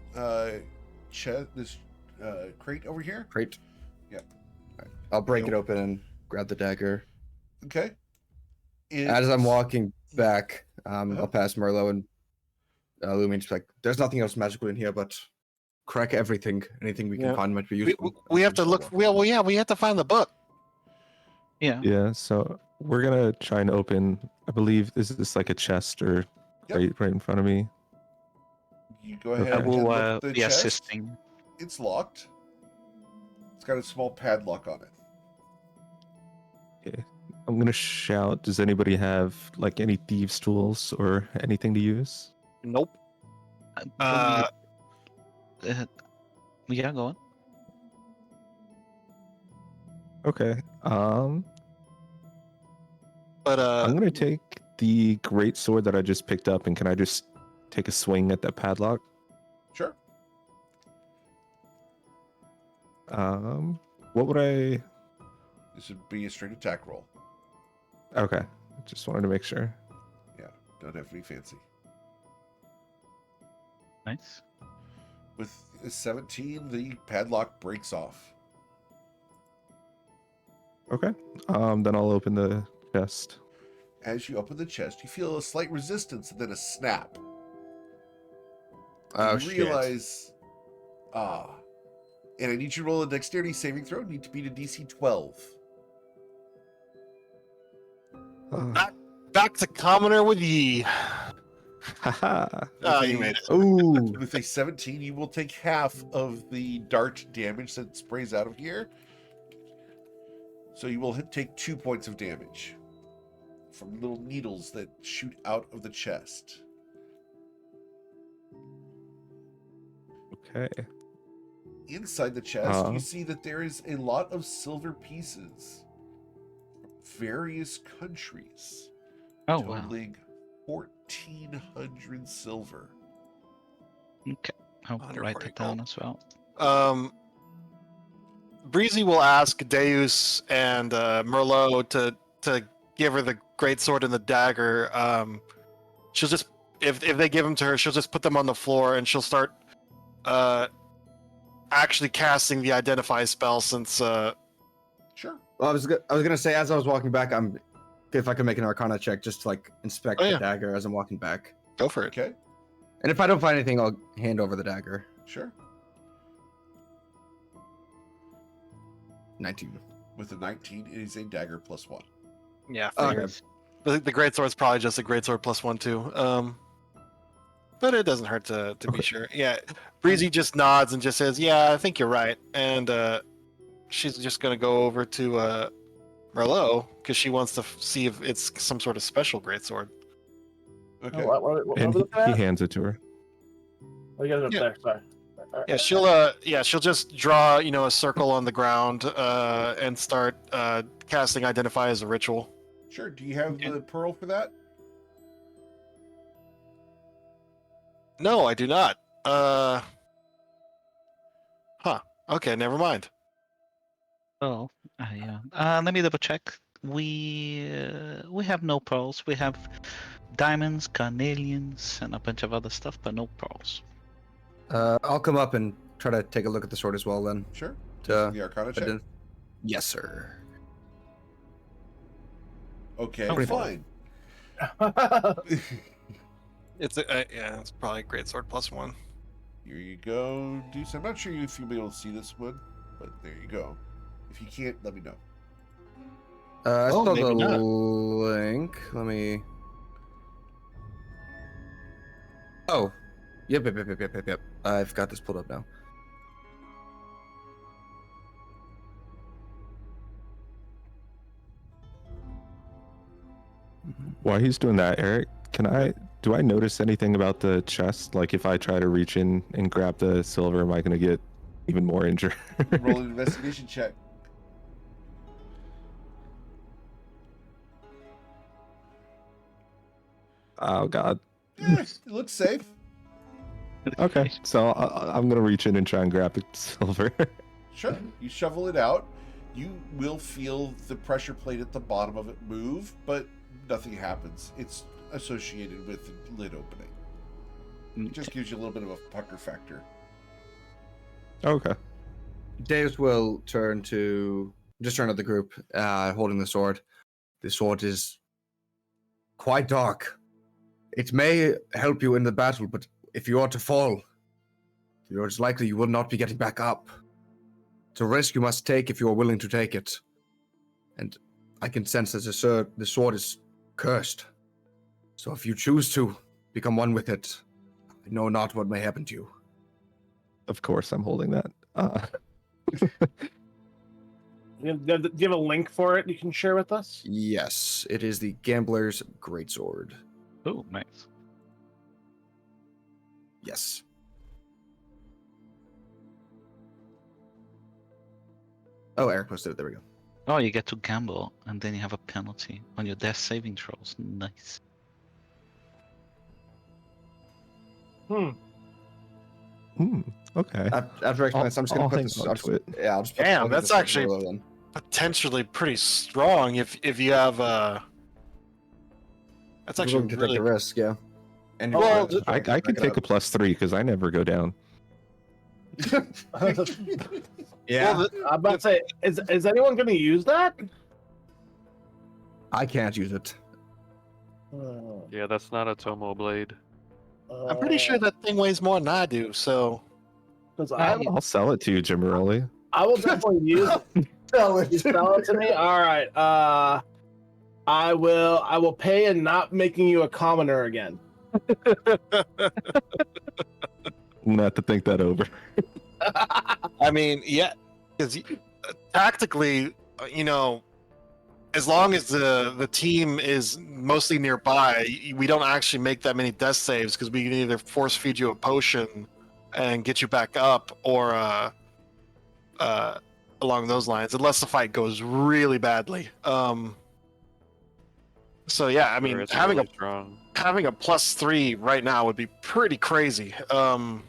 this crate over here. great. Yeah. Alright, I'll break it open and grab the dagger. Okay. As I'm walking back, Uh-huh. I'll pass Merlot and Lumi, just like, there's nothing else magical in here, but crack everything. Anything we can Yeah. find might be We, useful. we have to look. Well, yeah, we have to find the book. Yeah. Yeah, so we're gonna try and open. I believe is this like a chest or Yep. right in front of me? You go Okay. ahead I and will look the be chest. assisting. It's locked. It's got a small padlock on it. Okay. I'm gonna shout. Does anybody have like any thieves' tools or anything to use? Nope. Uh, yeah, go on. Okay. But I'm gonna take the great sword that I just picked up, and can I just take a swing at that padlock? Sure. What would I? This would be a straight attack roll. Okay, just wanted to make sure. Yeah. Don't have to be fancy. Nice. With a 17, the padlock breaks off. Okay. Then I'll open the chest. As you open the chest, you feel a slight resistance and then a snap. Oh, you shit. realize, and I need you to roll a dexterity saving throw. Need to beat a DC 12. back to commoner with ye. Haha. Oh, you made it. Ooh. With a 17, you will take half of the dart damage that sprays out of here. So you will take 2 points of damage from little needles that shoot out of the chest. Okay. Inside the chest, you see that there is a lot of silver pieces from various countries, Oh, wow. totaling 1,400 silver. Okay. I'll Under write that down critical. as well. Breezy will ask Deus and Merlot to give her the greatsword and the dagger. She'll just if they give them to her, she'll just put them on the floor and she'll start actually casting the identify spell since Sure. Well, I was gonna say, as I was walking back, if I can make an Arcana check just to like inspect Oh, the yeah. dagger as I'm walking back. go for it. Okay. And if I don't find anything, I'll hand over the dagger. Sure. 19. With a 19, it is a dagger +1. Yeah, Okay. figured. The greatsword's probably just a greatsword +1 too. But it doesn't hurt to be Okay. sure. Yeah, Breezy just nods and just says, "Yeah, I think you're right." And she's just gonna go over to Merlot because she wants to see if it's some sort of special greatsword. Okay. What And was he that? hands it to her. Oh, you got it up Yeah. there. Sorry. Yeah, she'll just draw a circle on the ground and start casting identify as a ritual. Sure. Do you have Okay. the pearl for that? No, I do not. Okay, never mind. Oh, yeah. Let me double check. We have no pearls. We have diamonds, carnelians, and a bunch of other stuff, but no pearls. I'll come up and try to take a look at the sword as well then. Sure. To The Arcana check. Yes, sir. Okay, Oh, fine. It's probably a greatsword +1. Here you go, Deuce. I'm not sure if you'll be able to see this one, but there you go. If you can't, let me know. I Oh, saw maybe the not. link. Let me. Oh, yep. I've got this pulled up now. While he's doing that, Eric, do I notice anything about the chest? Like if I try to reach in and grab the silver, am I gonna get even more injured? Roll an investigation check. Oh God. Yeah, it looks safe. Okay, so I'm gonna reach in and try and grab the silver. Sure. You shovel it out. You will feel the pressure plate at the bottom of it move, but nothing happens. It's associated with the lid opening. It just gives you a little bit of a pucker factor. Okay. Davis will turn to the group, holding the sword. The sword is quite dark. It may help you in the battle, but if you are to fall, it's likely you will not be getting back up. It's a risk you must take if you are willing to take it. And I can sense that the sword is cursed. So if you choose to become one with it, I know not what may happen to you. Of course, I'm holding that. Do you have a link for it you can share with us? Yes, it is the Gambler's Greatsword. Oh, nice. Yes. Oh, Eric posted it. There we go. Oh, you get to gamble, and then you have a penalty on your death saving throws. Nice. Okay. After I explain this, I'm just going to put hang this. on I'll to just, it. yeah, I'll just put Damn, I'll that's this actually- below then. Potentially pretty strong if you have that's We're actually willing to really take the risk, yeah. And Well, I could take a +3 because I never go down. yeah. Well, I'm about to say, is anyone going to use that? I can't use it. Yeah, that's not a Tomo blade. I'm pretty sure that thing weighs more than I do, so Because I'll sell it to you, Jimaroli. I will definitely use it. You sell it to me. All right. I will pay in not making you a commoner again. I'm gonna have to think that over. I mean, yeah, because tactically, as long as the team is mostly nearby, we don't actually make that many death saves because we can either force feed you a potion and get you back up, or along those lines, unless the fight goes really badly. So yeah, I mean, It's having really strong. a +3 right now would be pretty crazy. And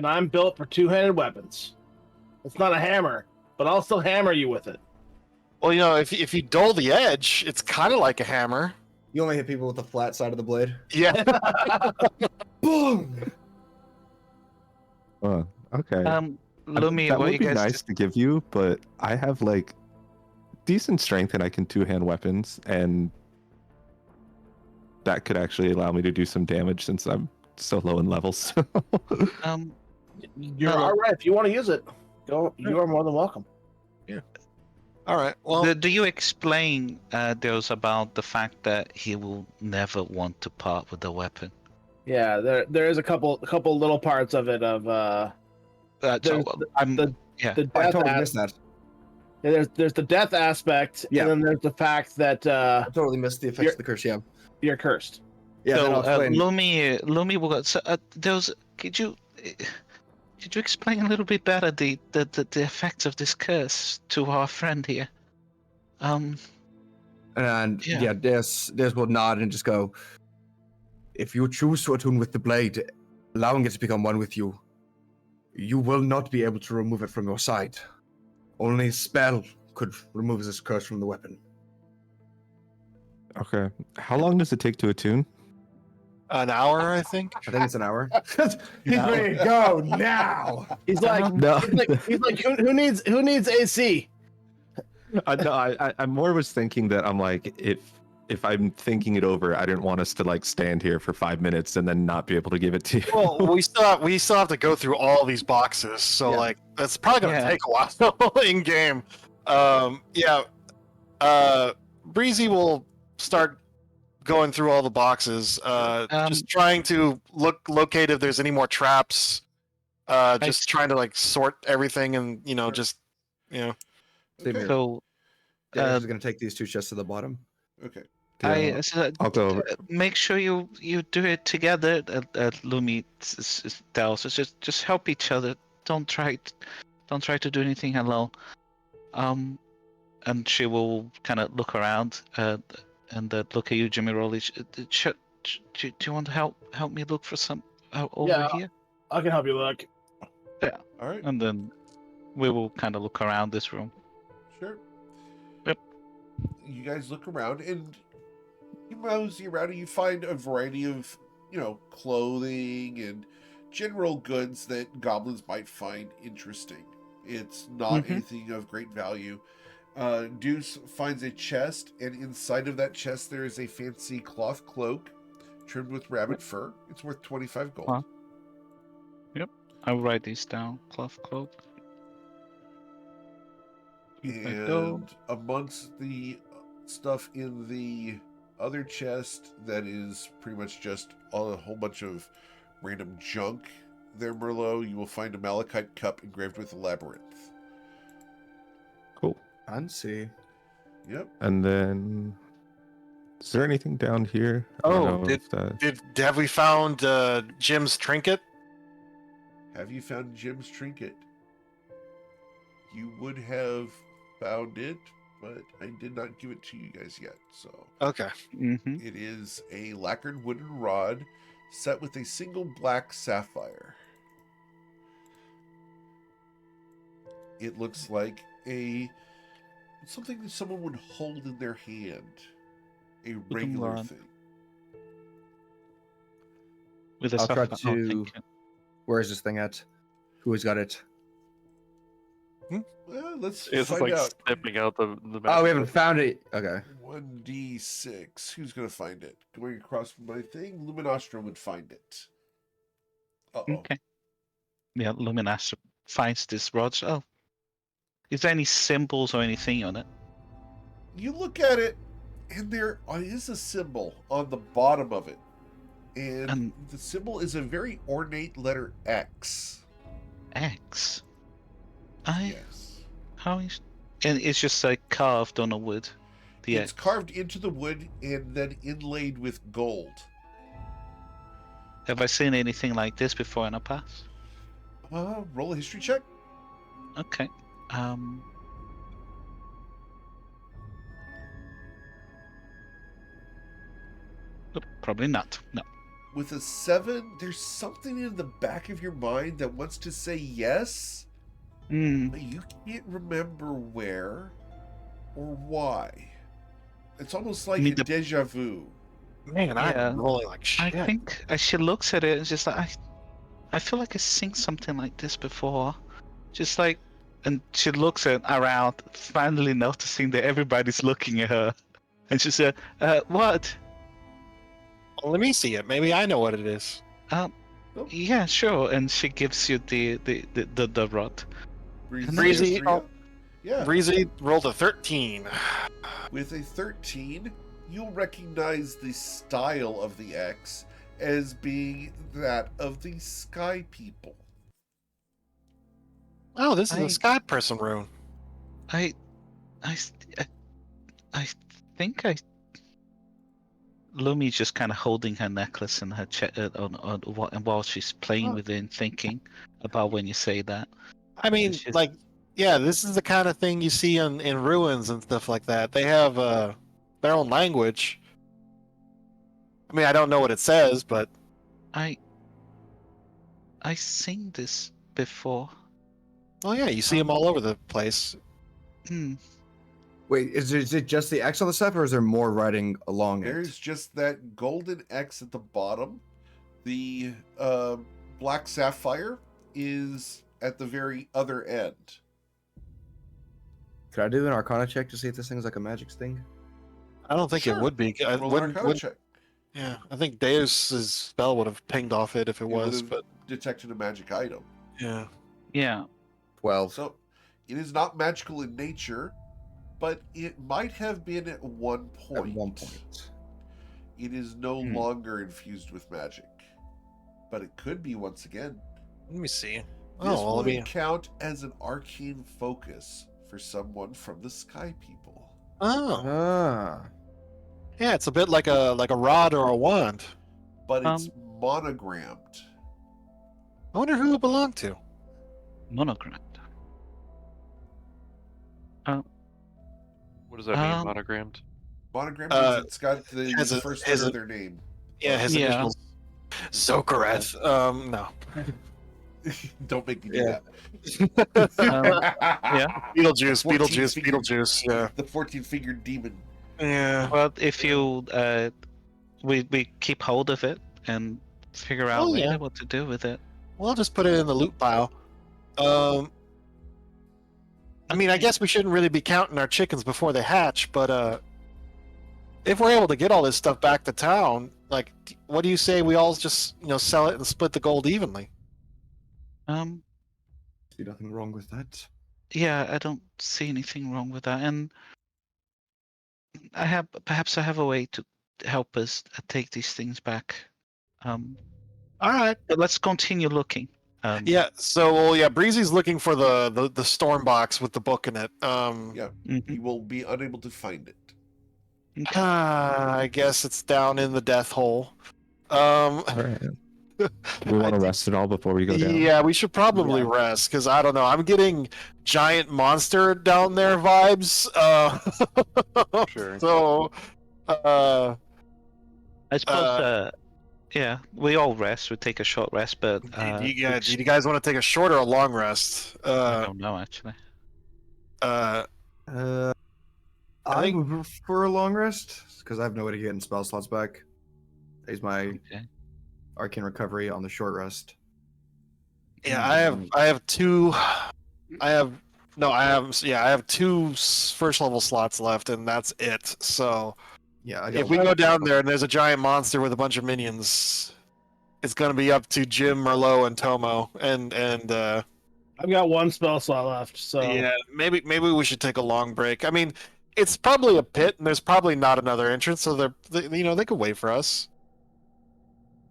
I'm built for two-handed weapons. It's not a hammer, but I'll still hammer you with it. Well, if you dull the edge, it's kind of like a hammer. You only hit people with the flat side of the blade. Yeah. Boom! Okay. Lumi, that what would you be guys nice to give you, but I have like decent strength and I can two-hand weapons, and that could actually allow me to do some damage since I'm so low in levels. You're all right. If you want to use it, go. You are more than welcome. All right. Well, do you explain those about the fact that he will never want to part with the weapon? Yeah, there is a couple little parts of it of So, There's I'm the- yeah. the I death. totally missed that. There's the death aspect, Yeah. and then there's the fact that I totally missed the effects You're- of the curse, yeah. you're cursed. Yeah, then So I'll explain. Lumi will go. So those. Could you explain a little bit better the effects of this curse to our friend here? And Yeah. yeah, Des will nod and just go, if you choose to attune with the blade, allowing it to become one with you, you will not be able to remove it from your side. Only a spell could remove this curse from the weapon. Okay. How long does it take to attune? an hour, I think. I think it's an hour. He's ready to go now. He's like, No. he's like, who needs AC? No, I more was thinking that I'm like, if I'm thinking it over, I didn't want us to like stand here for 5 minutes and then not be able to give it to you. Well, we still have to go through all these boxes, so Yeah. like that's probably gonna Yeah. take a while in game. Breezy will start going through all the boxes, just trying to locate if there's any more traps. Just trying to like sort everything, and Same here. So Darius is going to take these two chests to the bottom. Okay. Yeah, I'll go over. make sure you do it together. Lumi tells us just help each other. Don't try to do anything alone. And she will kind of look around and look at you, Jimmy Rowley. Do you want to help me look for some over Yeah. here? I can help you look. All right. And then we will kind of look around this room. Sure. Yep. You guys look around and you mosey around and you find a variety of, clothing and general goods that goblins might find interesting. It's not Mhm. anything of great value. Deuce finds a chest, and inside of that chest there is a fancy cloth cloak trimmed with rabbit fur. It's worth 25 gold. Wow. Yep. I'll write these down. Cloth cloak. And amongst the stuff in the other chest that is pretty much just a whole bunch of random junk there, Merlot, you will find a malachite cup engraved with a labyrinth. Cool. Fancy. Yep. And then, is there anything down here? I Oh, don't know if that... have we found Jim's trinket? Have you found Jim's trinket? You would have found it, but I did not give it to you guys yet. So Okay. Mm-hmm. it is a lacquered wooden rod set with a single black sapphire. It looks like something that someone would hold in their hand. A regular rod. thing. With a I'll try sapphire. to. Where is this thing at? Who has got it? Well, let's It's find like out. stepping out the Oh, we haven't found it. Okay. 1d6. Who's going to find it? Going across my thing, Luminostra would find it. Uh-oh. Okay. Yeah, Luminas finds this rod. Oh, is there any symbols or anything on it? You look at it, and there is a symbol on the bottom of it. And the symbol is a very ornate letter X. X. Yes. How is? And it's just like carved on a wood. The It's X. carved into the wood and then inlaid with gold. Have I seen anything like this before in the past? Roll a history check. Okay. Probably not. No. With a 7, there's something in the back of your mind that wants to say yes, but you can't remember where or why. It's almost like a deja vu. Man, Yeah. I'm rolling like shit. I think as she looks at it, it's just like I feel like I've seen something like this before. Just like, and she looks around, finally noticing that everybody's looking at her, and she said, "What? Well, let me see it. Maybe I know what it is. Yeah, sure." And she gives you the rod. Breezy. Yeah. Breezy rolled a 13. With a 13, you'll recognize the style of the X as being that of the Sky People. Oh, this is a Sky Person rune. I think Lumi's just kind of holding her necklace in her chest while she's playing with it and thinking about when you say that. I mean, like, yeah, this is the kind of thing you see in ruins and stuff like that. They have their own language. I mean, I don't know what it says, but I seen this before. Oh yeah, you see them all over the place. Wait, is it just the X on the step, or is there more writing along There's it? just that golden X at the bottom. The black sapphire is at the very other end. Could I do an Arcana check to see if this thing is like a magic sting? I don't think it would be. I Roll an Arcana check. Yeah, I think Deus's spell would have pinged off it if it was, would but have detected a magic item. yeah. Yeah. 12. So it is not magical in nature, but it might have been at one point. At one point. It is no longer infused with magic, but it could be once again. Let me see. This well, would count as an arcane focus for someone from the Sky People. Oh, Ah. yeah, it's a bit like a rod or a wand. But it's monogrammed. I wonder who it belonged to. Monogrammed. What does that mean, monogrammed? Monogrammed means it's got the has first has letter of their name. Yeah, his Yeah. initials. Zokareth. No. Don't make me do Yeah. that. Yeah. Beetlejuice. 14 Beetlejuice. fingered- Beetlejuice. Yeah. The 14-fingered demon. Yeah. Well, if you we keep hold of it and figure out Oh, later yeah. what to do with it. We'll just put it in the loot pile. I mean, I Okay. guess we shouldn't really be counting our chickens before they hatch, but if we're able to get all this stuff back to town, like, what do you say we all just, sell it and split the gold evenly? See nothing wrong with that. Yeah, I don't see anything wrong with that, and perhaps I have a way to help us take these things back. All right. But let's continue looking. Yeah. So, Breezy's looking for the storm box with the book in it. Yeah, mhm. you will be unable to find it. Okay. I guess it's down in the death hole. All right. Do we want to rest it all before we go down? Yeah, we should probably rest because I don't know. I'm getting giant monster down there vibes. Sure. So, I suppose. Yeah, we all rest. We take a short rest, but do you guys want to take a short or a long rest? I don't know actually. I I think- would prefer a long rest because I have no way to get in spell slots back. I use my Okay. arcane recovery on the short rest. Yeah, I have two. I have two first level slots left, and that's it. So Yeah, I if we go down there and there's a giant monster with a bunch of minions, it's gonna be up to Jim, Merlot, and Tomo, and I've got one spell slot left, so yeah, maybe we should take a long break. I mean, it's probably a pit, and there's probably not another entrance, so they could wait for us.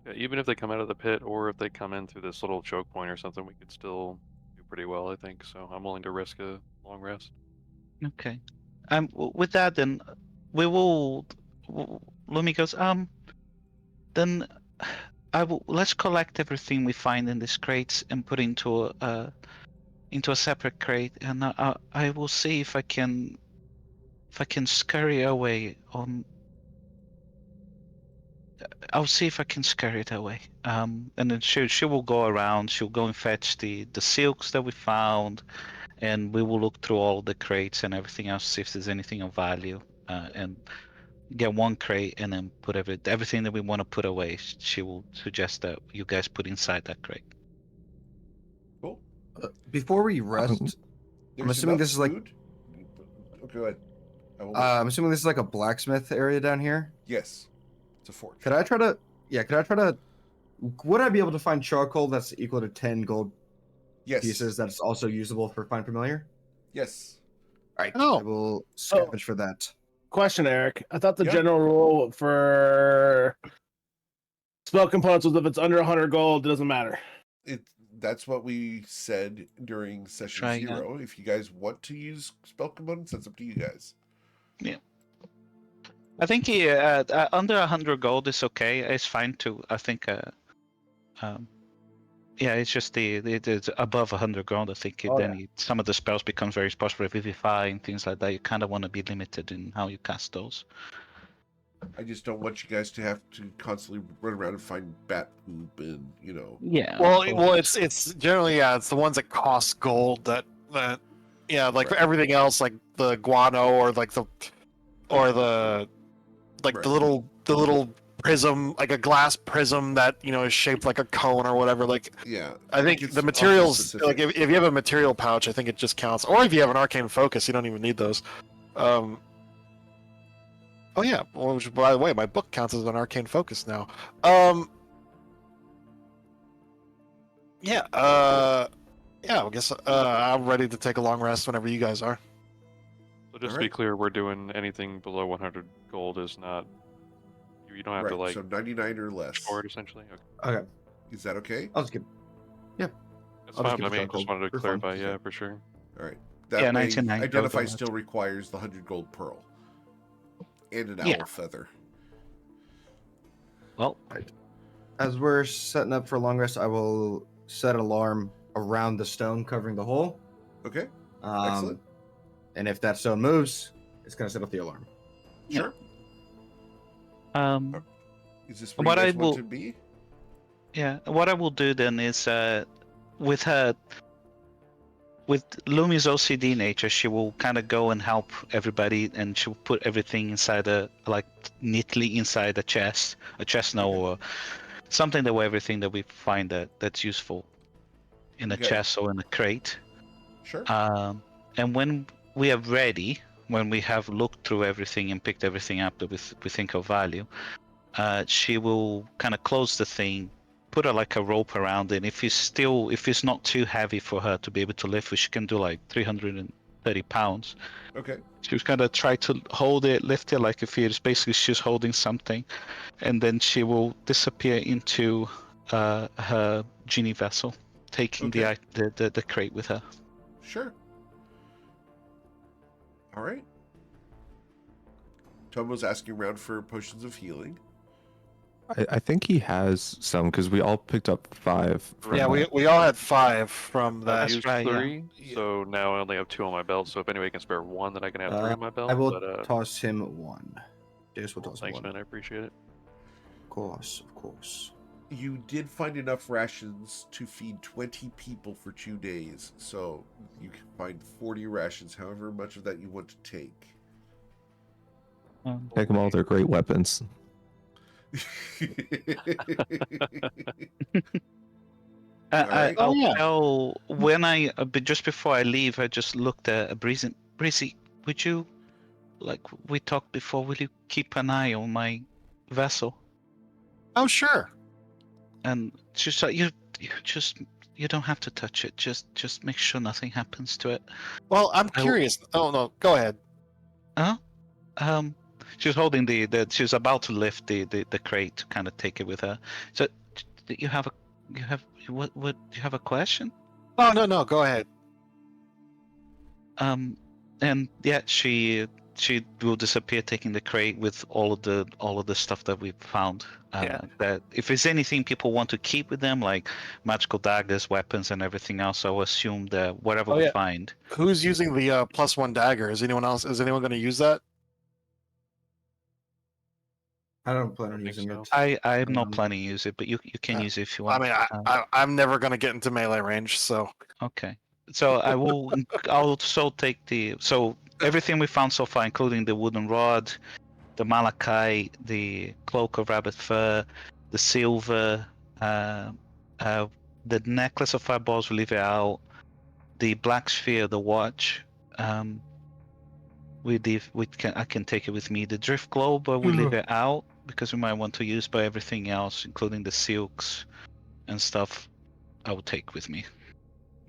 Yeah, even if they come out of the pit, or if they come in through this little choke point or something, we could still do pretty well, I think. So I'm willing to risk a long rest. Okay. With that, then we will. Lumi goes. Then let's collect everything we find in this crates and put into a separate crate, and I will see if I can scurry away on. I'll see if I can scurry it away. And then she will go around. She'll go and fetch the silks that we found, and we will look through all the crates and everything else, see if there's anything of value, and get one crate and then put everything that we want to put away. She will suggest that you guys put inside that crate. Cool. Before we rest, There's assuming enough this is like- food. Okay, go ahead. I will I'm assuming this is like a blacksmith area down here. yes, it's a forge. Could I try to? Yeah, could I try to? Would I be able to find charcoal that's equal to 10 gold Yes. pieces that's also usable for Find Familiar? Yes. All right. Oh. I will scavenge for that. question, Eric. I thought the Yeah. general rule for spell components was if it's under 100 gold, it doesn't matter. That's what we said during session Try again. 0. If you guys want to use spell components, that's up to you guys. I think under 100 gold is okay. It's fine too. I think. Yeah, it's just it's above 100 gold. I think some of the spells become very special, Vivify and things like that. You kind of want to be limited in how you cast those. I just don't want you guys to have to constantly run around and find bat poop and, Yeah. Well, it's generally it's the ones that cost gold that like for everything else, like the guano or like the Right. the little prism, like a glass prism that is shaped like a cone or whatever. Like yeah. I think it's the also materials, specific. like if you have a material pouch, I think it just counts. Or if you have an arcane focus, you don't even need those. Oh yeah. Well, which, by the way, my book counts as an arcane focus now. Yeah. I guess I'm ready to take a long rest whenever you guys are. So just to be Alright. clear, we're doing anything below 100 gold is not. You don't have Right, to like so 99 or less. for it essentially. Okay. Okay. Is that okay? I'll just give. That's I'll just fine. give I it mean, charcoal just wanted to for fun. clarify. Yeah, for sure. All right. That Yeah, way, 99 Identify gold, still requires the 100 gold pearl. And an owl Yeah. feather. Well, As we're setting up for long rest, I will set an alarm around the stone covering the hole. Okay? Um, Excellent. And if that stone moves, it's going to set off the alarm. Sure. Is this where What you I guys want will- to be? Yeah, what I will do then is with her, with Lumi's OCD nature, she will kind of go and help everybody, and she'll put everything inside like neatly inside a chest no, Okay. or something that way everything that we find that's useful in a Okay. chest or in a crate. Sure. And when we are ready, when we have looked through everything and picked everything up that we think of value, she will kind of close the thing, put like a rope around it. If it's not too heavy for her to be able to lift, which she can do like 330 pounds. Okay. She was kind of try to hold it, lift it like if it's basically she's holding something, and then she will disappear into her genie vessel, taking Okay. the crate with her. Sure. All right. Tom was asking around for potions of healing. I think he has some because we all picked up 5. From Yeah, that. we all had 5 from I've that. That's used right, yeah. 3, so now I only have 2 on my belt. So if anybody can spare 1, then I can have 3 on my belt. I will but, toss him 1. Deus will toss him thanks, 1. man. I appreciate it. Of course, of course. You did find enough rations to feed 20 people for 2 days, so you can find 40 rations, however much of that you want to take. Take them all. They're great weapons. Alright. I'll yeah. tell when but just before I leave, I just looked at Breezy. Breezy, would you, like we talked before, will you keep an eye on my vessel? Oh, sure. And just you don't have to touch it. Just make sure nothing happens to it. Well, I'm I will- curious. Oh, no. Go ahead. She was holding she was about to lift the crate to kind of take it with her. So you have what you have a question? Oh, no. Go ahead. And yeah, she will disappear, taking the crate with all of the stuff that we've found. Yeah. That if there's anything people want to keep with them, like magical daggers, weapons, and everything else, I'll assume that whatever Oh, we yeah. find. Who's using the +1 dagger? Is anyone going to use that? I don't plan I on think using so. it. I'm not Um, planning to use it, but you can use it if you I want. mean, I'm never going to get into melee range, so. Okay. So I'll also take so everything we found so far, including the wooden rod, the malachite, the cloak of rabbit fur, the silver, the necklace of fireballs, we leave it out. The black sphere, the watch, I can take it with me. The drift globe, we leave it out because we might want to use, but everything else, including the silks and stuff, I will take with me.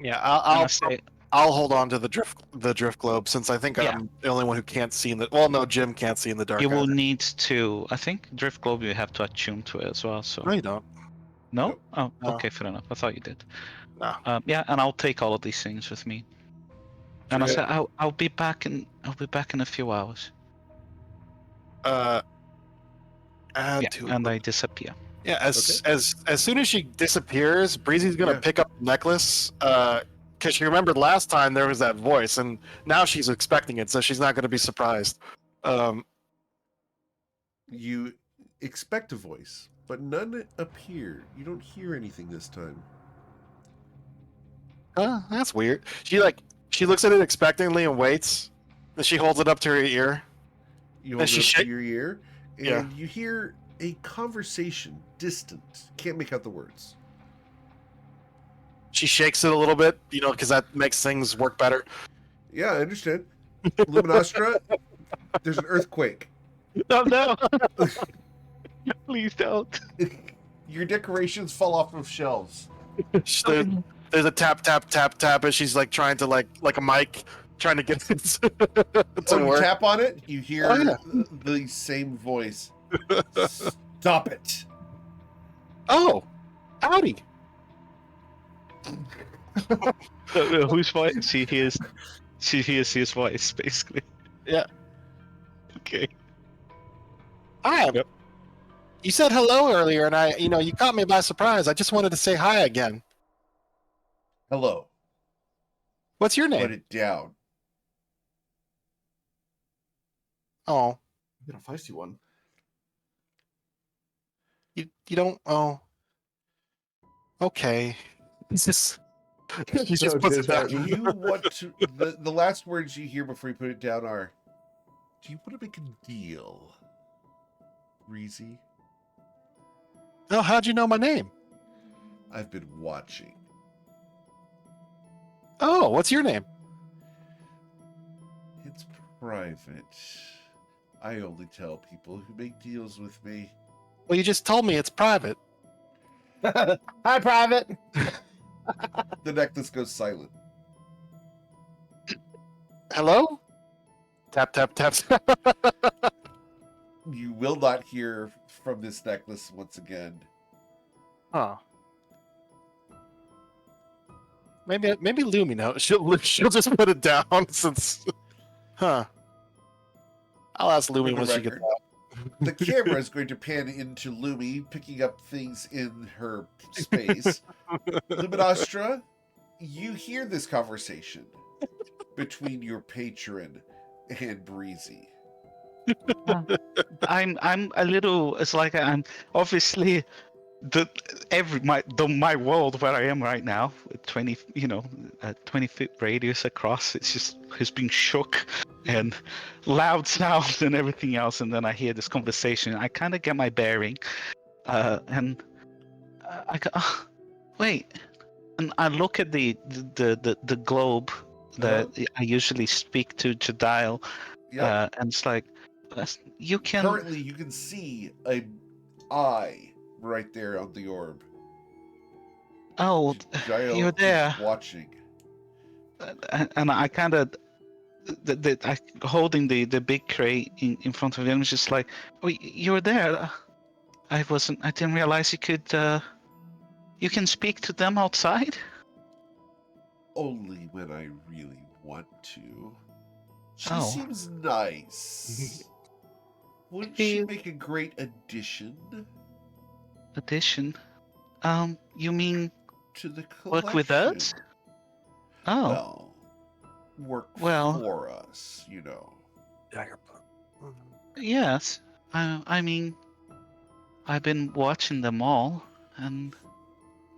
Yeah, And I say, I'll hold on to the drift globe since I think Yeah. I'm the only one who can't see in the. Well, no, Jim can't see in the dark. you will either. need to. I think drift globe you have to attune to it as well. So No, you don't. no. Nope. Oh, No. okay, fair enough. I thought you did. No. Yeah, and I'll take all of these things with me. And I Okay. said I'll be back in a few hours. Add Yeah, to. and I disappear. Yeah, as soon as she disappears, Breezy's gonna Yeah. pick up the necklace. Because she remembered last time there was that voice, and now she's expecting it, so she's not gonna be surprised. You expect a voice, but none appear. You don't hear anything this time. That's weird. She looks at it expectantly and waits. Then she holds it up to her ear. You Then hold she it up shake- to your ear, and Yeah. you hear a conversation, distant. Can't make out the words. She shakes it a little bit, because that makes things work better. Yeah, I understand. Luminostra, there's an earthquake. Oh no! Please don't. Your decorations fall off of shelves. There's a tap, tap, tap, tap, as she's like trying to like a mic, trying to get it to You work. tap on it, you hear Oh, yeah. the same voice. Stop it. Oh, howdy. Whose voice? She hears his voice, basically. Yeah. Okay. Hi. Yep. You said hello earlier, and you caught me by surprise. I just wanted to say hi again. Hello. What's your Put name? it down. Oh, You got a feisty one. You don't. Oh, okay. He's just he just So puts it down. Do you want to? The last words you hear before you put it down are, "Do you want to make a deal, Breezy? Oh, how'd you know my name? I've been watching." Oh, what's your name? It's private. I only tell people who make deals with me. Well, you just told me it's private. Hi, Private. The necklace goes silent. Hello? Tap tap tap. You will not hear from this necklace once again. Huh. Maybe Lumi knows. She'll just put it down since. Huh. I'll ask For Lumi the when she gets record, out. the camera is going to pan into Lumi picking up things in her space. Luminostra, you hear this conversation between your patron and Breezy. I'm a little. It's like I'm obviously my world where I am right now, 20 a 20-foot radius across. It's just has been shook and loud sounds and everything else, and then I hear this conversation. I kind of get my bearing, and I go, "Oh, wait," and I look at the globe that I usually speak to dial, Yep. and it's like, you can. Currently, you can see a eye right there on the orb. Oh, Jael you're there. is watching. And I kind of holding the big crate in front of him, just like, oh, you were there. I didn't realize you could. You can speak to them outside. Only when I really want to. She Oh. seems nice. Wouldn't Maybe- she make a great addition Addition. You mean to the collection? work with us? Oh, Well, work Well- for us, you know. yes. I mean, I've been watching them all, and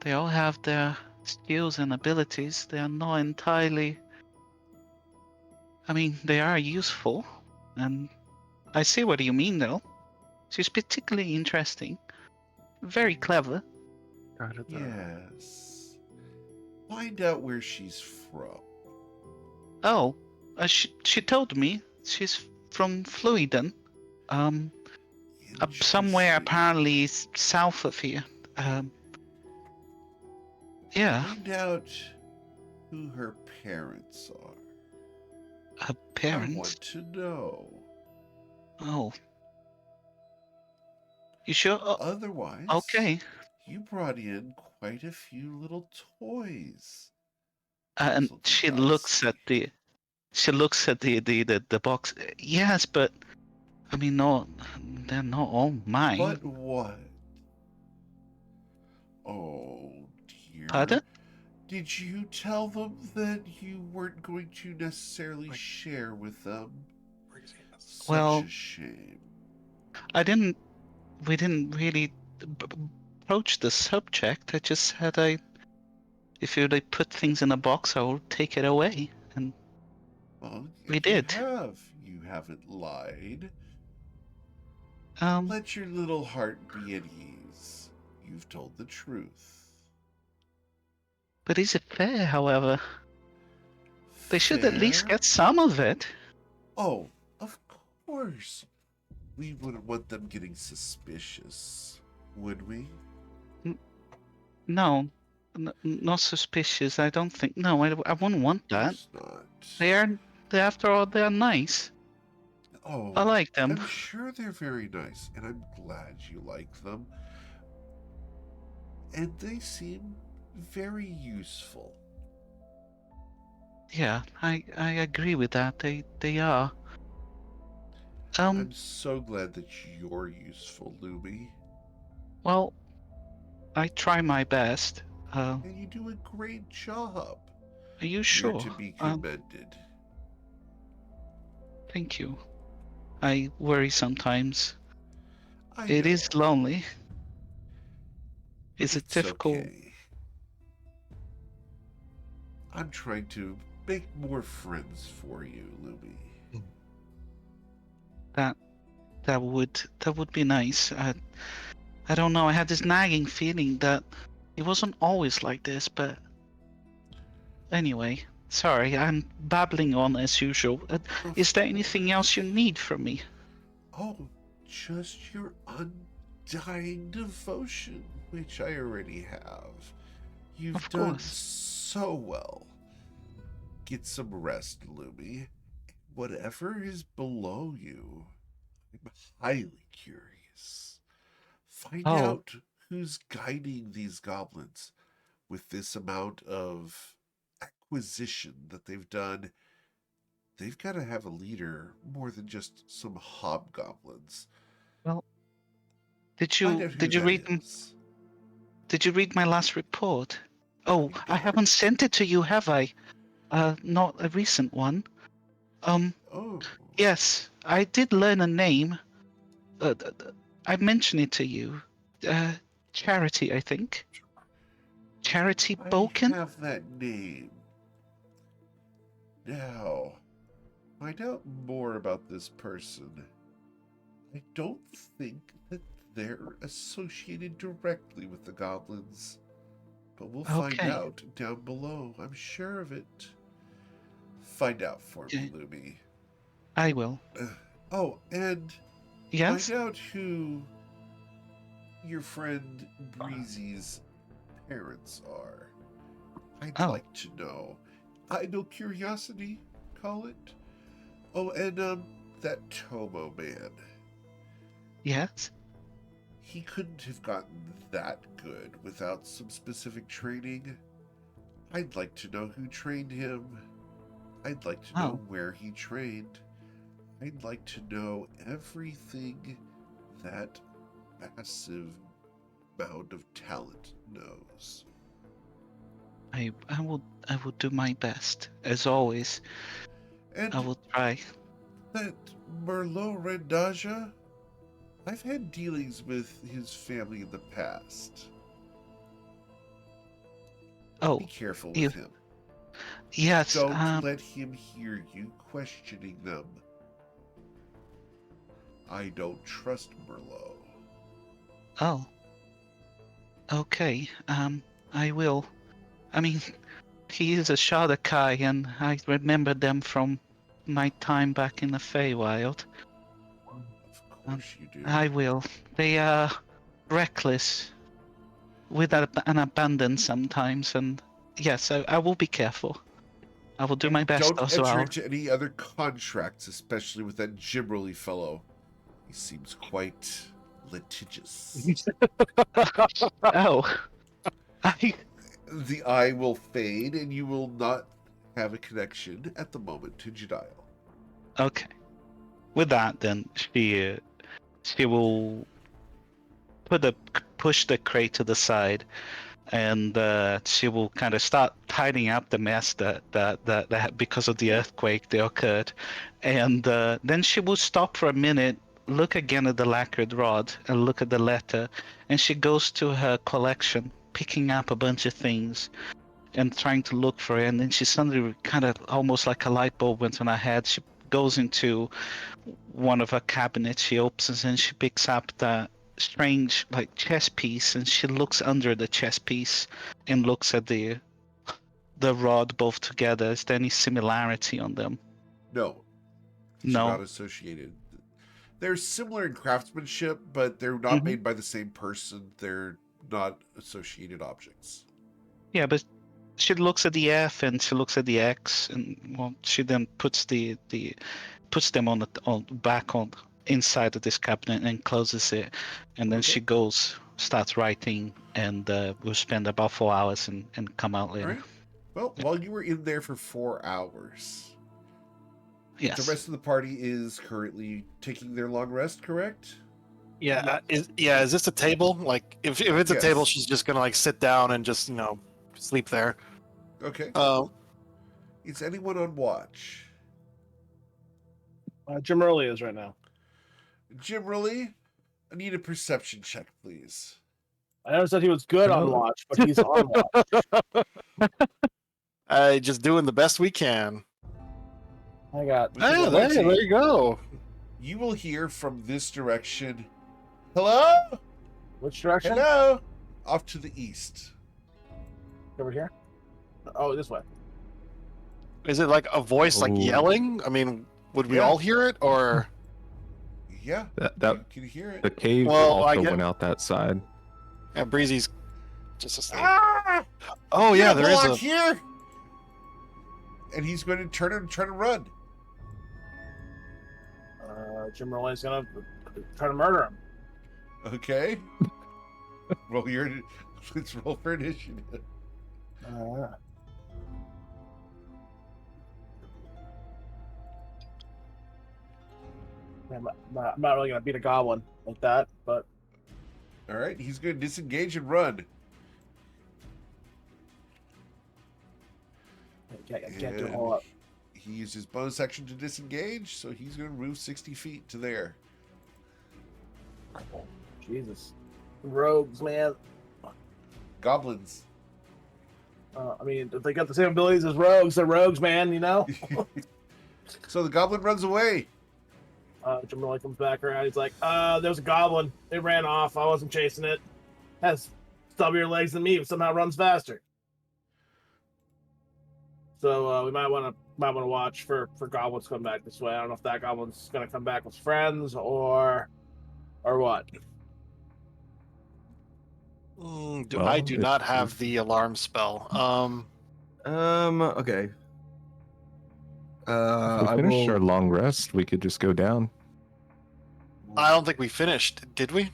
they all have their skills and abilities. They are not entirely. I mean, they are useful, and I see what you mean, though. She's particularly interesting, very clever. Yes. Find out where she's from. Oh, she told me she's from Fluiden, up somewhere Interesting. apparently south of here. Yeah, Find out who her parents are. her I parents. want to know. Oh, you sure? Oh, Otherwise, okay. you brought in quite a few little toys. And Puzzle she device. looks at the box. Yes, but I mean, no, they're not all mine. But what? Oh dear. Pardon? Did you tell them that you weren't going to necessarily share with them? Such Well, a shame. We didn't really approach the subject. I just said if you like put things in a box, I will take it away. And Well, we if did. You haven't lied. um, Let your little heart be at ease. You've told the truth. but is it fair? However, they should at least Fair? get some of it. Oh, of course. We wouldn't want them getting suspicious, would we? No, not suspicious. I don't think. No, I wouldn't want that. Of course not. After all, they're nice. Oh, I like them. I'm sure they're very nice, and I'm glad you like them. And they seem very useful. Yeah, I agree with that. They are. I'm so glad that you're useful, Luby. Well, I try my best. And you do a great job. Are you You're sure? to be commended. Thank you. I worry sometimes. I It know. is lonely. Is it It's difficult? okay. I'm trying to make more friends for you, Lumi. That would be nice. I don't know. I had this nagging feeling that it wasn't always like this, but anyway, sorry, I'm babbling on as usual. Of Is there anything else you course. need from me? Oh, just your undying devotion, which I already have. You've Of done course. so well. Get some rest, Lumi. Whatever is below you, I'm highly curious. Find Oh, out who's guiding these goblins with this amount of acquisition that they've done. They've got to have a leader more than just some hobgoblins. well, Find out who did you that read is. did you read my last report? Oh, I I haven't don't. sent it to you, have I? Not a recent one. Um, Oh, yes, I did learn a name. I mentioned it to you. Uh, Charity, I think. Charity I Boken? have that name. Now, find out more about this person. I don't think that they're associated directly with the goblins, but we'll find Okay. out down below. I'm sure of it. Find out for me, Okay, Lumi. I will. Oh, and find Yes? out who your friend Breezy's parents are. I'd Oh, like to know. Idle curiosity, call it. Oh, and that Tomo man. yes? He couldn't have gotten that good without some specific training. I'd like to know who trained him. I'd like to know Oh, where he trained. I'd like to know everything that massive mound of talent knows. I will do my best. As always, I And will try. that Merlot Rendaja, I've had dealings with his family in the past. Be Oh, careful you with him. yes, Don't let him hear you questioning them. I don't trust Merlot. oh, okay. I will. I mean, he is a Shardakai, and I remember them from my time back in the Feywild. Of Um, course you do. I will. They are reckless with an abandon sometimes, and yes, I will be careful. I will do my And best don't as enter well. into any other contracts, especially with that Gimmerly fellow. He seems quite litigious. Oh, I The eye will fade, and you will not have a connection at the moment to Jedial. okay. With that, then she will push the crate to the side, and she will kind of start tidying up the mess that because of the earthquake that occurred, and then she will stop for a minute, look again at the lacquered rod, and look at the letter, and she goes to her collection, picking up a bunch of things and trying to look for it, and then she suddenly kind of almost like a light bulb went on her head. She goes into one of her cabinets, she opens and she picks up the strange like chess piece, and she looks under the chess piece and looks at the rod both together. Is there any similarity on them? No, these are No. not associated. They're similar in craftsmanship, but they're not Hmm. made by the same person. They're not associated objects. Yeah, but she looks at the F and she looks at the X, and well, she then puts puts them on back on inside of this cabinet and closes it, and then Okay. she goes starts writing, and we'll spend about 4 hours and come out All later. right. Well, Yeah. while you were in there for 4 hours, the Yes. rest of the party is currently taking their long rest, correct? Yeah, is this a table? Like, if it's a table, Yes. she's just gonna like sit down and just sleep there. Okay. Uh, Is anyone on watch? Jim Early is right now. Jim, really? I need a perception check, please. I never said he was good on Oh. watch, but he's on watch. Just doing the best we can. I got. Ah, there you go. You will hear from this direction. Hello? Which direction? Hello? Off to the east. Over here? Oh, this way. Is it like a voice like Ooh. yelling? I mean, would we Yeah. all hear it or? Yeah, That you can hear it. the cave Well, I also get- went out that side. Yeah, Breezy's just asleep. Ah! Oh yeah, there is block a. here. And he's going to turn and try to run. Jim Rollin's gonna try to murder him. Okay. Let's roll for initiative. I'm not really gonna beat a goblin like that, but All right, he's going to disengage and run. I can't do a And whole lot. He used his bonus action to disengage, so he's going to move 60 feet to there. Jesus, rogues, man. Goblins. I mean, if they got the same abilities as rogues, they're rogues, man. You know. So the goblin runs away. Jim Rollin comes back around. He's like, "There's a goblin. It ran off. I wasn't chasing it. Has stubbier legs than me, but somehow runs faster." So we might want to watch for goblins coming back this way. I don't know if that goblin's gonna come back with friends or what. I Well, do if- not have the alarm spell. Okay. If we I finish will. our long rest, we could just go down. I don't think we finished, did we?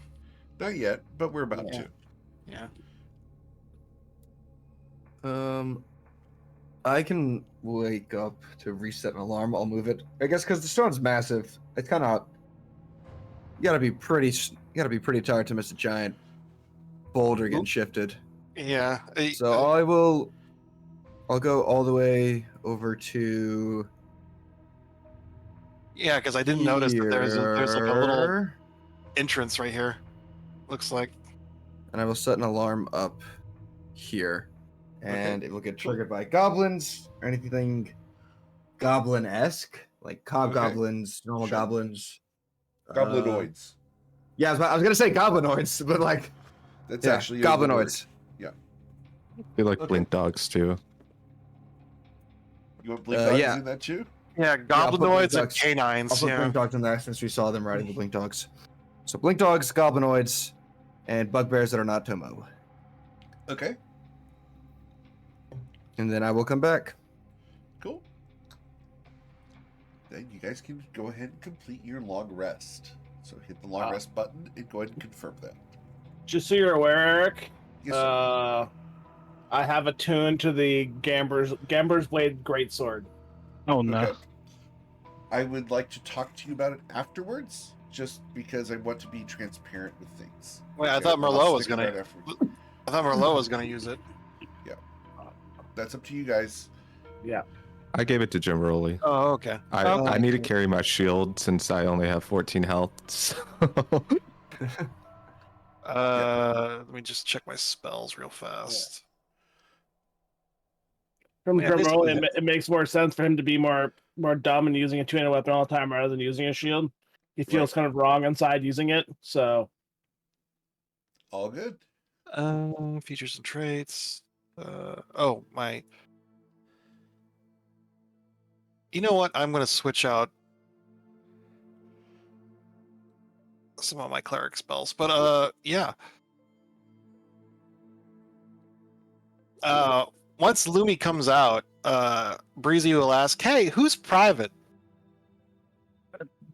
Not yet, but we're about Yeah. to. Yeah. I can wake up to reset an alarm. I'll move it. I guess because the stone's massive. It's kind of. You gotta be pretty tired to miss a giant boulder getting shifted. Yeah. So I'll go all the way over to. Yeah, because I didn't notice that there's like a little here, entrance right here. Looks like. and I will set an alarm up here, and it will get triggered by goblins or anything goblin-esque, like hobgoblins, normal Sure. goblins. Goblinoids. Yeah, I was gonna say goblinoids, but like That's yeah, actually a good word. goblinoids. They like Okay. blink dogs too. You want blink dogs yeah. in that too? Yeah, I'll put goblinoids and dogs. canines. I'll put Yeah. blink dogs in there since we saw them riding the blink dogs. So blink dogs, goblinoids, and bugbears that are not Tomo. Okay, And then I will come back. cool. Then you guys can go ahead and complete your long rest. So hit the long rest button and go ahead and confirm that. Just so you're aware, Eric. Yes, sir. I have attuned to the Gamber's Blade Greatsword. Oh no. Okay. I would like to talk to you about it afterwards, just because I want to be transparent with things. Wait, I Okay, thought I'll Merlot was stick gonna. around afterwards. I thought Merlot was gonna use it. That's up to you guys. I gave it to Jim Rowley. Oh, okay. I need to carry my shield since I only have 14 health. So. Let me just check my spells real fast. From Yeah, Jim this- Rollin, it makes more sense for him to be more dumb and using a two-handed weapon all the time rather than using a shield. He feels kind of wrong inside using it, so All good. Features and traits. Oh my. You know what? I'm gonna switch out some of my cleric spells, but yeah. Once Lumi comes out, Breezy will ask, "Hey, who's private?"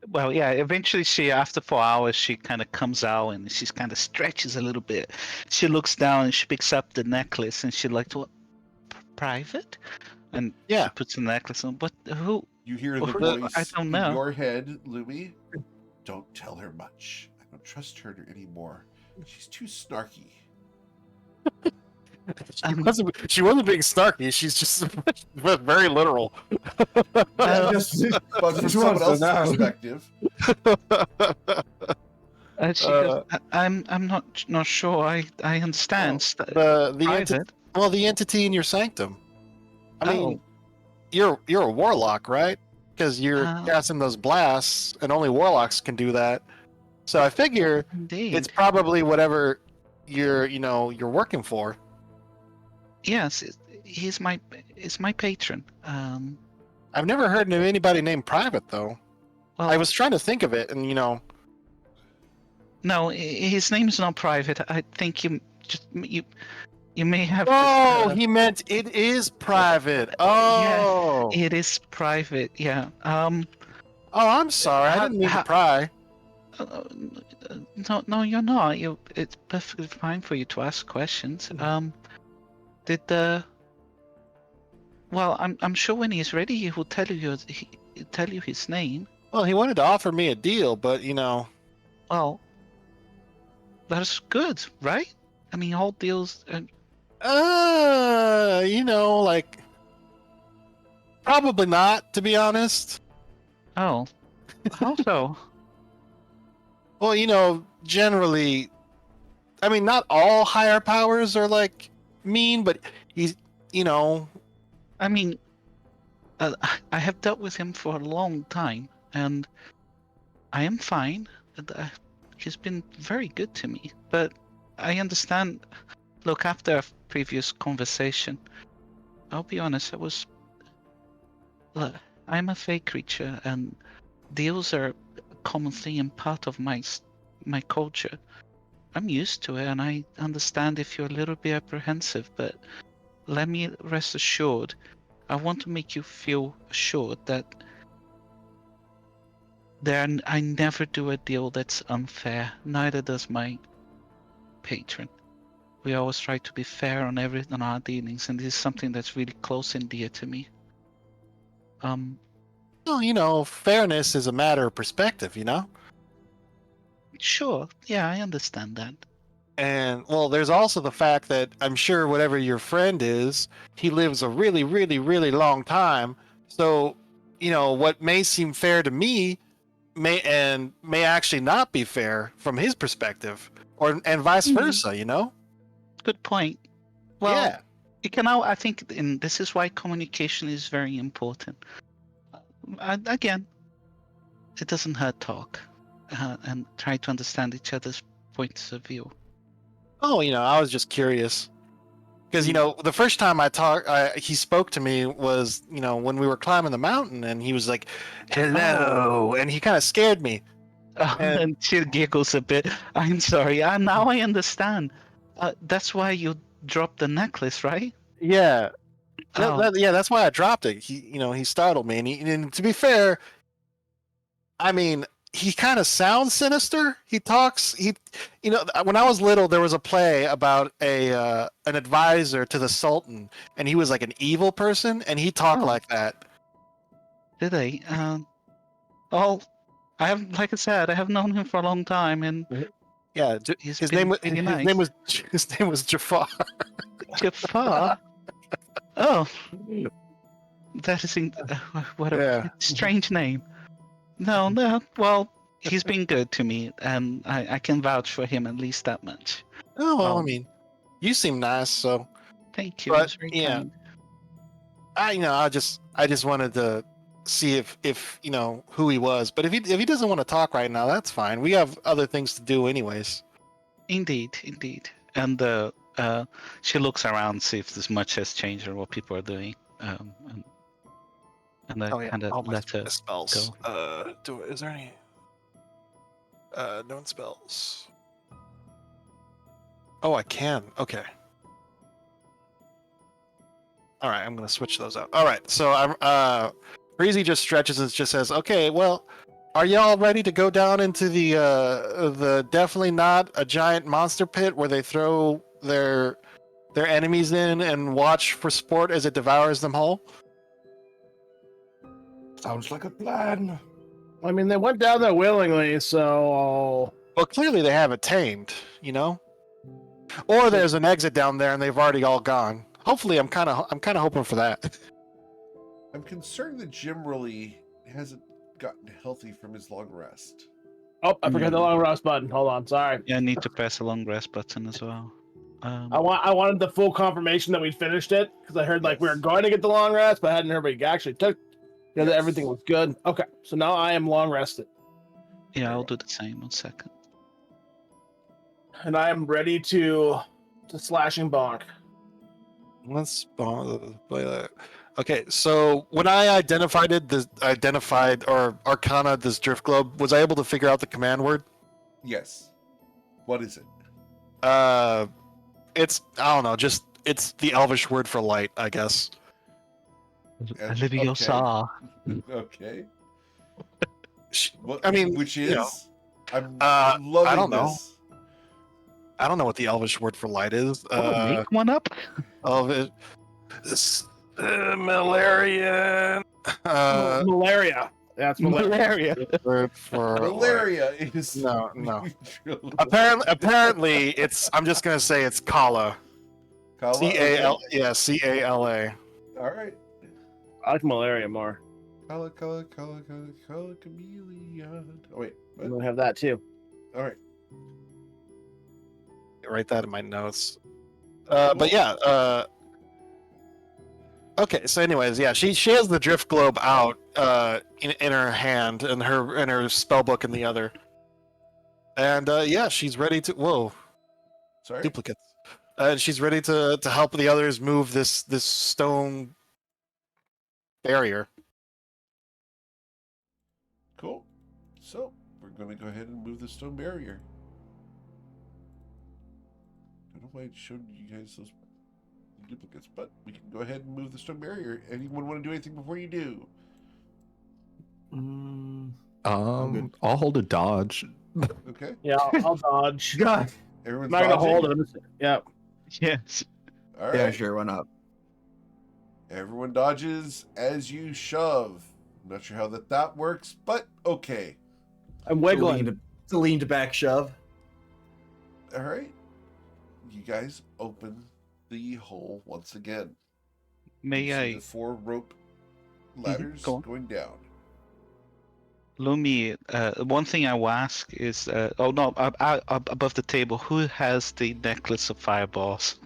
Well, yeah, eventually after 4 hours, she kind of comes out and she kind of stretches a little bit. She looks down and she picks up the necklace and she like, what, private? And Yeah. she puts the necklace on. What, who? You hear the Well, voice I don't know. in your head, Lumi. Don't tell her much. I don't trust her anymore. She's too snarky. She wasn't being snarky. She's just very literal. But from Just someone wants to else's know. perspective, She goes, I'm not sure. I understand. Private. The entity in your sanctum. I mean, Oh. you're a warlock, right? Because you're Uh, casting those blasts, and only warlocks can do that. So I figure Indeed. it's probably whatever you're working for. Yes, he's my patron. I've never heard of anybody named Private though. Well, I was trying to think of it, and no, his name's not Private. I think you may have. Oh, he meant it is private. Oh. Yeah, it is private. Yeah. Oh, I'm sorry. I didn't mean to pry. No, you're not. It's perfectly fine for you to ask questions. Did the? Well, I'm sure when he's ready, he will tell you his name. Well, he wanted to offer me a deal, but Well, that's good, right? I mean, all deals. like probably not, to be honest. Oh, how so? Well, generally, I mean, not all higher powers are like mean, but he's, I mean, I have dealt with him for a long time, and I am fine. He's been very good to me, but I understand. Look, after a previous conversation, I'll be honest, Look, I'm a fey creature, and deals are a common thing and part of my culture. I'm used to it, and I understand if you're a little bit apprehensive, but let me rest assured, I want to make you feel assured that I never do a deal that's unfair. Neither does my patron. We always try to be fair on our dealings, and this is something that's really close and dear to me. Well, fairness is a matter of perspective, Sure, yeah, I understand that. And well, there's also the fact that I'm sure whatever your friend is, he lives a really, really, really long time. So, what may seem fair to me may actually not be fair from his perspective, and vice versa. Good point. Well, yeah. I think this is why communication is very important. Again, it doesn't hurt talk and try to understand each other's points of view. Oh, I was just curious. Because, the first time he spoke to me was, when we were climbing the mountain, and he was like, hello, and he kind of scared me. And she giggles a bit. I'm sorry. Now I understand. That's why you dropped the necklace, right? Yeah. That's why I dropped it. He startled me, and to be fair, I mean, he kind of sounds sinister. He talks. When I was little, there was a play about an advisor to the Sultan, and he was like an evil person, and he talked like that. Did they? Like I said, I have known him for a long time, and yeah, his name was Jafar. Jafar. Oh, that is what a strange name. No. Well, he's been good to me, and I can vouch for him at least that much. Oh, well, I mean, you seem nice, so. Thank you. But yeah, kind. I just wanted to see if who he was. But if he doesn't want to talk right now, that's fine. We have other things to do, anyways. Indeed. And she looks around, see if there's much has changed or what people are doing. And I kind of let her spells. Go. Is there any known spells? Oh, I can. Okay. All right, I'm gonna switch those out. All right, so I'm Breezy just stretches and just says, "Okay, well, are y'all ready to go down into the definitely not a giant monster pit where they throw their enemies in and watch for sport as it devours them whole?" Sounds like a plan. I mean, they went down there willingly, so. Well, clearly they haven't tamed, Or there's an exit down there and they've already all gone. Hopefully, I'm kind of hoping for that. I'm concerned that Jim really hasn't gotten healthy from his long rest. Oh, I forgot the long rest button. Hold on, sorry. Yeah, I need to press the long rest button as well. I wanted the full confirmation that we finished it because I heard like we were Yes. going to get the long rest, but I hadn't heard we actually took. That Yes. everything was good. Okay, so now I am long rested, Yeah, I'll do the same. 1 second. and I am ready to slash and bonk. Let's play that. Okay, so when I identified or arcana this drift globe, was I able to figure out the command word? Yes. What is it? It's I don't know, just it's the Elvish word for light, I guess. Leviosa. Okay. I mean, which you is? know, I'm I loving don't know. this. I don't know what the Elvish word for light is. Make one up. Elvish, Malarian. Malaria. That's malaria. Word for Malaria is No. neutral. Apparently, it's. I'm just gonna say it's Kala. Kala? C-A-L. Okay. Yeah, C-A-L-A. All right. I like malaria more. Kala, chameleon. Oh wait. I'm What? gonna have that too. All right. Write that in my notes. But yeah. Okay. So, anyways, yeah, she has the drift globe out in her hand and her spell book in the other. And yeah, she's ready to. Whoa, Sorry. duplicates. She's ready to help the others move this stone barrier. Cool. So we're gonna go ahead and move the stone barrier. I don't know why it showed you guys those duplicates, but we can go ahead and move the stone barrier. Anyone want to do anything before you do? I'll hold a dodge. Okay. Yeah, I'll dodge. God. Everyone's I'm not gonna dodging? hold it. Yeah. Yes. All right. Yeah, sure, why not? Everyone dodges as you shove. I'm not sure how that works, but okay. I'm It's wiggling. a leaned back shove. All right. You guys open the hole once again. May You see I, the 4 rope ladders go on. going down. Lumi? One thing I will ask is, oh no, above the table, who has the necklace of fireballs?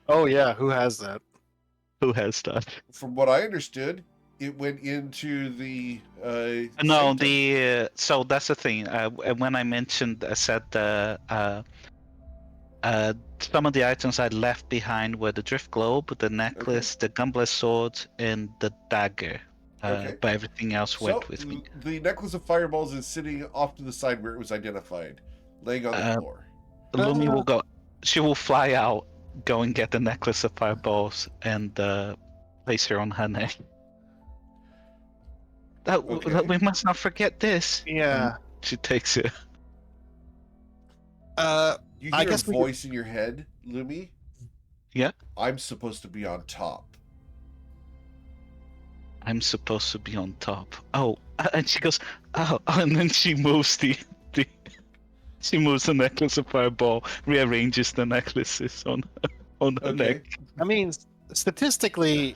Oh yeah, who has that? Who has that? From what I understood, it went into the No, sanctum. so that's the thing. When I said some of the items I left behind were the drift globe, the necklace, the gunbless sword, and the dagger. Okay. But everything else So went with me. the necklace of fireballs is sitting off to the side where it was identified, laying on the floor. Lumi will go. She will fly out, go and get the necklace of fireballs, and place her on her neck. Okay. We must not forget this. Yeah. And she takes it. You I hear guess a we could- voice in your head, Lumi. Yeah. I'm supposed to be on top. I'm supposed to be on top. Oh, and she goes, oh, and then she moves she moves the necklace of fireball, rearranges the necklaces on her Okay. neck. I mean, statistically,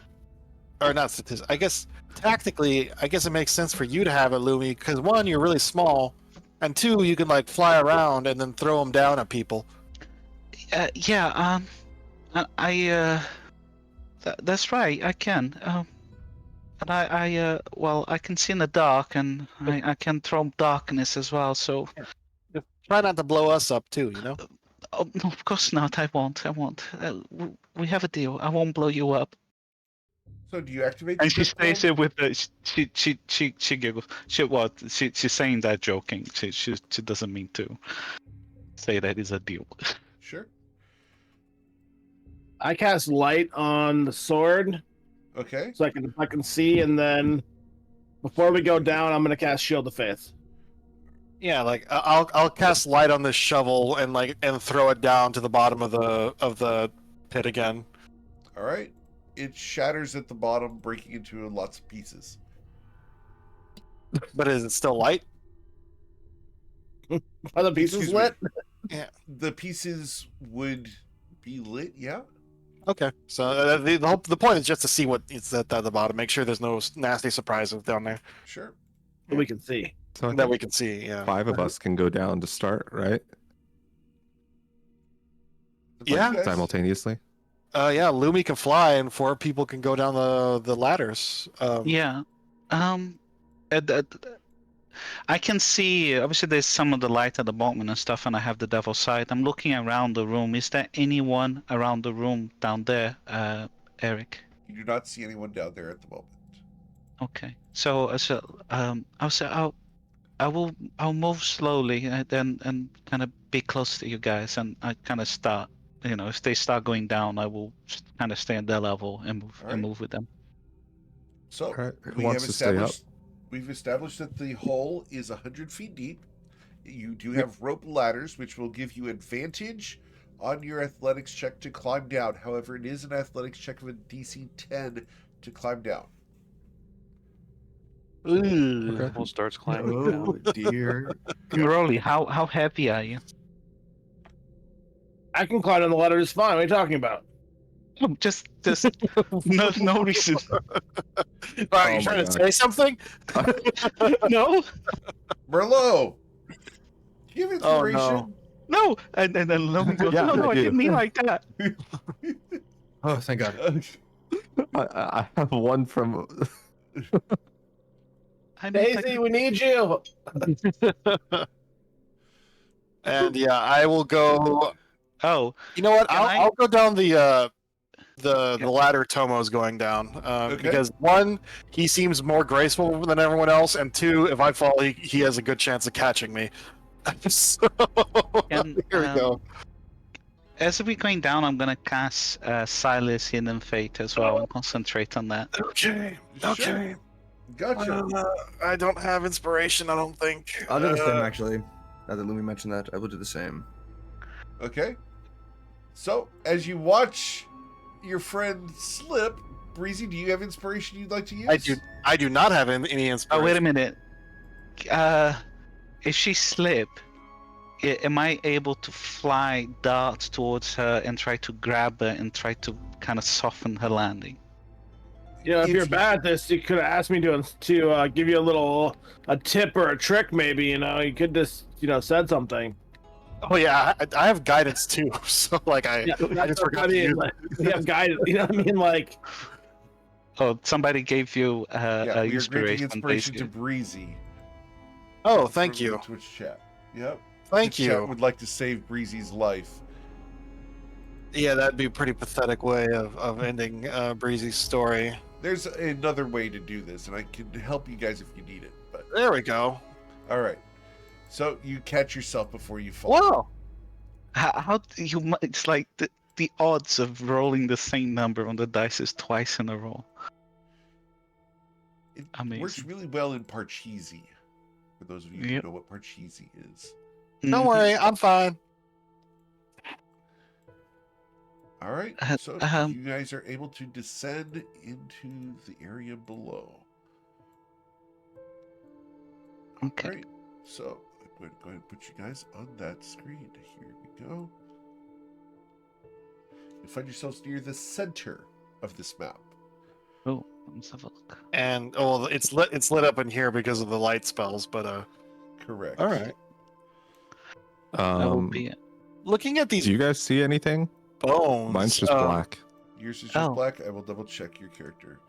or not statistically, I guess tactically, I guess it makes sense for you to have it, Lumi, because 1, you're really small, and 2, you can like fly around and then throw them down at people. Yeah. That's right. I can. And well, I can see in the dark, and I can throw darkness as well. So, Just try not to blow us up too, you know. oh no, of course not. I won't. We have a deal. I won't blow you up. So do you activate? And the she drift stays globe? here with the she giggles. She's saying that joking. She doesn't mean to say that is a deal. Sure. I cast light on the sword Okay. so I can see, and then before we go down, I'm gonna cast Shield of Faith. Yeah, like I'll cast light on this shovel and throw it down to the bottom of the pit again. All right. It shatters at the bottom, breaking into lots of pieces. But is it still light? Are the pieces Excuse me. lit? The pieces would be lit, yeah. Okay, so the point is just to see what it's at the bottom. Make sure there's no nasty surprises down there. Sure. We can see. So I that think we can see. Yeah. 5 of us can go down to start, right? It's like Yeah. you guys- Simultaneously. Yeah. Lumi can fly, and 4 people can go down the ladders. Yeah. uh, th- th- I can see, obviously, there's some of the light at the bottom and stuff, and I have the devil's sight. I'm looking around the room. Is there anyone around the room down there, Eric? You do not see anyone down there at the moment. Okay. I'll move slowly and kind of be close to you guys, and I kind of start. If they start going down, I will kind of stay at their level and Alright. move with them. So All right. Who we wants have to stay up? we've established that the hole is 100 feet deep. You do have rope ladders, which will give you advantage on your athletics check to climb down. However, it is an athletics check of a DC 10 to climb down. Ooh. Okay. Almost starts climbing Oh down. dear. Rolly, how heavy are you? I can climb on the ladder just fine. What are you talking about? Just no reason. Are you Oh my trying to God. say something? No, Merlot, do you have Oh, inspiration? no. no, and then Logan goes, Yeah, no, I I do. didn't mean like that. Oh, thank God. I have one from. I mean, Daisy, we need you. And yeah, I will go. oh, You know what? Can I- I'll go down the ladder Tomo's going down. Okay. Because 1, he seems more graceful than everyone else, and 2, if I fall, he has a good chance of catching me. So Can, here we go. as we're going down, I'm gonna cast Silas Hidden Fate as well and concentrate on that. Okay. Okay. Gotcha. I don't have inspiration. I don't think. I'll do the same actually. Now that Lumi mentioned that, I will do the same. Okay. So, as you watch your friend slip, Breezy, do you have inspiration you'd like to use? I do not have any inspiration. Oh, wait a minute. If she slip, am I able to fly dart towards her and try to grab her and try to kind of soften her landing? If If you're you- bad at this, you could have asked me to give you a tip or a trick, maybe. You could just said something. Oh yeah, I have guidance too. So like I just forgot to use like, you have guidance. You know what I mean? Like, Oh, somebody gave you Yeah, we are granting inspiration. inspiration to basically. Breezy. Oh, thank from you. the Twitch chat. Yep. Thank The chat you. would like to save Breezy's life. Yeah, that'd be a pretty pathetic way of ending Breezy's story. There's another way to do this, and I can help you guys if you need it. But There we go. all right. So you catch yourself before you fall. Wow. How do you? It's like the odds of rolling the same number on the dice is twice in a row. It Amazing. works really well in Parcheesi. For those of you Yep. who know what Parcheesi is. Don't Mhm. worry, I'm fine. All right. Uh, So you guys are able to descend into the area below. Okay. All right. So I'm going to go ahead and put you guys on that screen. Here we go. You find yourselves near the center of this map. Oh, let's have a look. And oh, it's lit up in here because of the light spells. But Correct. all right. That will be it. Looking at these Do you guys see anything? bones, Mine's just black. Yours is just Oh. black. I will double check your character.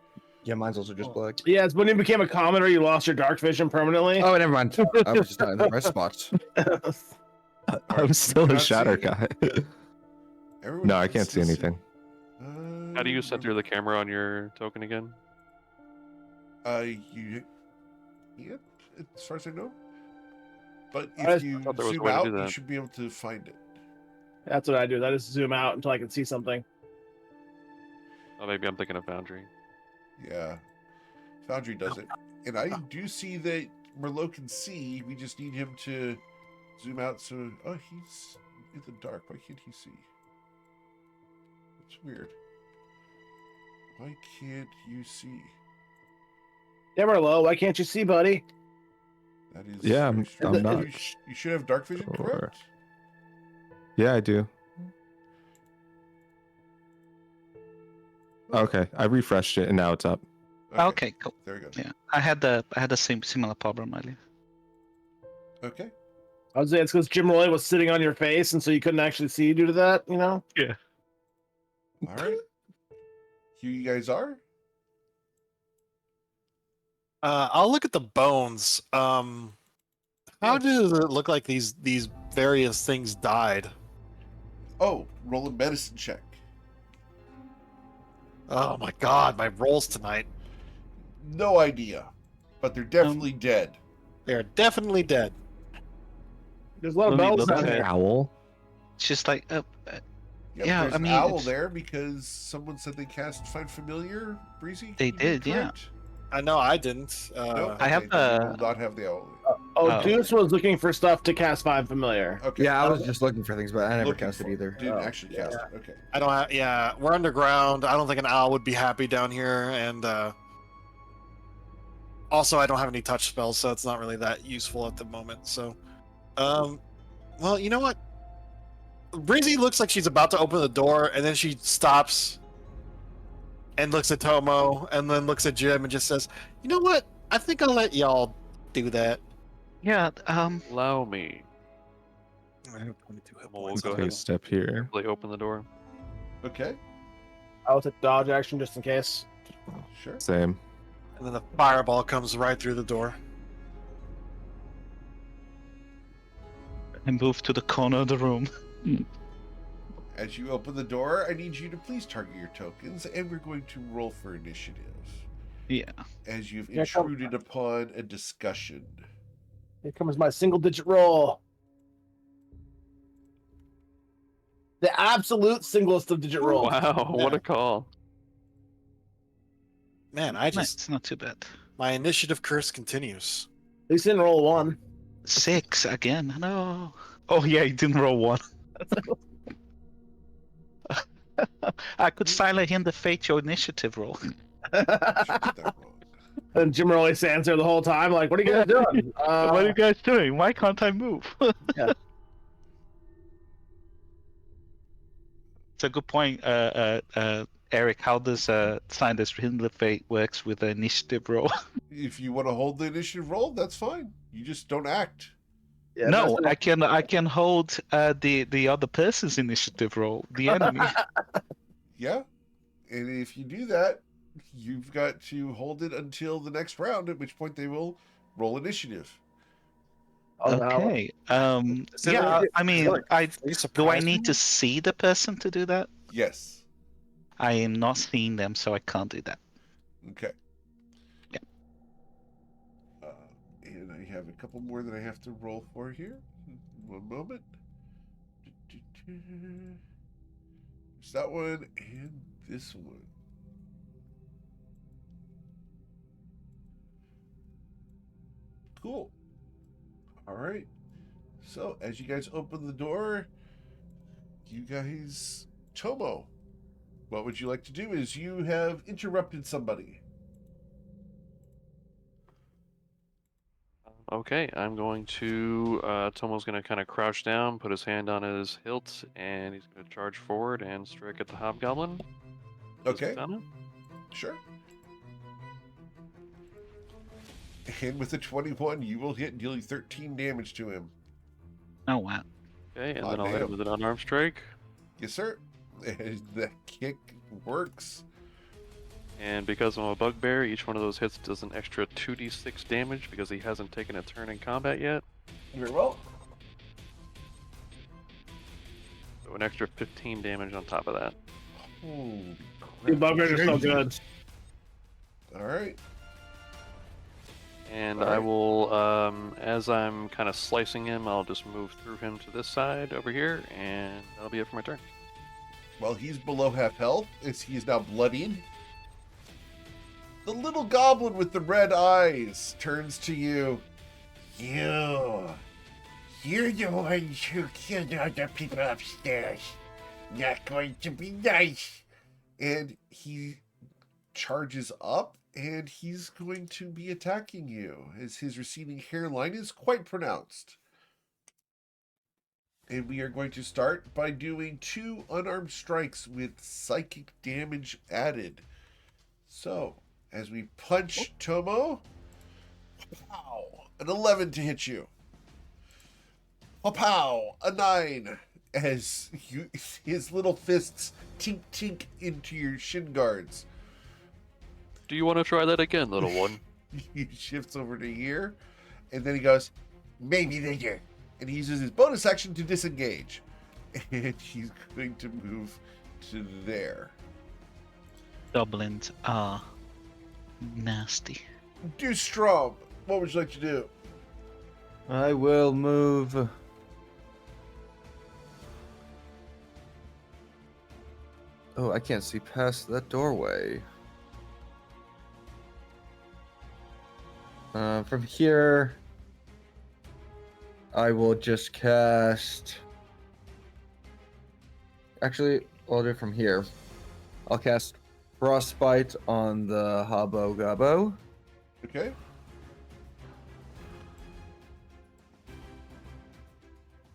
Yeah, mine's also just black. yeah, it's when you became a commoner, you lost your dark vision permanently. Oh, never mind. I was just not in the right spots. I'm still You're a not shatter seeing guy. Everyone No, I else can't see is- anything. How do you center the camera on your token again? You can't, as far as I know. But I if you thought there was a zoom way to out, do you that. should be able to find it. That's what I do. I just zoom out until I can see something. Oh, maybe I'm thinking of Foundry. Yeah. Foundry does it. And I do see that Merlot can see. We just need him to zoom out so... Oh, he's in the dark. Why can't he see? That's weird. Why can't you see? Yeah, Merlot, why can't you see, buddy? That is... Yeah, I'm very strange. not You should have dark vision, sure. correct? Yeah, I do. Okay, I refreshed it and now it's up. Okay, cool. There we go. Yeah, I had the same similar problem, I believe. Okay. I would say it's because Jim Roy was sitting on your face, and so you couldn't actually see you due to that. You know. Yeah. All right. Here you guys are. I'll look at the bones. How Yes. does it look like these various things died? Oh, roll a medicine check. Oh my god, my rolls tonight. No idea, but they're definitely dead. They're definitely dead. There's a lot of Let me bells look down at here. it. Owl. It's just like, Yep, Yeah, there's I an mean, owl it's- there because someone said they cast Find Familiar. Breezy, They you get it did, yeah. correct? I know I didn't. Nope, I have okay, then you the- will not have the owl. Oh, Deuce was looking for stuff to cast Find Familiar. Okay. Yeah, I was just looking for things, but I never Looking cast it for either. Didn't Oh, actually cast it. Okay. I don't have. Yeah, we're underground. I don't think an owl would be happy down here, and also I don't have any touch spells, so it's not really that useful at the moment. So, well, you know what? Breezy looks like she's about to open the door, and then she stops and looks at Tomo, and then looks at Jim and just says, "You know what? I think I'll let y'all do that." yeah. Allow me. I have 22 hit We'll points. go Take ahead a step here. and open the door. Okay. I'll take dodge action just in case. Sure. Same. And then the fireball comes right through the door. I move to the corner of the room. As you open the door, I need you to please target your tokens, and we're going to roll for initiative. Yeah. As you've Yeah, come- intruded upon a discussion. Here comes my single-digit roll. The absolute singlest of digit rolls. Wow, what a call. Man, I Nice, just it's not too bad. my initiative curse continues. At least didn't roll one. 6 again. No. Oh yeah, you didn't roll 1. I could silent him the fate your initiative roll. Should get that wrong. And Jim Roy stands there the whole time, like, "What are you guys doing?" What are you guys doing? Why can't I move? It's a good point, Eric. How does sign this him the fate works with the initiative roll? If you want to hold the initiative roll, that's fine. You just don't act. Yeah, No, that's I can hold the other person's initiative roll, the enemy. Yeah. And if you do that, you've got to hold it until the next round, at which point they will roll initiative. Okay. So Yeah. I mean, Are you do I surprised need me? to see the person to do that? Yes. I am not seeing them, so I can't do that. Okay. Yeah. And I have a couple more that I have to roll for here. One moment. There's that one and this one. Cool. All right. So as you guys open the door, you guys, Tomo, what would you like to do? Is you have interrupted somebody. Okay, I'm going to. Tomo's going to kind of crouch down, put his hand on his hilt, and he's going to charge forward and strike at the hobgoblin. with his Okay. katana. Sure. And with a 21, you will hit, dealing 13 damage to him. Oh wow. Okay, and Hot then I'll hit damn. him with an unarmed strike. Yes, sir. And that kick works. And because I'm a bugbear, each one of those hits does an extra 2d6 damage because he hasn't taken a turn in combat yet. Very well. So an extra 15 damage on top of that. Holy The crap. bugbears are so good. All right. And Alright. I will, as I'm kind of slicing him, I'll just move through him to this side over here, and that'll be it for my turn. Well, he's below half health, as he is now bloodied. The little goblin with the red eyes turns to you. You're the ones who killed all the people upstairs. Not going to be nice. And he charges up, and he's going to be attacking you, as his receding hairline is quite pronounced. And we are going to start by doing 2 unarmed strikes with psychic damage added. So, as we punch Tomo, pow, an 11 to hit you. Pow! A 9! As his little fists tink tink into your shin guards. Do you want to try that again, little one? He shifts over to here, and then he goes, maybe later. And he uses his bonus action to disengage. And he's going to move to there. Goblins are nasty. Do Strom, what would you like to do? I will move. Oh, I can't see past that doorway. From here, I will just cast. Actually, I'll do it from here. I'll cast Frostbite on the Hobbo Gobbo. Okay.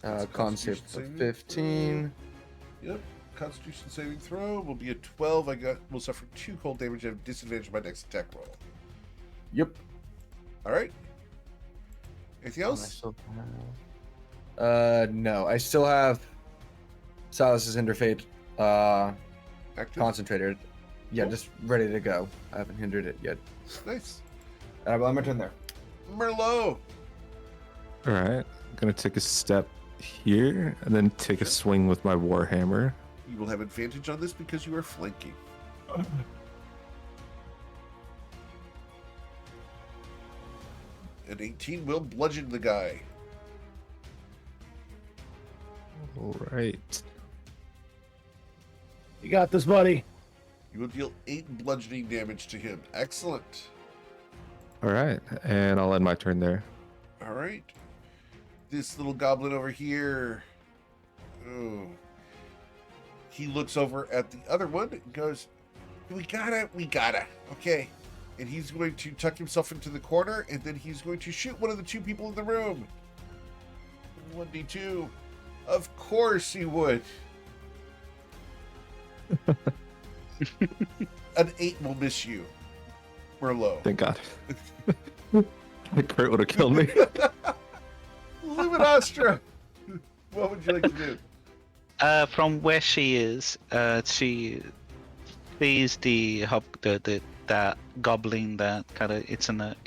Con save Constitution of saving 15. Yep. Constitution saving throw will be a 12. Will suffer 2 cold damage and have disadvantage on my next attack roll. Yep. All right. Anything I else? still have... no. I still have Silas's Hinderfate Active. concentrated. Yeah, Cool. just ready to go. I haven't hindered it yet. Nice. Well, I'm gonna turn there. Merlot. All right, I'm gonna take a step here and then take a swing with my warhammer. You will have advantage on this because you are flanking. An 18 will bludgeon the guy. All right. You got this, buddy. You will deal 8 bludgeoning damage to him. Excellent. All right, and I'll end my turn there. All right. This little goblin over here. Oh. He looks over at the other one and goes, we gotta. Okay. And he's going to tuck himself into the corner, and then he's going to shoot one of the 2 people in the room. 1d2. Of course he would. An 8 will miss you. Merlot. Thank God. The crit would have killed me. Luminostra. What would you like to do? From where she is, she sees that goblin that kind of it's in that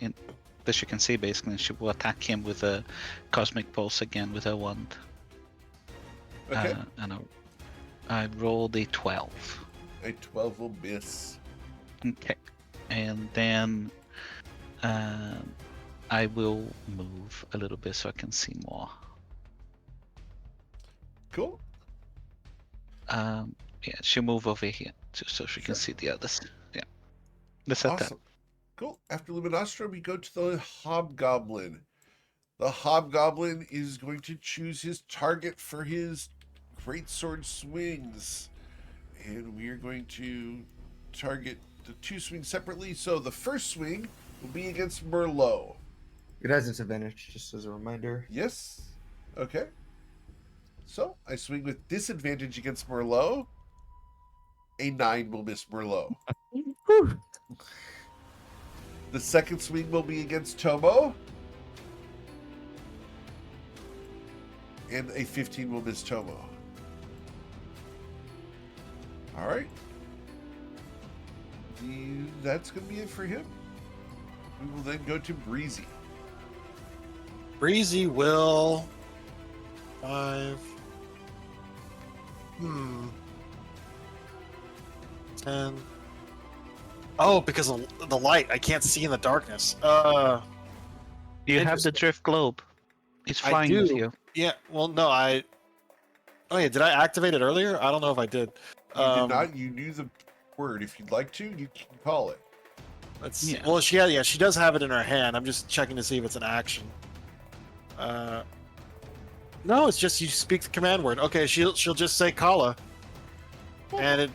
she can see basically. And she will attack him with a cosmic pulse again with her wand. Okay. And I rolled a 12. A 12 will miss. Okay, and then I will move a little bit so I can see more. Cool. Yeah, she'll move over here so she can see the others. Yeah, that's at that. Awesome. Cool. After Luminostra, we go to the Hobgoblin. The Hobgoblin is going to choose his target for his greatsword swings. And we are going to target the 2 swings separately. So the first swing will be against Merlot. It has its advantage, just as a reminder. Yes. Okay. So I swing with disadvantage against Merlot. A 9 will miss Merlot. The second swing will be against Tomo. And a 15 will miss Tomo. All right. That's going to be it for him. We will then go to Breezy. Breezy will 5 10. Oh, because of the light, I can't see in the darkness. You have the drift globe. It's I flying with do. you. Yeah, well, no, Oh yeah, did I activate it earlier? I don't know if I did. You did not. You knew the word. If you'd like to, you can call it. Let's Yeah. Well, she does have it in her hand. I'm just checking to see if it's an action. No, it's just you speak the command word. Okay, she'll just say Kala, and it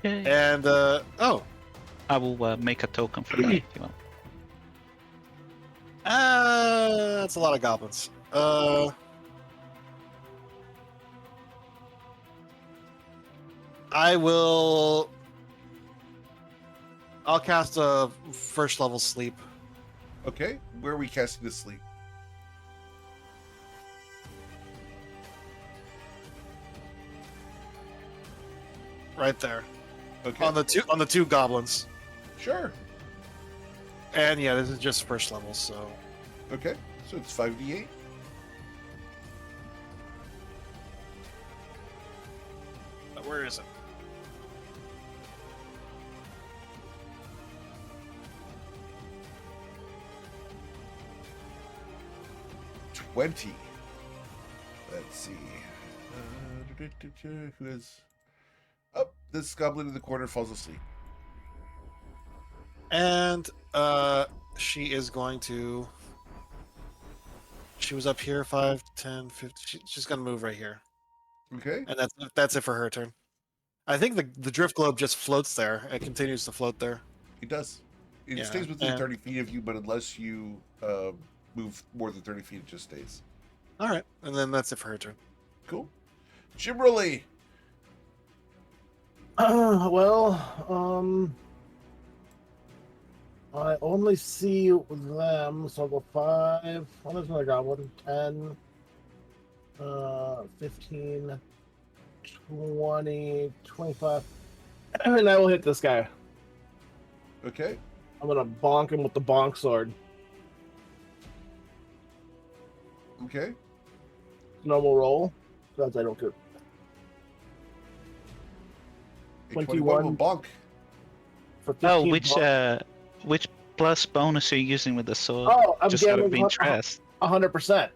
Yay. and oh, I will make a token for that if you want. that's a lot of goblins. I'll cast a first level sleep. Okay. Where are we casting this sleep? right there Okay. on the two goblins. Sure. And yeah, this is just first level, so Okay. So it's 5d8. where is it? $20. Let's see. Who is? Oh, this goblin in the corner falls asleep. And she is going to. She was up here 5, 10, 15. She's gonna move right here, Okay. and that's it for her turn. I think the drift globe just floats there. It continues to float there. It does. It Yeah, stays within and- 30 feet of you, but unless you move more than 30 feet, it just stays. All right, and then that's it for her turn. Cool. Jimmerly. I only see them, so I'll go 5. What is another goblin? 10, 15, 20, 25. And I will hit this guy. Okay. I'm gonna bonk him with the bonk sword. Okay. Normal roll. Because I don't care. A 21 will 21. bonk. For 15 Oh, bonk. which plus bonus are you using with the sword? Oh, I'm Just out of gambling interest. 100%.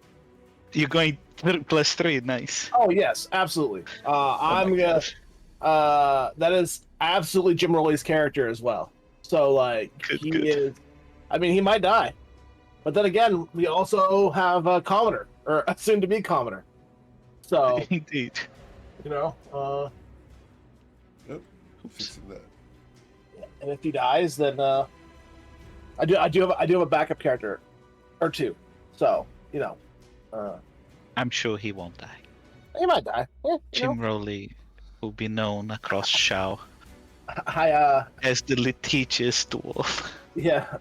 You're going +3, nice. Oh yes, absolutely. I'm my gonna. gosh. That is absolutely Jim Rowley's character as well. So like Good, he good. is. I mean, he might die, but then again, we also have a commoner or a soon-to-be commoner. So Indeed. you know, Yep. Fixing that. and if he dies, then I do have a backup character or two. So you know, I'm sure he won't die. he might die. Yeah, you Jim know. Rowley will be known across Shao I as the litigious dwarf. yeah,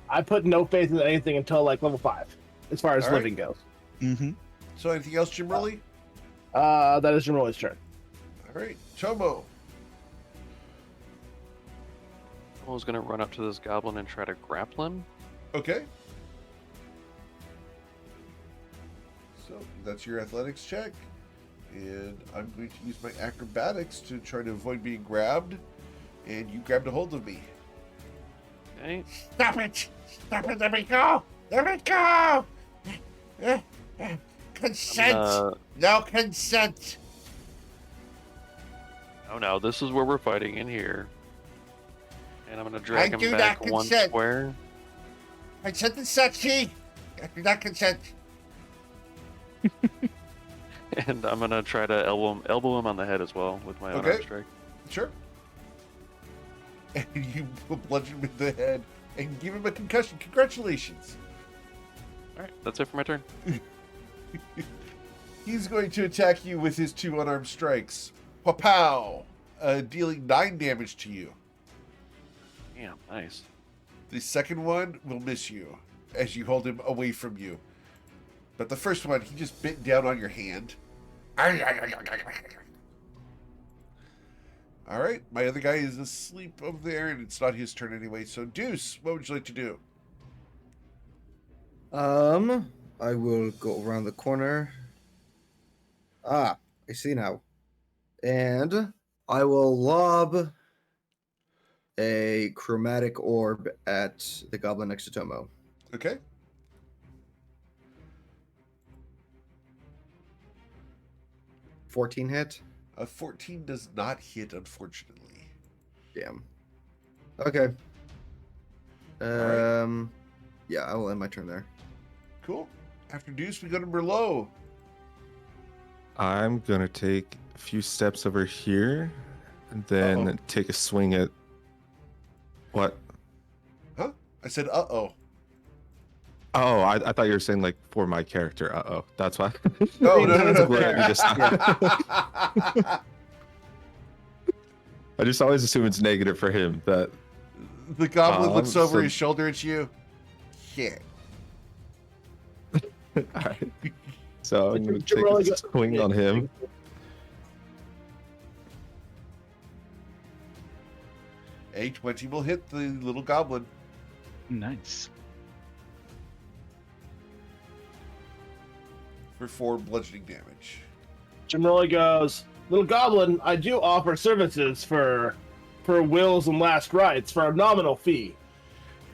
I put no faith in anything until like level 5, as far as All right. living goes. Mm-hmm. So anything else, Jimmerly? That is Jim Rowley's turn. All right. Tomo. I was gonna run up to this goblin and try to grapple him. Okay. So that's your athletics check. And I'm going to use my acrobatics to try to avoid being grabbed. And you grabbed a hold of me. Okay. Stop it! Stop it! Let me go! Let me go! Consent! No consent! Oh no, this is where we're fighting in here. And I'm gonna drag I him do back not one consent. square. Consent is sexy! I do not consent. And I'm gonna try to elbow him on the head as well with my Okay. unarmed strike. Sure. And you bludgeon him in the head and give him a concussion. Congratulations. Alright, that's it for my turn. He's going to attack you with his 2 unarmed strikes. Pow! Dealing 9 damage to you. Damn, nice. The second one will miss you as you hold him away from you. But the first one, he just bit down on your hand. All right, my other guy is asleep over there, and it's not his turn anyway. So, Deuce, what would you like to do? I will go around the corner. Ah, I see now. And I will lob a chromatic orb at the goblin next to Tomo. Okay. $14 hit. A 14 does not hit, unfortunately. Damn. Okay. right. Yeah, I will end my turn there. Cool. After Deuce, we go to Merlot. I'm gonna take a few steps over here, and then Uh-oh. take a swing at what? Huh? I said, uh-oh. Oh, I thought you were saying like for my character. Uh-oh, that's why. No, no, no, no. Look at me just- I just always assume it's negative for him. That The goblin looks over so- his shoulder at you. Shit. all right. So I'm gonna You're really take a good. swing on him. A 20 will hit the little goblin. Nice. For 4 bludgeoning damage. Jimroli goes, little goblin, I do offer services for wills and last rites for a nominal fee.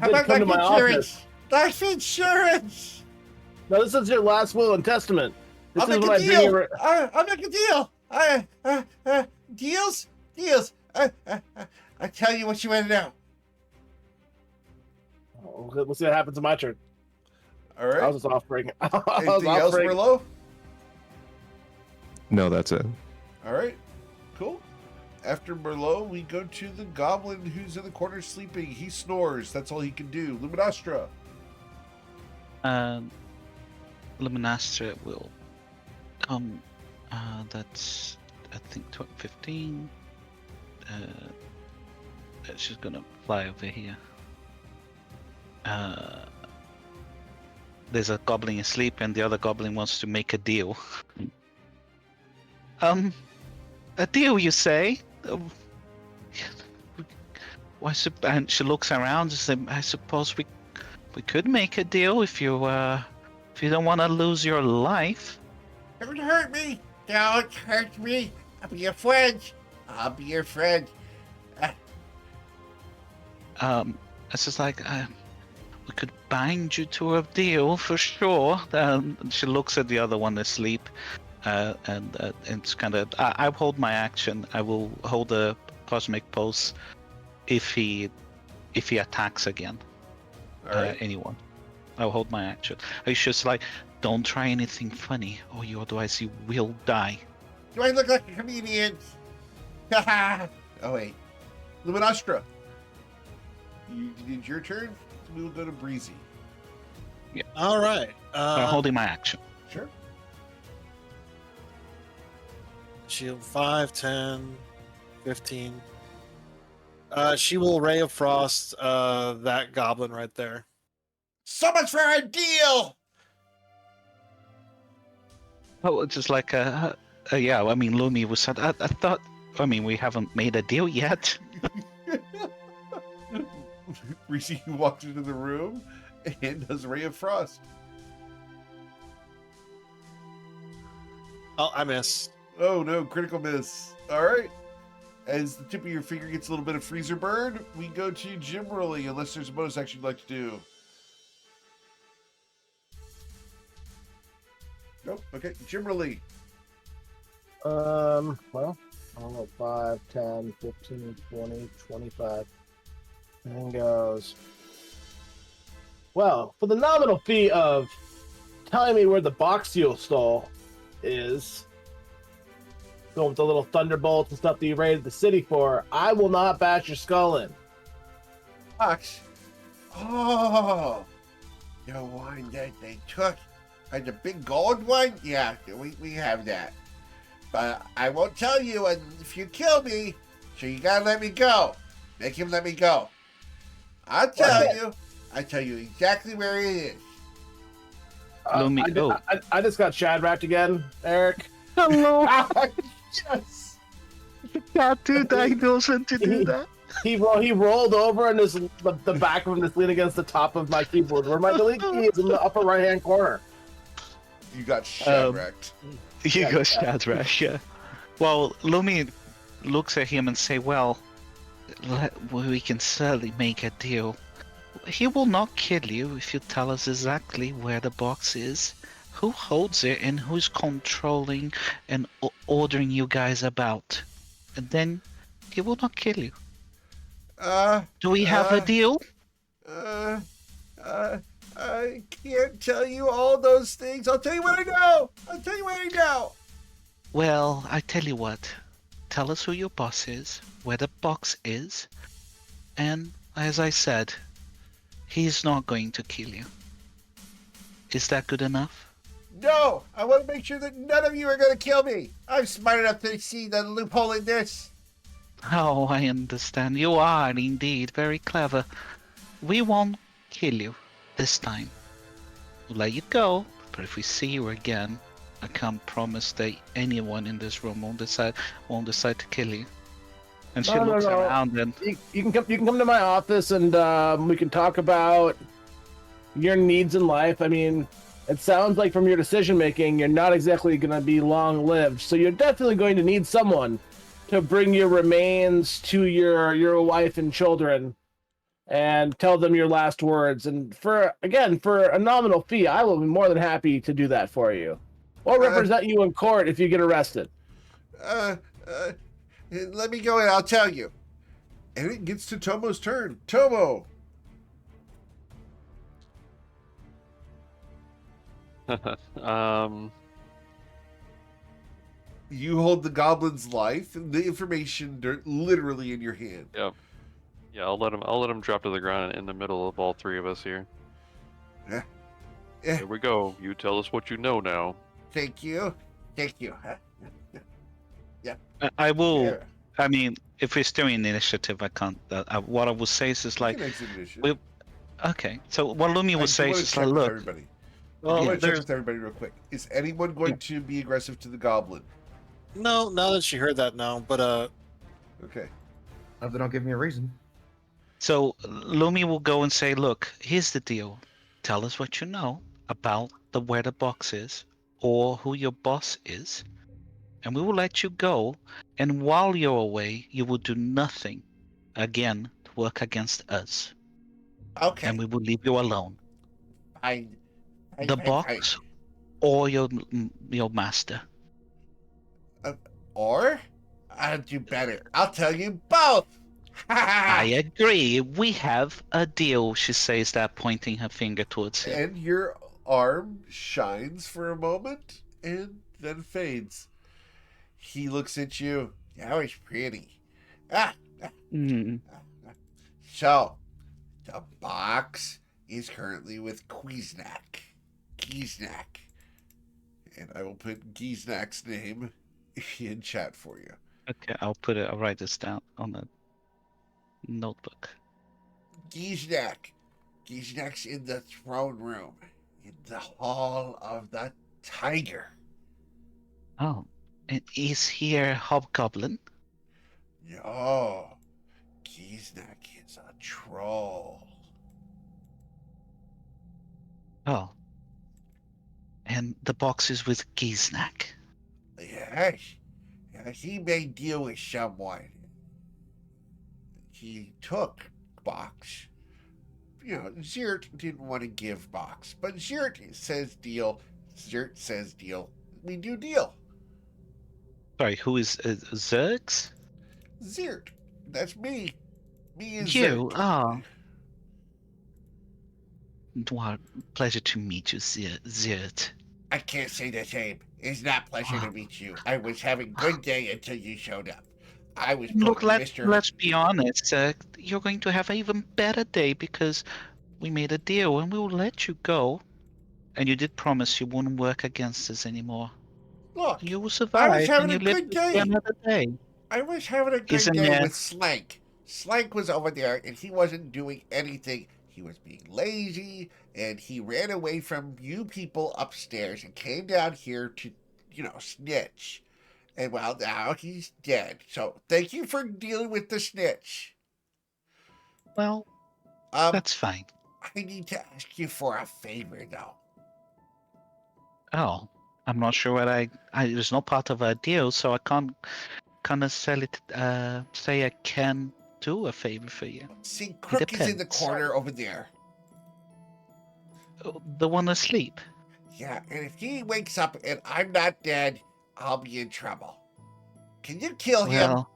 How Then about come to life my office. insurance? Life insurance! No, this is your last will and testament. This I'll is make when a I bring deal. you. I'll make a deal. Deals? Deals. I tell you what you want to know. Oh, let's see what happens in my turn. All right. I was just offering. Anything else, Merlot? No, that's it. All right. Cool. After Merlot, we go to the goblin who's in the corner sleeping. He snores. That's all he can do. Luminastra. Luminastra will come. That's I think 15. She's gonna fly over here. There's a goblin asleep, and the other goblin wants to make a deal. A deal, you say? And she looks around and says, I suppose we could make a deal if you don't want to lose your life. Don't hurt me. Don't hurt me. I'll be your friend. I'll be your friend. It's just like we could bind you to a deal for sure. She looks at the other one asleep, and it's kind of. I hold my action. I will hold a cosmic pulse if he attacks again. All right. Anyone. I'll hold my action. It's just like, don't try anything funny, or otherwise you will die. Do I look like a comedian? Oh, wait. Luminastra. You did your turn. We will go to Breezy. All right. I'm holding my action. Sure. Shield 5, 10, 15. She will Ray of Frost that goblin right there. So much for a deal! Oh, it's just like yeah. I mean, Lumi was said. I thought. I mean, we haven't made a deal yet. Breezy walks into the room and does Ray of Frost. Oh, I missed. Oh no, critical miss. Alright. As the tip of your finger gets a little bit of freezer burn, we go to Jimroli, unless there's a bonus action you'd like to do. Nope. Okay, Jimroli. Well, I don't know, 5, 10, 15, 20, 25. And then goes, well, for the nominal fee of telling me where the box you stole is, going with the little thunderbolts and stuff that you raided the city for, I will not bash your skull in. Box. Oh, the one that they took. The big gold one? Yeah, we have that. But I won't tell you if you kill me, so you gotta let me go. Make him let me go. I'll tell you. I tell you exactly where he is. I just got Shadracked again, Eric. Hello. Yes. God, dude, I knows when to do that. He rolled over and the back of him is leaning against the top of my keyboard, where my delete key is in the upper right hand corner. You got Shadracked. You go Shadrach, yeah. Well, Lumi looks at him and say, well, we can certainly make a deal. He will not kill you if you tell us exactly where the box is, who holds it, and who's controlling and ordering you guys about. And then he will not kill you. Do we have a deal? I can't tell you all those things. I'll tell you what I know. Well, I tell you what. Tell us who your boss is, where the box is, and as I said, he's not going to kill you. Is that good enough? No, I want to make sure that none of you are going to kill me. I'm smart enough to see the loophole in this. Oh, I understand. You are indeed very clever. We won't kill you this time. We'll let you go, but if we see you again, I can't promise that anyone in this room won't decide to kill you. And she No. looks around and You can come to my office and we can talk about your needs in life. I mean, it sounds like from your decision making, you're not exactly going to be long lived. So you're definitely going to need someone to bring your remains to your wife and children and tell them your last words. And for a nominal fee, I will be more than happy to do that for you, or represent you in court if you get arrested. Let me go and I'll tell you. And it gets to Tomo's turn. Tomo! You hold the goblin's life, the information literally in your hand. Yep. Yeah, I'll let him drop to the ground in the middle of all three of us here. Yeah. Here we go. You tell us what you know now. Thank you. Thank you. I will. Yeah. I mean, if we're still in initiative, I can't. What I will say is like, You can exit initiative. we- okay. So what Lumi I will do say wanna is check like, with look, everybody. Well, I want to check there's with everybody real quick. Is anyone going to be aggressive to the goblin? no. Now that you heard that, no. But Okay. If they don't give me a reason. so Lumi will go and say, look, here's the deal. Tell us what you know about where the box is, or who your boss is, and we will let you go. And while you're away, you will do nothing again to work against us, Okay. and we will leave you alone. Fine. The box or your master. Or I'll do better. I'll tell you both. I agree. We have a deal, she says that, pointing her finger towards him. And your arm shines for a moment and then fades. He looks at you. That was pretty. Mm. So, the box is currently with Giesnack. And I will put Giesnack's name in chat for you. Okay, I'll write this down on a notebook. Giesnack. Giesnack's in the throne room, in the Hall of the Tiger. Oh, and is here Hobgoblin? No, Giesnack is a troll. Oh. And the box is with Giesnack. Yes, he may deal with someone. He took Box. You know, Zirt didn't want to give Box, but Zirt says deal. Zirt says deal. We do deal. Sorry, who is Zergs? Zirt. That's me. Me is You? Zirt. Ah. Well, pleasure to meet you, Zirt. I can't say the same. It's not pleasure to meet you. I was having a good day until you showed up. I was Look, putting let's be honest. You're going to have an even better day because we made a deal and we will let you go. And you did promise you wouldn't work against us anymore. Look, You will I was survive having and you a live good to see day. another day. I was having a good Isn't day it? with Slank. Slank was over there and he wasn't doing anything. He was being lazy and he ran away from you people upstairs and came down here to, snitch. And well, now he's dead. So thank you for dealing with the snitch. Well, that's fine. I need to ask you for a favor, though. Oh, I'm not sure what it's not part of our deal, so I can't necessarily say I can do a favor for you. See, Crook is in the depends. corner over there. The one asleep. Yeah, and if he wakes up and I'm not dead, I'll be in trouble. Can you kill him? Well,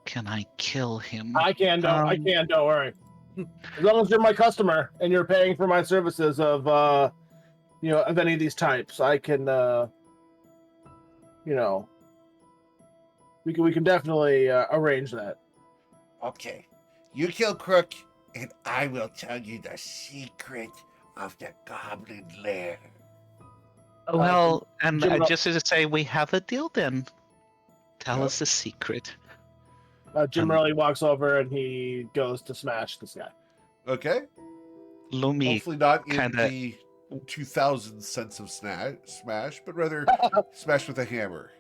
can I kill him? I can, don't worry. As long as you're my customer and you're paying for my services of any of these types, I can we can definitely arrange that. Okay. You kill Crook, and I will tell you the secret of the Goblin Lair. Well, and Jim, just as I say, we have a deal then. Tell Yep. us the secret. Jim Merley walks over and he goes to smash this guy. Okay? Lumi, Hopefully not in kinda- the 2000 sense of smash, but rather smash with a hammer.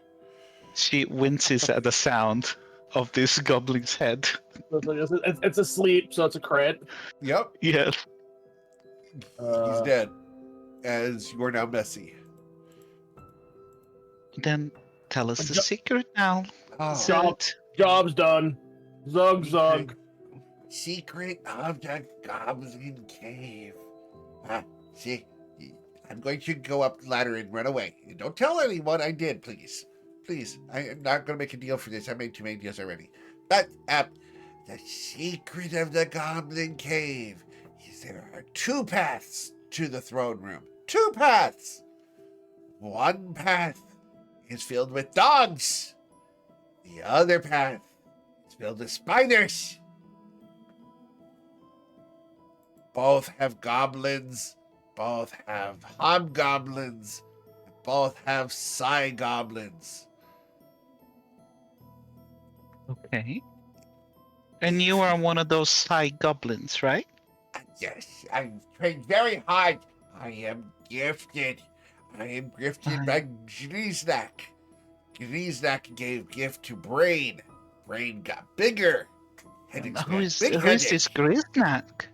she winces at the sound. of this goblin's head. It's asleep, so it's a crit. Yep, Yeah. he's dead. As you are now messy. Then tell us the Jo- secret now, Oh, Zed. Job's done. Zug zug. secret of the Goblin Cave. See, I'm going to go up the ladder and run away. Don't tell anyone I did, please. Please, I am not going to make a deal for this. I made too many deals already. But, the secret of the Goblin Cave is there are 2 paths to the throne room. 2 paths! One path is filled with dogs. The other path is filled with spiders. Both have goblins, both have hobgoblins, both have goblins. Okay. And you are one of those side goblins, right? Yes, I've trained very hard. I am gifted. I am gifted by Griznak. Griznak gave gift to Brain. Brain got bigger. Who is this Griznak?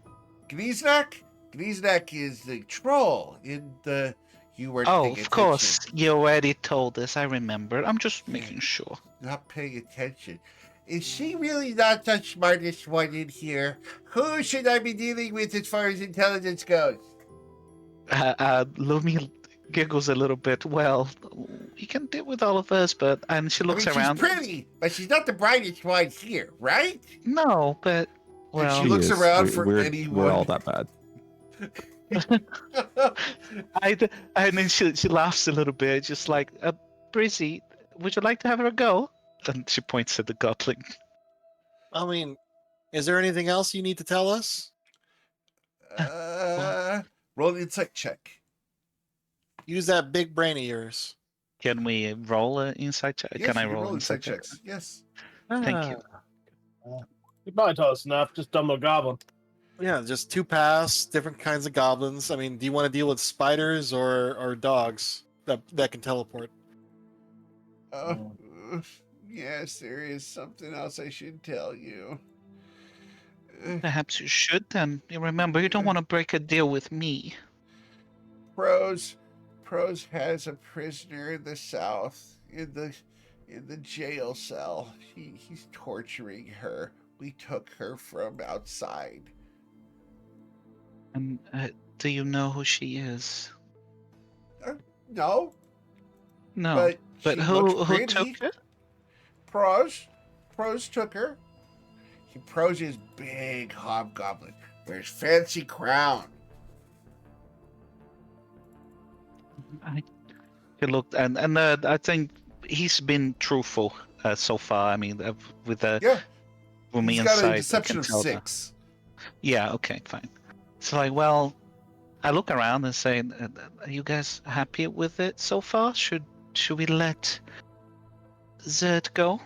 Griznak? Griznak is the troll in the... You weren't Oh, paying of attention. course. You already told us. I remember. I'm just making sure. Not paying attention. Is she really not the smartest one in here? Who should I be dealing with as far as intelligence goes? Lumi giggles a little bit. Well, you can deal with all of us, but... And she looks around. She's pretty, but she's not the brightest one here, right? No, but... And Well... she looks around We- for we're, anyone. We're all that bad. And then she laughs a little bit, just like, Brizzy, would you like to have her go? And she points at the goblin. I mean, is there anything else you need to tell us? Roll an insight check. Use that big brain of yours. Can we roll an insight check? Yes, Can I you roll insight insight check? checks? Yes. Thank you. You probably told us enough. Just dumb a goblin. Yeah, just 2 paths, different kinds of goblins. I mean, do you want to deal with spiders or dogs that can teleport? Yes, there is something else I should tell you. Perhaps you should then. You remember, you don't want to break a deal with me. Pros has a prisoner in the south, in the jail cell. He's torturing her. We took her from outside. And do you know who she is? No, No. But she who looks pretty. took her? Pros took her. Pros is big hobgoblin. Wears fancy crown. He looked, and I think he's been truthful so far. I mean, with the Yeah. with me He's got inside, a I deception can of tell that. 6. Yeah, okay, fine. So like, well, I look around and say, "Are you guys happy with it so far? Should we let Zed go?"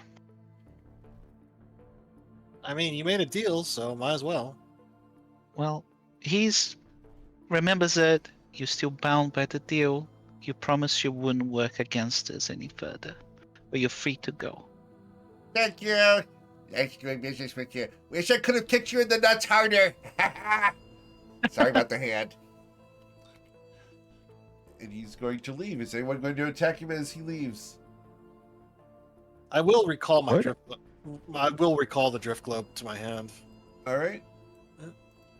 I mean, you made a deal, so might as well. Well, remember Zed, you're still bound by the deal. You promised you wouldn't work against us any further, but you're free to go. Thank you. Nice doing business with you. Wish I could have kicked you in the nuts harder. Sorry about the hand. And he's going to leave. Is anyone going to attack him as he leaves? I will recall my What? drift. I will recall the drift globe to my hand. All right.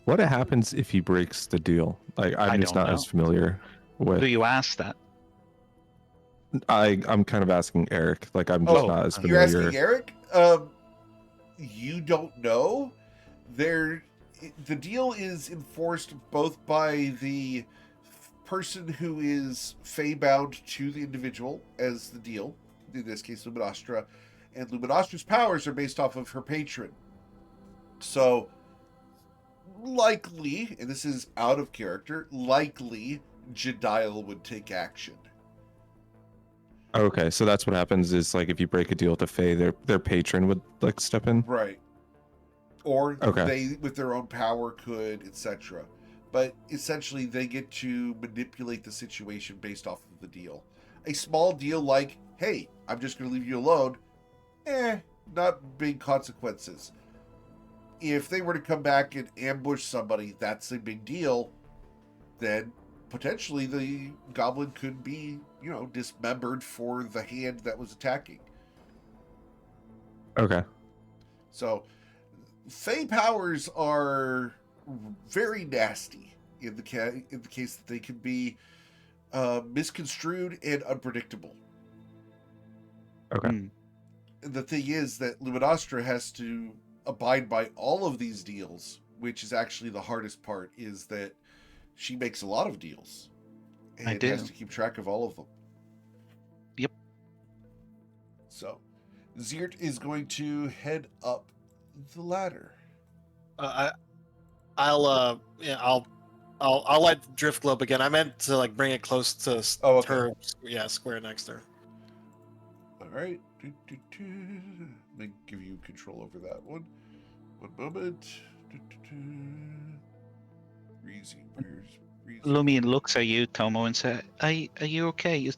What happens if he breaks the deal? Like, I I'm just don't not know. as familiar Do with. you ask that? I'm kind of asking Eric. Like, I'm just Oh, not as You're familiar. asking Eric? You don't know. The deal is enforced both by the person who is fey-bound to the individual as the deal, in this case Luminostra, and Luminostra's powers are based off of her patron. So, likely, and this is out of character, likely Jedial would take action. Okay, so that's what happens is like if you break a deal with a Fae, their patron would like step in. Right. Or Okay. they, with their own power, could, etc. But essentially, they get to manipulate the situation based off of the deal. A small deal like, hey, I'm just going to leave you alone, not big consequences. If they were to come back and ambush somebody, that's a big deal. Then potentially the goblin could be, dismembered for the hand that was attacking. Okay. So, Fey powers are very nasty in the case that they can be misconstrued and unpredictable. Okay. And the thing is that Luminostra has to abide by all of these deals, which is actually the hardest part, is that she makes a lot of deals I and do. has to keep track of all of them. Yep. So, Ziert is going to head up the ladder. I'll light drift globe again. I meant to like bring it close to okay. her. Yeah, square next to her. All right. Let me give you control over that one. One moment. Breezy. Lumi looks at you, Tomo, and says, "Are you okay?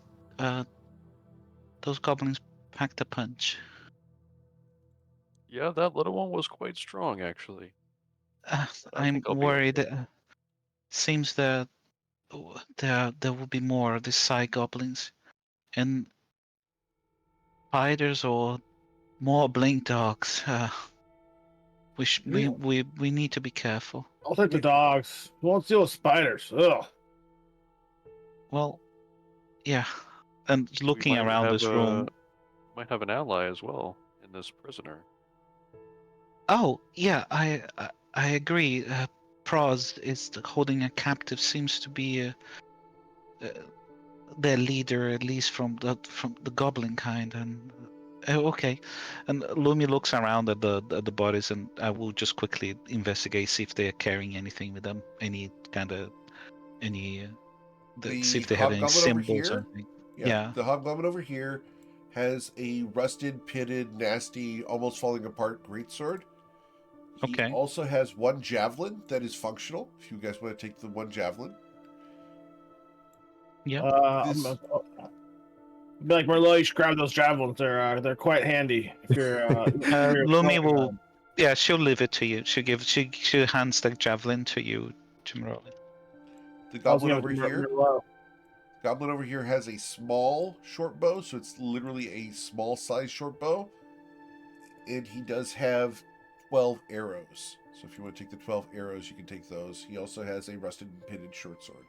Those goblins packed a punch." Yeah, that little one was quite strong, actually. Uh, But I I'm think I'll be worried. okay. Seems that there will be more of these side goblins and spiders or more blink dogs. We need to be careful. I'll take the dogs. Who wants to deal with spiders? Ugh. Well, yeah. And looking around this room. Might have an ally as well in this prisoner. Oh, yeah, I agree. Proz is holding a captive. Seems to be their leader, at least from the goblin kind. And okay, and Lumi looks around at the bodies, and I will just quickly investigate, see if they're carrying anything with them, see if they have any hobgoblin over symbols or here. anything. Yeah, Yeah. the hobgoblin over here has a rusted, pitted, nasty, almost falling apart greatsword. He Okay. also has one javelin that is functional. If you guys want to take the one javelin. Yeah. This- Be like, Merlot, you should grab those javelins. They're quite handy if you're. Lumi will. Yeah, she'll leave it to you. She hands the javelin to you, Jimroli. The goblin over here. Goblin over here has a small short bow, so it's literally a small size short bow. And he does have 12 arrows. So if you want to take the 12 arrows, you can take those. He also has a rusted and pitted short sword.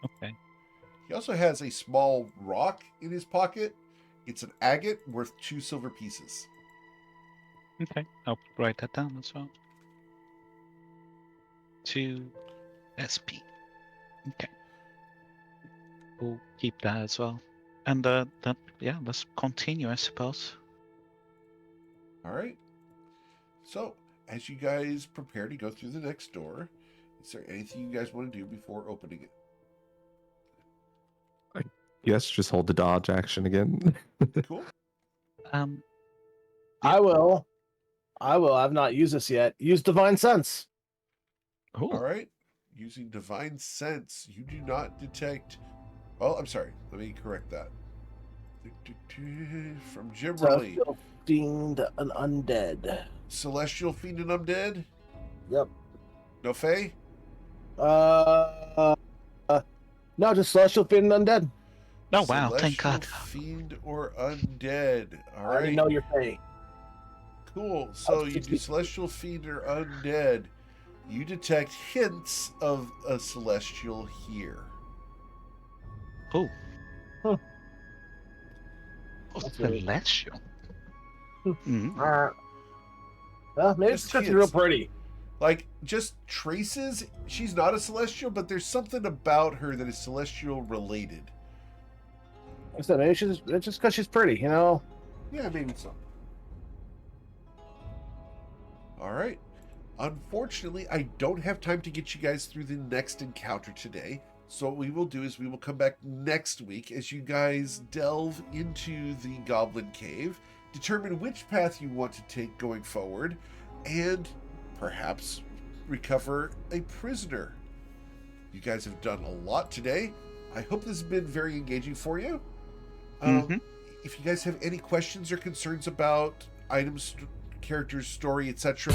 Okay. He also has a small rock in his pocket. It's an agate worth 2 silver pieces. Okay, I'll write that down as well. 2 SP. Okay. We'll keep that as well. And let's continue, I suppose. All right. So, as you guys prepare to go through the next door, is there anything you guys want to do before opening it? Yes, just hold the dodge action again. Cool. I will. I've not used this yet. Use Divine Sense. Oh. All right. Using Divine Sense, you do not detect. Well, I'm sorry. Let me correct that. From Jim Riley. Celestial Fiend and Undead. Celestial Fiend and Undead? Yep. No Fae? No, just Celestial Fiend and Undead. Oh, wow. Thank God. Fiend or Undead. All I already right. know you're Fae. Cool. So you do Celestial Fiend or Undead. You detect hints of a Celestial here. Oh. Huh. Oh, That's weird. celestial. Maybe Just it's because she's real hints. pretty. Like, just traces. She's not a Celestial, but there's something about her that is Celestial related. I said maybe it's just because she's pretty, you know? Yeah, maybe so. All right. Unfortunately, I don't have time to get you guys through the next encounter today. So what we will do is we will come back next week as you guys delve into the Goblin Cave, determine which path you want to take going forward, and perhaps recover a prisoner. You guys have done a lot today. I hope this has been very engaging for you. if you guys have any questions or concerns about items, characters, story, etc.,